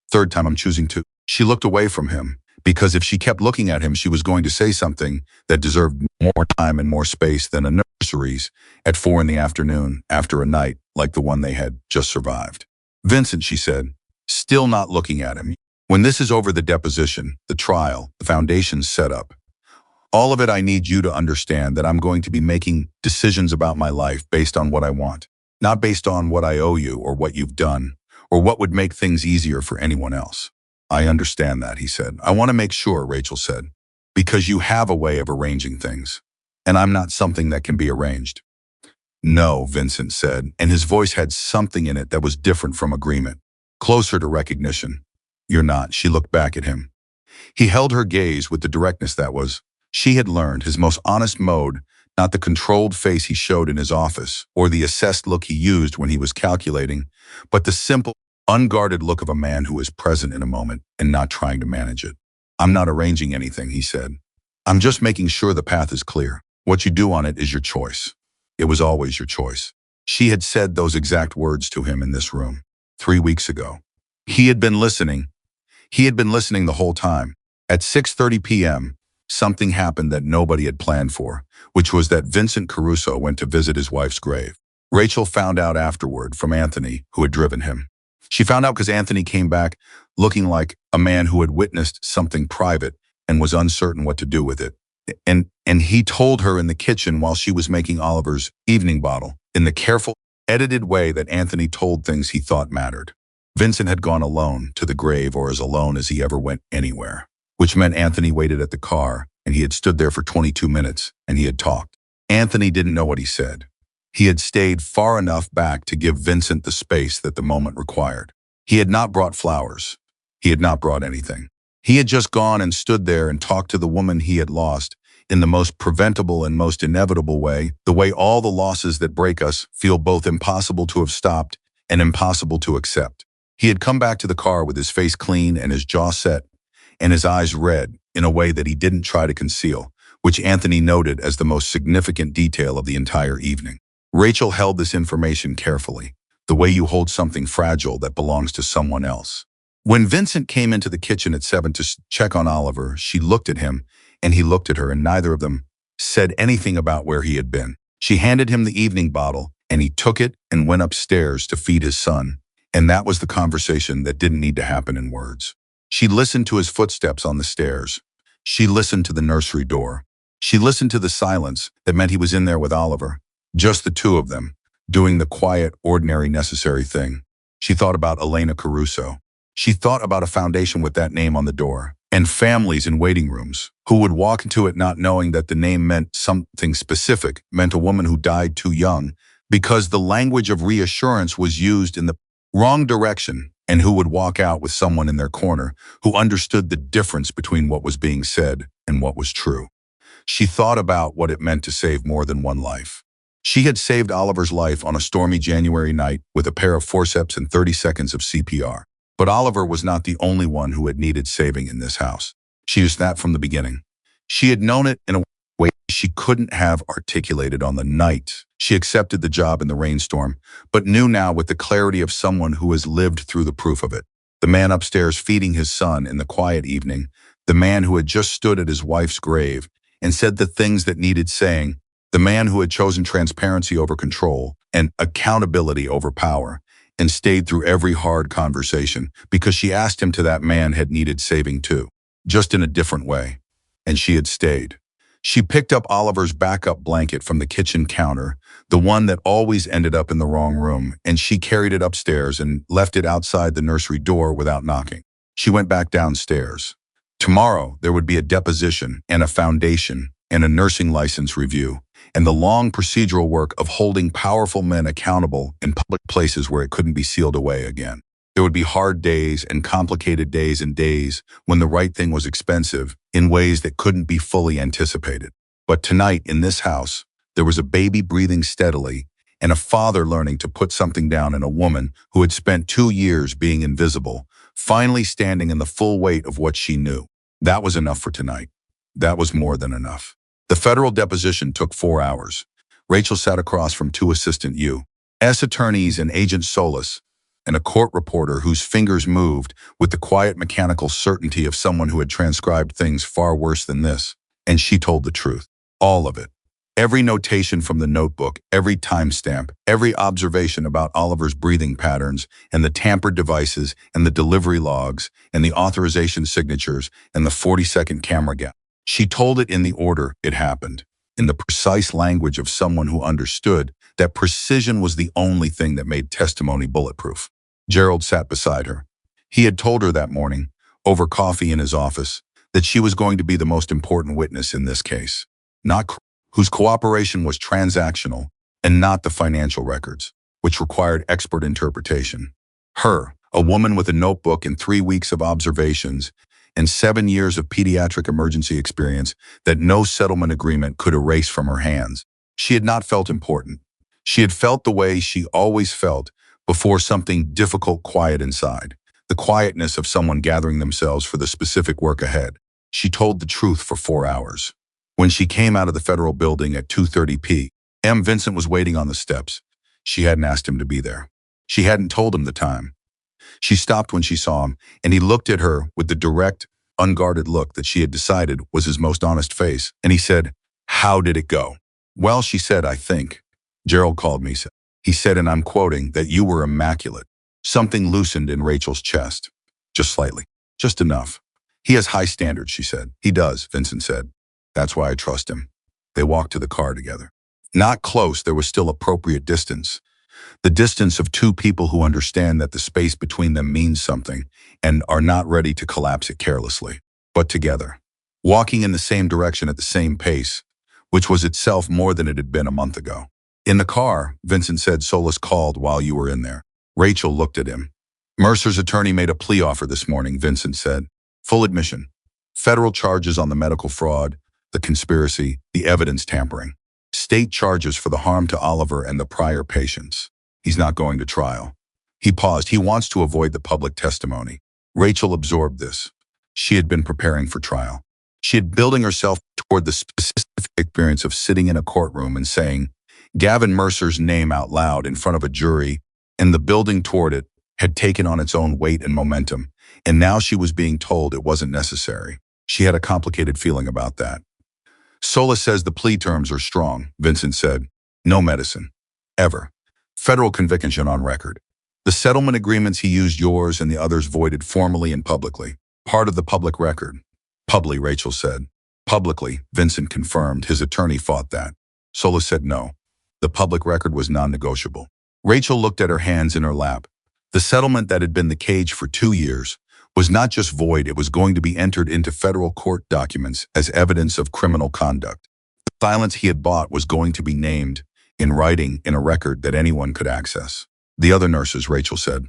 Third time I'm choosing to. She looked away from him because if she kept looking at him, she was going to say something that deserved more time and more space than a nursery's at 4 p.m. after a night like the one they had just survived. Vincent, she said, still not looking at him. When this is over, the deposition, the trial, the foundation's set up. All of it, I need you to understand that I'm going to be making decisions about my life based on what I want, not based on what I owe you or what you've done or what would make things easier for anyone else. I understand that, he said. I want to make sure, Rachel said, because you have a way of arranging things, and I'm not something that can be arranged. No, Vincent said, and his voice had something in it that was different from agreement, closer to recognition. You're not, she looked back at him. He held her gaze with the directness that was, she had learned, his most honest mode, not the controlled face he showed in his office or the assessed look he used when he was calculating, but the simple, unguarded look of a man who is present in a moment and not trying to manage it. "I'm not arranging anything," he said. "I'm just making sure the path is clear. What you do on it is your choice." It was always your choice. She had said those exact words to him in this room 3 weeks ago. He had been listening. He had been listening the whole time. At 6:30 p.m., something happened that nobody had planned for, which was that Vincent Caruso went to visit his wife's grave. Rachel found out afterward from Anthony, who had driven him. She found out because Anthony came back looking like a man who had witnessed something private and was uncertain what to do with it. And he told her in the kitchen while she was making Oliver's evening bottle, in the careful, edited way that Anthony told things he thought mattered. Vincent had gone alone to the grave, or as alone as he ever went anywhere, which meant Anthony waited at the car, and he had stood there for 22 minutes, and he had talked. Anthony didn't know what he said. He had stayed far enough back to give Vincent the space that the moment required. He had not brought flowers. He had not brought anything. He had just gone and stood there and talked to the woman he had lost in the most preventable and most inevitable way, the way all the losses that break us feel both impossible to have stopped and impossible to accept. He had come back to the car with his face clean and his jaw set and his eyes red in a way that he didn't try to conceal, which Anthony noted as the most significant detail of the entire evening. Rachel held this information carefully, the way you hold something fragile that belongs to someone else. When Vincent came into the kitchen at 7 to check on Oliver, she looked at him and he looked at her, and neither of them said anything about where he had been. She handed him the evening bottle and he took it and went upstairs to feed his son. And that was the conversation that didn't need to happen in words. She listened to his footsteps on the stairs. She listened to the nursery door. She listened to the silence that meant he was in there with Oliver, just the two of them, doing the quiet, ordinary, necessary thing. She thought about Elena Caruso. She thought about a foundation with that name on the door, and families in waiting rooms who would walk into it not knowing that the name meant something specific, meant a woman who died too young, because the language of reassurance was used in the wrong direction, and who would walk out with someone in their corner who understood the difference between what was being said and what was true. She thought about what it meant to save more than one life. She had saved Oliver's life on a stormy January night with a pair of forceps and 30 seconds of CPR. But Oliver was not the only one who had needed saving in this house. She used that from the beginning. She had known it in a way she couldn't have articulated on the night she accepted the job in the rainstorm, but knew now with the clarity of someone who has lived through the proof of it. The man upstairs feeding his son in the quiet evening, the man who had just stood at his wife's grave and said the things that needed saying, the man who had chosen transparency over control and accountability over power, and stayed through every hard conversation because she asked him to. That man had needed saving too, just in a different way. And she had stayed. She picked up Oliver's backup blanket from the kitchen counter, the one that always ended up in the wrong room, and she carried it upstairs and left it outside the nursery door without knocking. She went back downstairs. Tomorrow, there would be a deposition and a foundation and a nursing license review, and the long procedural work of holding powerful men accountable in public places where it couldn't be sealed away again. There would be hard days and complicated days and days when the right thing was expensive in ways that couldn't be fully anticipated. But tonight in this house, there was a baby breathing steadily and a father learning to put something down in a woman who had spent 2 years being invisible, finally standing in the full weight of what she knew. That was enough for tonight. That was more than enough. The federal deposition took 4 hours. Rachel sat across from 2 assistant U.S. attorneys and Agent Solis, and a court reporter whose fingers moved with the quiet mechanical certainty of someone who had transcribed things far worse than this. And she told the truth. All of it. Every notation from the notebook, every timestamp, every observation about Oliver's breathing patterns and the tampered devices and the delivery logs and the authorization signatures and the 40-second camera gap. She told it in the order it happened, in the precise language of someone who understood that precision was the only thing that made testimony bulletproof. Gerald sat beside her. He had told her that morning, over coffee in his office, that she was going to be the most important witness in this case, not whose cooperation was transactional and not the financial records, which required expert interpretation. Her, a woman with a notebook and 3 weeks of observations and 7 years of pediatric emergency experience that no settlement agreement could erase from her hands. She had not felt important. She had felt the way she always felt, before something difficult quiet inside, the quietness of someone gathering themselves for the specific work ahead. She told the truth for 4 hours. When she came out of the federal building at 2:30 p.m., Vincent was waiting on the steps. She hadn't asked him to be there. She hadn't told him the time. She stopped when she saw him, and he looked at her with the direct, unguarded look that she had decided was his most honest face, and he said, "How did it go?" "Well," she said, "I think. Gerald called me. He said, and I'm quoting, that you were immaculate." Something loosened in Rachel's chest. Just slightly. Just enough. "He has high standards," she said. "He does," Vincent said. "That's why I trust him." They walked to the car together. Not close, there was still appropriate distance. The distance of two people who understand that the space between them means something and are not ready to collapse it carelessly, but together. Walking in the same direction at the same pace, which was itself more than it had been a month ago. In the car, Vincent said, "Solis called while you were in there." Rachel looked at him. "Mercer's attorney made a plea offer this morning," Vincent said. "Full admission. Federal charges on the medical fraud, the conspiracy, the evidence tampering. State charges for the harm to Oliver and the prior patients. He's not going to trial." He paused. "He wants to avoid the public testimony." Rachel absorbed this. She had been preparing for trial. She had building herself toward the specific experience of sitting in a courtroom and saying Gavin Mercer's name out loud in front of a jury, and the building toward it had taken on its own weight and momentum, and now she was being told it wasn't necessary. She had a complicated feeling about that. "Solis says the plea terms are strong," Vincent said. "No medicine. Ever. Federal conviction on record. The settlement agreements he used yours and the others voided formally and publicly. Part of the public record." "Publicly," Rachel said. "Publicly," Vincent confirmed. His attorney fought that. Solis said no. The public record was non-negotiable. Rachel looked at her hands in her lap. The settlement that had been the cage for 2 years was not just void, it was going to be entered into federal court documents as evidence of criminal conduct. The silence he had bought was going to be named in writing in a record that anyone could access. "The other nurses," Rachel said.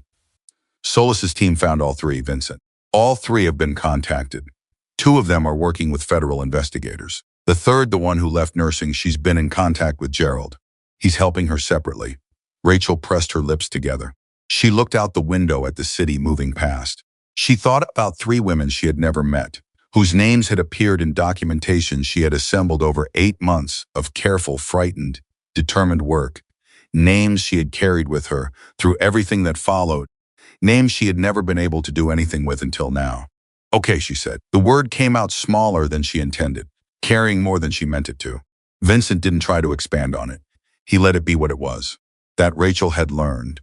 "Solis's team found all 3, Vincent. All 3 have been contacted. 2 of them are working with federal investigators. The third, the one who left nursing, she's been in contact with Gerald. He's helping her separately." Rachel pressed her lips together. She looked out the window at the city moving past. She thought about 3 women she had never met, whose names had appeared in documentation she had assembled over 8 months of careful, frightened, determined work. Names she had carried with her through everything that followed. Names she had never been able to do anything with until now. "Okay," she said. The word came out smaller than she intended, carrying more than she meant it to. Vincent didn't try to expand on it. He let it be what it was. That Rachel had learned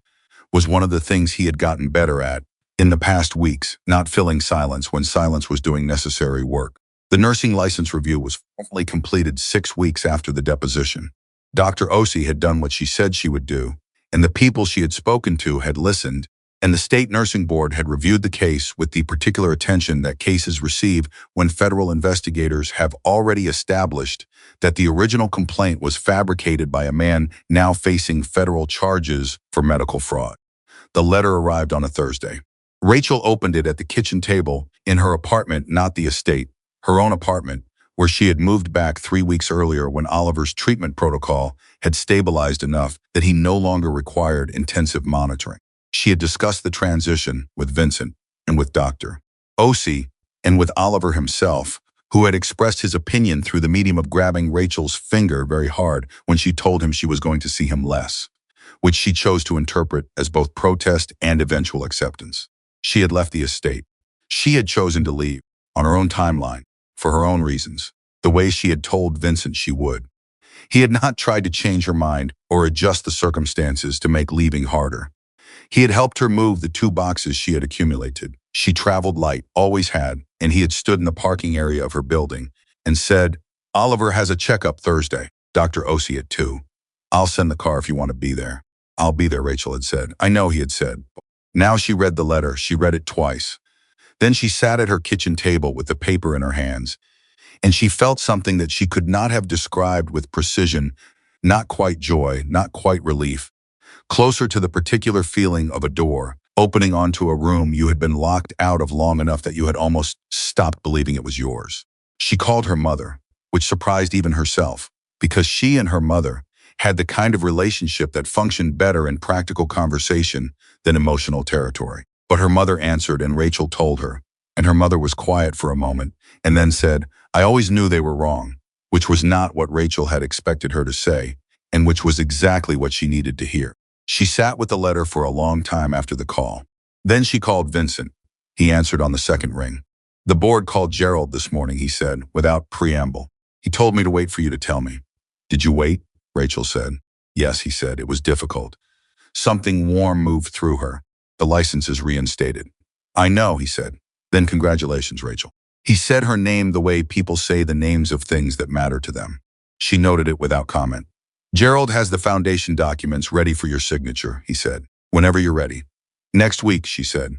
was one of the things he had gotten better at in the past weeks, not filling silence when silence was doing necessary work. The nursing license review was formally completed 6 weeks after the deposition. Dr. Osi had done what she said she would do, and the people she had spoken to had listened, and the state nursing board had reviewed the case with the particular attention that cases receive when federal investigators have already established that the original complaint was fabricated by a man now facing federal charges for medical fraud. The letter arrived on a Thursday. Rachel opened it at the kitchen table in her apartment, not the estate, her own apartment, where she had moved back 3 weeks earlier when Oliver's treatment protocol had stabilized enough that he no longer required intensive monitoring. She had discussed the transition with Vincent and with Dr. Osi and with Oliver himself, who had expressed his opinion through the medium of grabbing Rachel's finger very hard when she told him she was going to see him less, which she chose to interpret as both protest and eventual acceptance. She had left the estate. She had chosen to leave, on her own timeline, for her own reasons, the way she had told Vincent she would. He had not tried to change her mind or adjust the circumstances to make leaving harder. He had helped her move the 2 boxes she had accumulated. She traveled light, always had, and he had stood in the parking area of her building and said, "Oliver has a checkup Thursday, Dr. Osi at 2. I'll send the car if you want to be there." "I'll be there," Rachel had said. "I know," he had said. Now she read the letter. She read it twice. Then she sat at her kitchen table with the paper in her hands, and she felt something that she could not have described with precision, not quite joy, not quite relief, closer to the particular feeling of a door opening onto a room you had been locked out of long enough that you had almost stopped believing it was yours. She called her mother, which surprised even herself, because she and her mother had the kind of relationship that functioned better in practical conversation than emotional territory. But her mother answered and Rachel told her, and her mother was quiet for a moment and then said, "I always knew they were wrong," which was not what Rachel had expected her to say, and which was exactly what she needed to hear. She sat with the letter for a long time after the call. Then she called Vincent. He answered on the second ring. "The board called Gerald this morning," he said, without preamble. "He told me to wait for you to tell me." "Did you wait?" Rachel said. "Yes," he said. "It was difficult." Something warm moved through her. "The license is reinstated." "I know," he said. "Then congratulations, Rachel." He said her name the way people say the names of things that matter to them. She noted it without comment. "Gerald has the foundation documents ready for your signature," he said. "Whenever you're ready." "Next week," she said.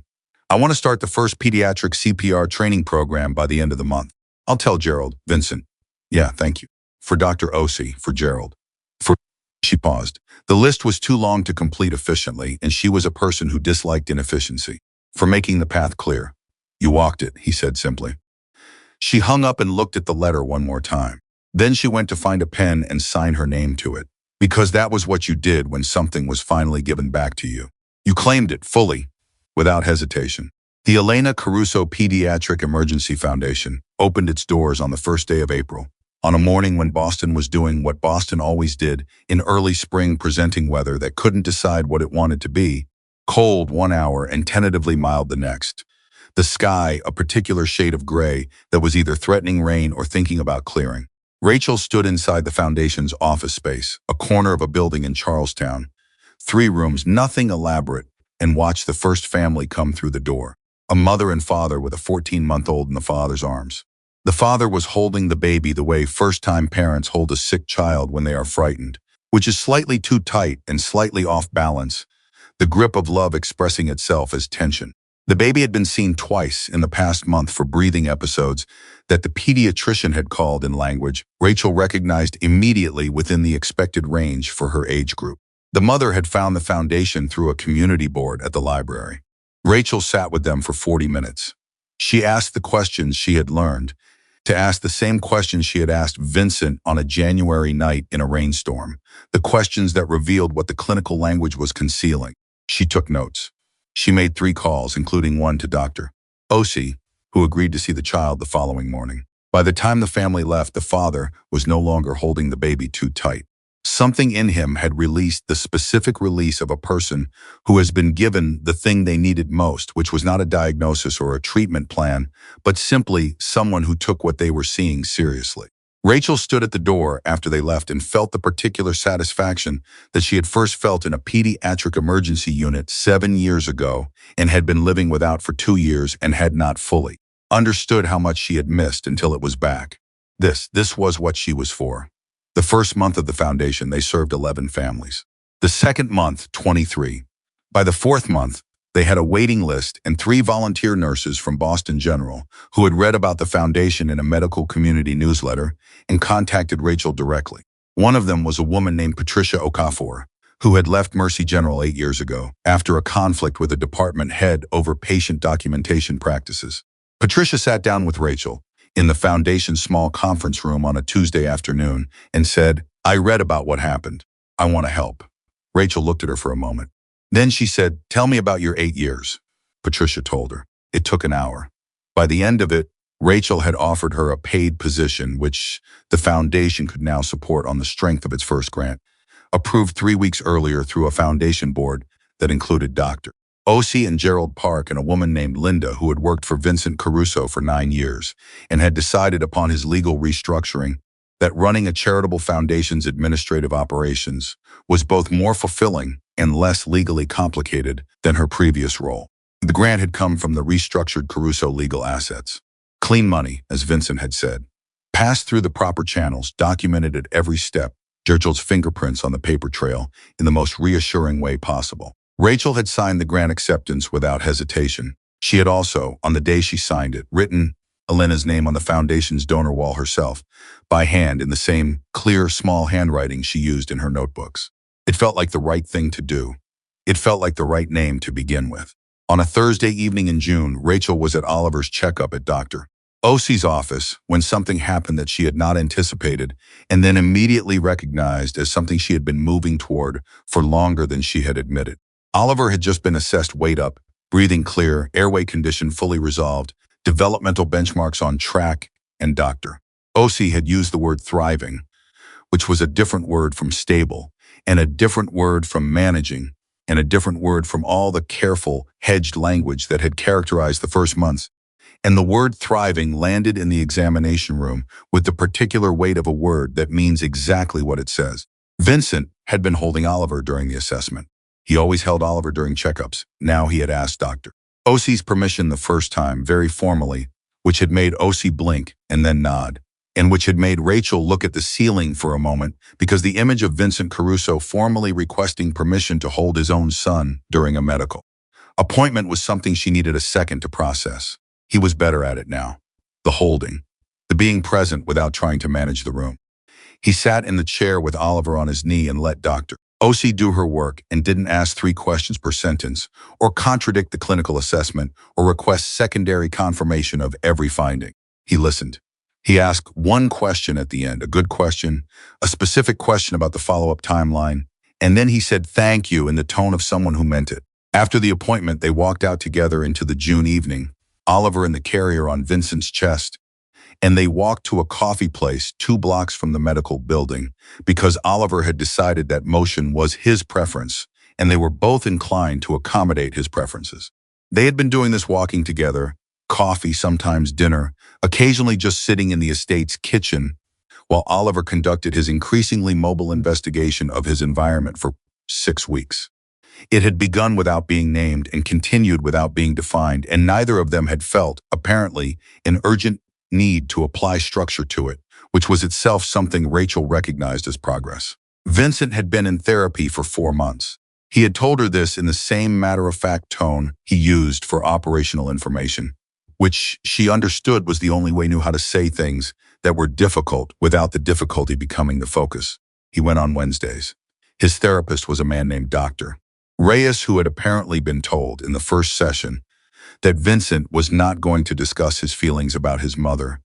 "I want to start the first pediatric CPR training program by the end of the month. I'll tell Gerald." "Vincent." "Yeah, thank you." "For Dr. Osi, for Gerald." "For..." She paused. The list was too long to complete efficiently, and she was a person who disliked inefficiency. "For making the path clear." "You walked it," he said simply. She hung up and looked at the letter one more time. Then she went to find a pen and sign her name to it. Because that was what you did when something was finally given back to you. You claimed it fully, without hesitation. The Elena Caruso Pediatric Emergency Foundation opened its doors on the first day of April, on a morning when Boston was doing what Boston always did in early spring, presenting weather that couldn't decide what it wanted to be, cold one hour and tentatively mild the next. The sky, a particular shade of gray that was either threatening rain or thinking about clearing. Rachel stood inside the foundation's office space, a corner of a building in Charlestown. 3 rooms, nothing elaborate, and watched the first family come through the door. A mother and father with a 14-month-old in the father's arms. The father was holding the baby the way first-time parents hold a sick child when they are frightened, which is slightly too tight and slightly off balance, the grip of love expressing itself as tension. The baby had been seen twice in the past month for breathing episodes that the pediatrician had called in language Rachel recognized immediately within the expected range for her age group. The mother had found the foundation through a community board at the library. Rachel sat with them for 40 minutes. She asked the questions she had learned, to ask the same questions she had asked Vincent on a January night in a rainstorm, the questions that revealed what the clinical language was concealing. She took notes. She made 3 calls, including one to Dr. Osi, who agreed to see the child the following morning. By the time the family left, the father was no longer holding the baby too tight. Something in him had released the specific release of a person who has been given the thing they needed most, which was not a diagnosis or a treatment plan, but simply someone who took what they were seeing seriously. Rachel stood at the door after they left and felt the particular satisfaction that she had first felt in a pediatric emergency unit 7 years ago and had been living without for 2 years and had not fully understood how much she had missed until it was back. This was what she was for. The first month of the foundation, they served 11 families. The second month, 23. By the 4th month, they had a waiting list and 3 volunteer nurses from Boston General who had read about the foundation in a medical community newsletter and contacted Rachel directly. One of them was a woman named Patricia Okafor, who had left Mercy General 8 years ago after a conflict with a department head over patient documentation practices. Patricia sat down with Rachel in the foundation's small conference room on a Tuesday afternoon and said, "I read about what happened. I want to help." Rachel looked at her for a moment. Then she said, "Tell me about your 8 years." Patricia told her. It took an hour. By the end of it, Rachel had offered her a paid position, which the foundation could now support on the strength of its first grant, approved 3 weeks earlier through a foundation board that included Dr. Osi and Gerald Park and a woman named Linda who had worked for Vincent Caruso for 9 years and had decided upon his legal restructuring that running a charitable foundation's administrative operations was both more fulfilling and less legally complicated than her previous role. The grant had come from the restructured Caruso legal assets. Clean money, as Vincent had said. Passed through the proper channels, documented at every step, Gerald's fingerprints on the paper trail in the most reassuring way possible. Rachel had signed the grant acceptance without hesitation. She had also, on the day she signed it, written Elena's name on the foundation's donor wall herself, by hand in the same clear, small handwriting she used in her notebooks. It felt like the right thing to do. It felt like the right name to begin with. On a Thursday evening in June, Rachel was at Oliver's checkup at Dr. OC's office when something happened that she had not anticipated and then immediately recognized as something she had been moving toward for longer than she had admitted. Oliver had just been assessed weight up, breathing clear, airway condition fully resolved, developmental benchmarks on track, and doctor. OC had used the word thriving, which was a different word from stable, and a different word from managing, and a different word from all the careful, hedged language that had characterized the first months. And the word thriving landed in the examination room with the particular weight of a word that means exactly what it says. Vincent had been holding Oliver during the assessment. He always held Oliver during checkups. Now he had asked Dr. OC's permission the first time, very formally, which had made OC blink and then nod, and which had made Rachel look at the ceiling for a moment because the image of Vincent Caruso formally requesting permission to hold his own son during a medical appointment was something she needed a second to process. He was better at it now. The holding. The being present without trying to manage the room. He sat in the chair with Oliver on his knee and let Dr. OC do her work and didn't ask 3 questions per sentence, or contradict the clinical assessment, or request secondary confirmation of every finding. He listened. He asked 1 question at the end, a good question, a specific question about the follow-up timeline, and then he said thank you in the tone of someone who meant it. After the appointment, they walked out together into the June evening, Oliver in the carrier on Vincent's chest, and they walked to a coffee place 2 blocks from the medical building because Oliver had decided that motion was his preference, and they were both inclined to accommodate his preferences. They had been doing this walking together, coffee, sometimes dinner, occasionally just sitting in the estate's kitchen, while Oliver conducted his increasingly mobile investigation of his environment for 6 weeks. It had begun without being named and continued without being defined, and neither of them had felt, apparently, an urgent need to apply structure to it, which was itself something Rachel recognized as progress. Vincent had been in therapy for 4 months. He had told her this in the same matter-of-fact tone he used for operational information, which she understood was the only way he knew how to say things that were difficult without the difficulty becoming the focus. He went on Wednesdays. His therapist was a man named Dr. Reyes, who had apparently been told in the first session that Vincent was not going to discuss his feelings about his mother,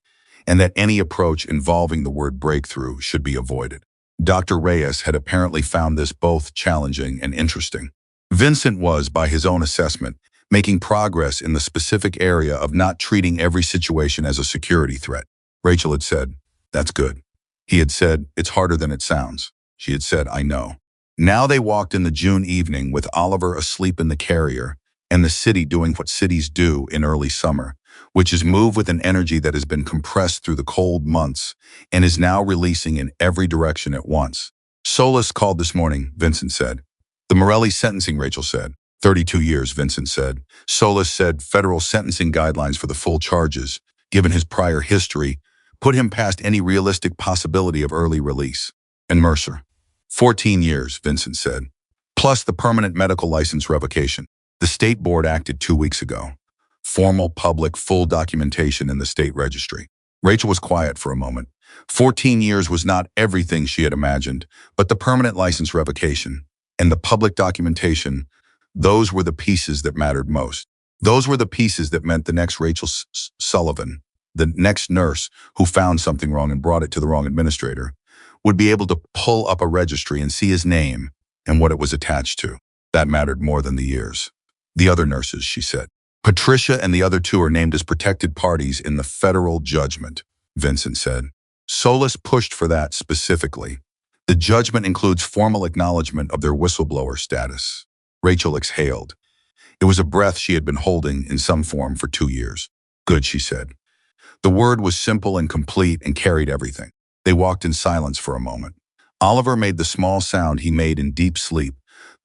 and that any approach involving the word breakthrough should be avoided. Dr. Reyes had apparently found this both challenging and interesting. Vincent was, by his own assessment, making progress in the specific area of not treating every situation as a security threat. Rachel had said, "That's good." He had said, "It's harder than it sounds." She had said, "I know." Now they walked in the June evening with Oliver asleep in the carrier and the city doing what cities do in early summer, which is move with an energy that has been compressed through the cold months and is now releasing in every direction at once. Solis called this morning, Vincent said. The Morelli sentencing, Rachel said. 32 years, Vincent said. Solis said federal sentencing guidelines for the full charges, given his prior history, put him past any realistic possibility of early release. And Mercer. 14 years, Vincent said. Plus the permanent medical license revocation. The state board acted 2 weeks ago. Formal, public, full documentation in the state registry. Rachel was quiet for a moment. 14 years was not everything she had imagined, but the permanent license revocation and the public documentation, those were the pieces that mattered most. Those were the pieces that meant the next Rachel Sullivan, the next nurse who found something wrong and brought it to the wrong administrator, would be able to pull up a registry and see his name and what it was attached to. That mattered more than the years. The other nurses, she said. Patricia and the other 2 are named as protected parties in the federal judgment, Vincent said. Solis pushed for that specifically. The judgment includes formal acknowledgement of their whistleblower status. Rachel exhaled. It was a breath she had been holding in some form for 2 years. Good, she said. The word was simple and complete and carried everything. They walked in silence for a moment. Oliver made the small sound he made in deep sleep,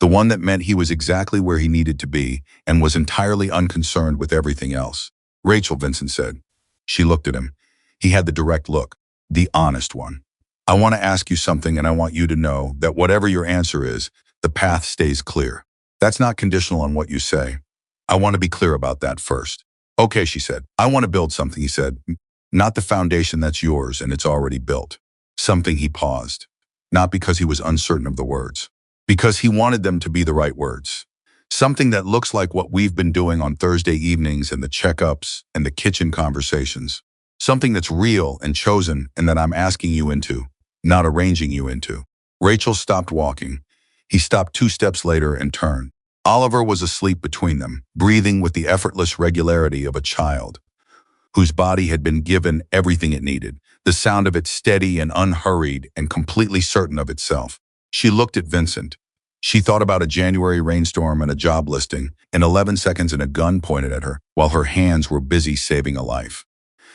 the one that meant he was exactly where he needed to be and was entirely unconcerned with everything else. Rachel, Vincent said. She looked at him. He had the direct look, the honest one. I want to ask you something, and I want you to know that whatever your answer is, the path stays clear. That's not conditional on what you say. I want to be clear about that first. Okay, she said. I want to build something, he said. Not the foundation that's yours and it's already built. Something. He paused. Not because he was uncertain of the words. Because he wanted them to be the right words. Something that looks like what we've been doing on Thursday evenings and the checkups and the kitchen conversations. Something that's real and chosen and that I'm asking you into, not arranging you into. Rachel stopped walking. He stopped 2 steps later and turned. Oliver was asleep between them, breathing with the effortless regularity of a child whose body had been given everything it needed, the sound of it steady and unhurried and completely certain of itself. She looked at Vincent. She thought about a January rainstorm and a job listing, and 11 seconds and a gun pointed at her while her hands were busy saving a life.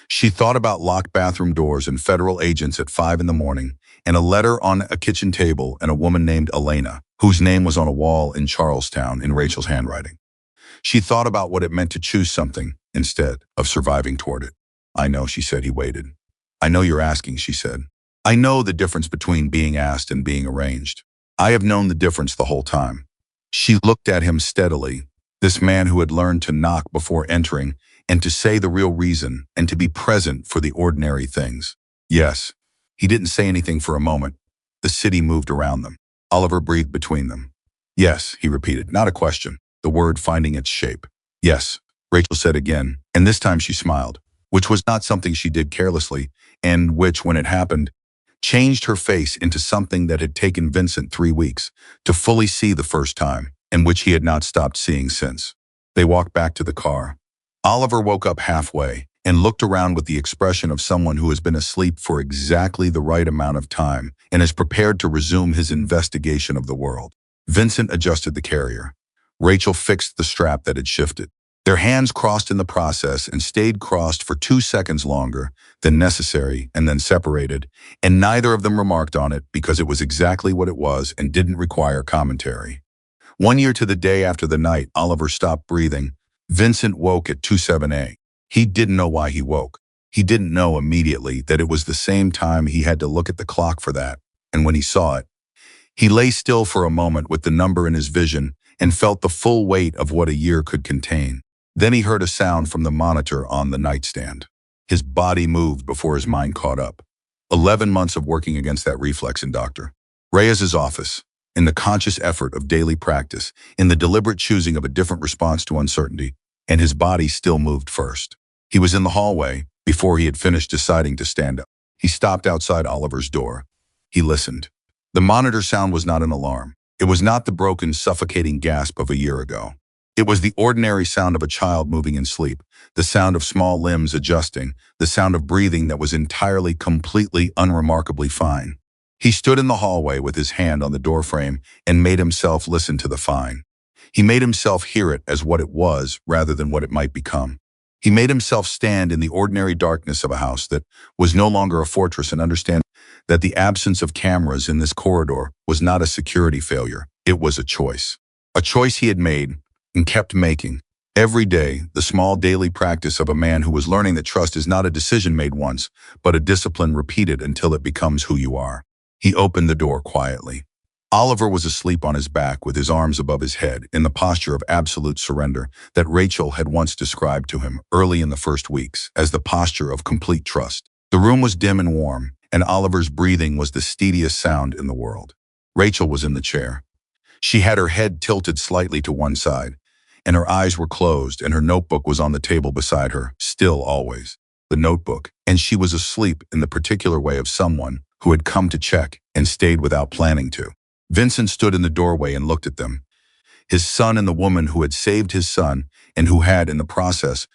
She thought about locked bathroom doors and federal agents at 5 in the morning, and a letter on a kitchen table and a woman named Elena, whose name was on a wall in Charlestown in Rachel's handwriting. She thought about what it meant to choose something instead of surviving toward it. I know, she said. He waited. I know you're asking, she said. I know the difference between being asked and being arranged. I have known the difference the whole time. She looked at him steadily, this man who had learned to knock before entering and to say the real reason and to be present for the ordinary things. Yes. He didn't say anything for a moment. The city moved around them. Oliver breathed between them. Yes, he repeated, not a question, the word finding its shape. Yes, Rachel said again, and this time she smiled, which was not something she did carelessly, and which, when it happened, changed her face into something that had taken Vincent 3 weeks to fully see the first time, and which he had not stopped seeing since. They walked back to the car. Oliver woke up halfway and looked around with the expression of someone who has been asleep for exactly the right amount of time and is prepared to resume his investigation of the world. Vincent adjusted the carrier. Rachel fixed the strap that had shifted. Their hands crossed in the process and stayed crossed for 2 seconds longer than necessary and then separated, and neither of them remarked on it because it was exactly what it was and didn't require commentary. 1 year to the day after the night Oliver stopped breathing, Vincent woke at 2:07 a.m. He didn't know why he woke. He didn't know immediately that it was the same time he had to look at the clock for that, and when he saw it, he lay still for a moment with the number in his vision and felt the full weight of what a year could contain. Then he heard a sound from the monitor on the nightstand. His body moved before his mind caught up. 11 months of working against that reflex in Dr. Reyes's office, in the conscious effort of daily practice, in the deliberate choosing of a different response to uncertainty, and his body still moved first. He was in the hallway before he had finished deciding to stand up. He stopped outside Oliver's door. He listened. The monitor sound was not an alarm. It was not the broken, suffocating gasp of a year ago. It was the ordinary sound of a child moving in sleep, the sound of small limbs adjusting, the sound of breathing that was entirely, completely, unremarkably fine. He stood in the hallway with his hand on the doorframe and made himself listen to the fine. He made himself hear it as what it was rather than what it might become. He made himself stand in the ordinary darkness of a house that was no longer a fortress and understand that the absence of cameras in this corridor was not a security failure. It was a choice. A choice he had made and kept making. Every day, the small daily practice of a man who was learning that trust is not a decision made once, but a discipline repeated until it becomes who you are. He opened the door quietly. Oliver was asleep on his back with his arms above his head in the posture of absolute surrender that Rachel had once described to him early in the first weeks as the posture of complete trust. The room was dim and warm, and Oliver's breathing was the steadiest sound in the world. Rachel was in the chair. She had her head tilted slightly to one side, and her eyes were closed, and her notebook was on the table beside her, still always. The notebook, and she was asleep in the particular way of someone who had come to check and stayed without planning to. Vincent stood in the doorway and looked at them. His son and the woman who had saved his son and who had, in the process,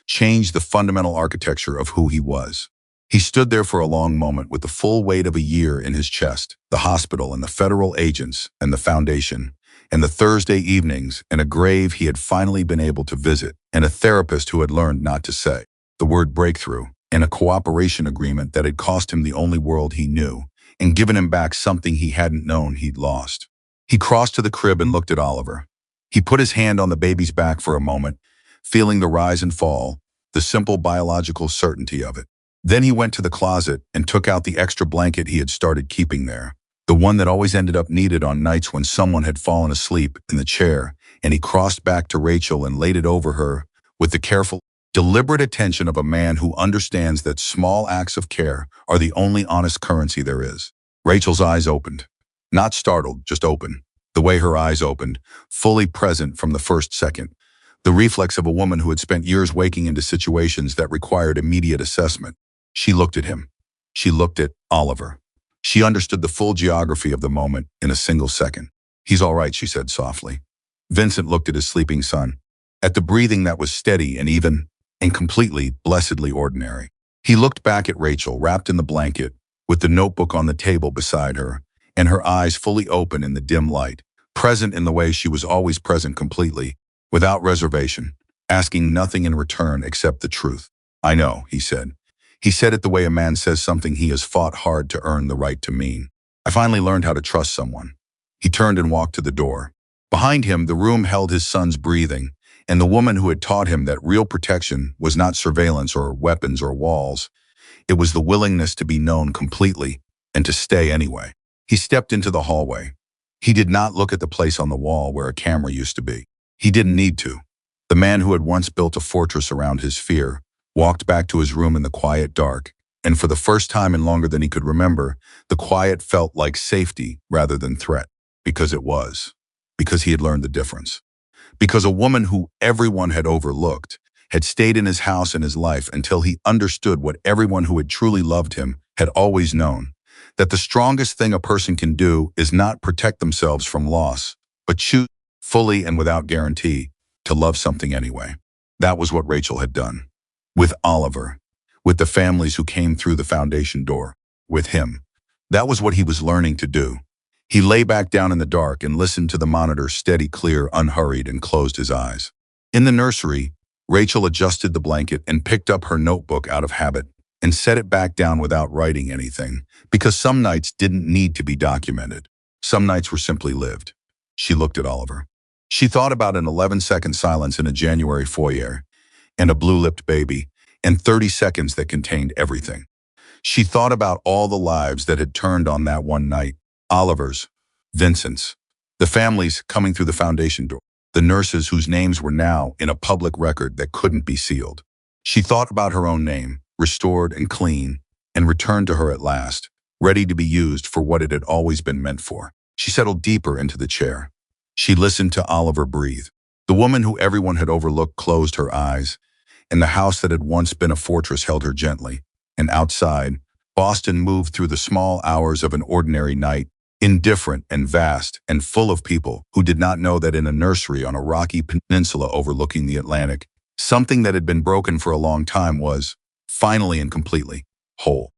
changed the fundamental architecture of who he was. He stood there for a long moment with the full weight of a year in his chest, the hospital and the federal agents and the foundation, and the Thursday evenings and a grave he had finally been able to visit, and a therapist who had learned not to say the word breakthrough, and a cooperation agreement that had cost him the only world he knew, and given him back something he hadn't known he'd lost. He crossed to the crib and looked at Oliver. He put his hand on the baby's back for a moment, feeling the rise and fall, the simple biological certainty of it. Then he went to the closet and took out the extra blanket he had started keeping there, the one that always ended up needed on nights when someone had fallen asleep in the chair, and he crossed back to Rachel and laid it over her with the careful, deliberate attention of a man who understands that small acts of care are the only honest currency there is. Rachel's eyes opened. Not startled, just open. The way her eyes opened, fully present from the first second, the reflex of a woman who had spent years waking into situations that required immediate assessment. She looked at him. She looked at Oliver. She understood the full geography of the moment in a single second. "He's all right," she said softly. Vincent looked at his sleeping son, at the breathing that was steady and even, and completely, blessedly ordinary. He looked back at Rachel, wrapped in the blanket, with the notebook on the table beside her, and her eyes fully open in the dim light, present in the way she was always present, completely, without reservation, asking nothing in return except the truth. "I know," he said. He said it the way a man says something he has fought hard to earn the right to mean. "I finally learned how to trust someone." He turned and walked to the door. Behind him, the room held his son's breathing, and the woman who had taught him that real protection was not surveillance or weapons or walls. It was the willingness to be known completely and to stay anyway. He stepped into the hallway. He did not look at the place on the wall where a camera used to be. He didn't need to. The man who had once built a fortress around his fear walked back to his room in the quiet dark, and for the first time in longer than he could remember, the quiet felt like safety rather than threat. Because it was. Because he had learned the difference. Because a woman who everyone had overlooked had stayed in his house and his life until he understood what everyone who had truly loved him had always known, that the strongest thing a person can do is not protect themselves from loss, but choose fully and without guarantee to love something anyway. That was what Rachel had done. With Oliver, with the families who came through the foundation door, with him. That was what he was learning to do. He lay back down in the dark and listened to the monitor steady, clear, unhurried, and closed his eyes. In the nursery, Rachel adjusted the blanket and picked up her notebook out of habit and set it back down without writing anything, because some nights didn't need to be documented. Some nights were simply lived. She looked at Oliver. She thought about an 11-second silence in a January foyer, and a blue-lipped baby, and 30 seconds that contained everything. She thought about all the lives that had turned on that one night. Oliver's, Vincent's, the families coming through the foundation door, the nurses whose names were now in a public record that couldn't be sealed. She thought about her own name, restored and clean, and returned to her at last, ready to be used for what it had always been meant for. She settled deeper into the chair. She listened to Oliver breathe. The woman who everyone had overlooked closed her eyes, and the house that had once been a fortress held her gently. And outside, Boston moved through the small hours of an ordinary night, indifferent and vast and full of people who did not know that in a nursery on a rocky peninsula overlooking the Atlantic, something that had been broken for a long time was, finally and completely, whole.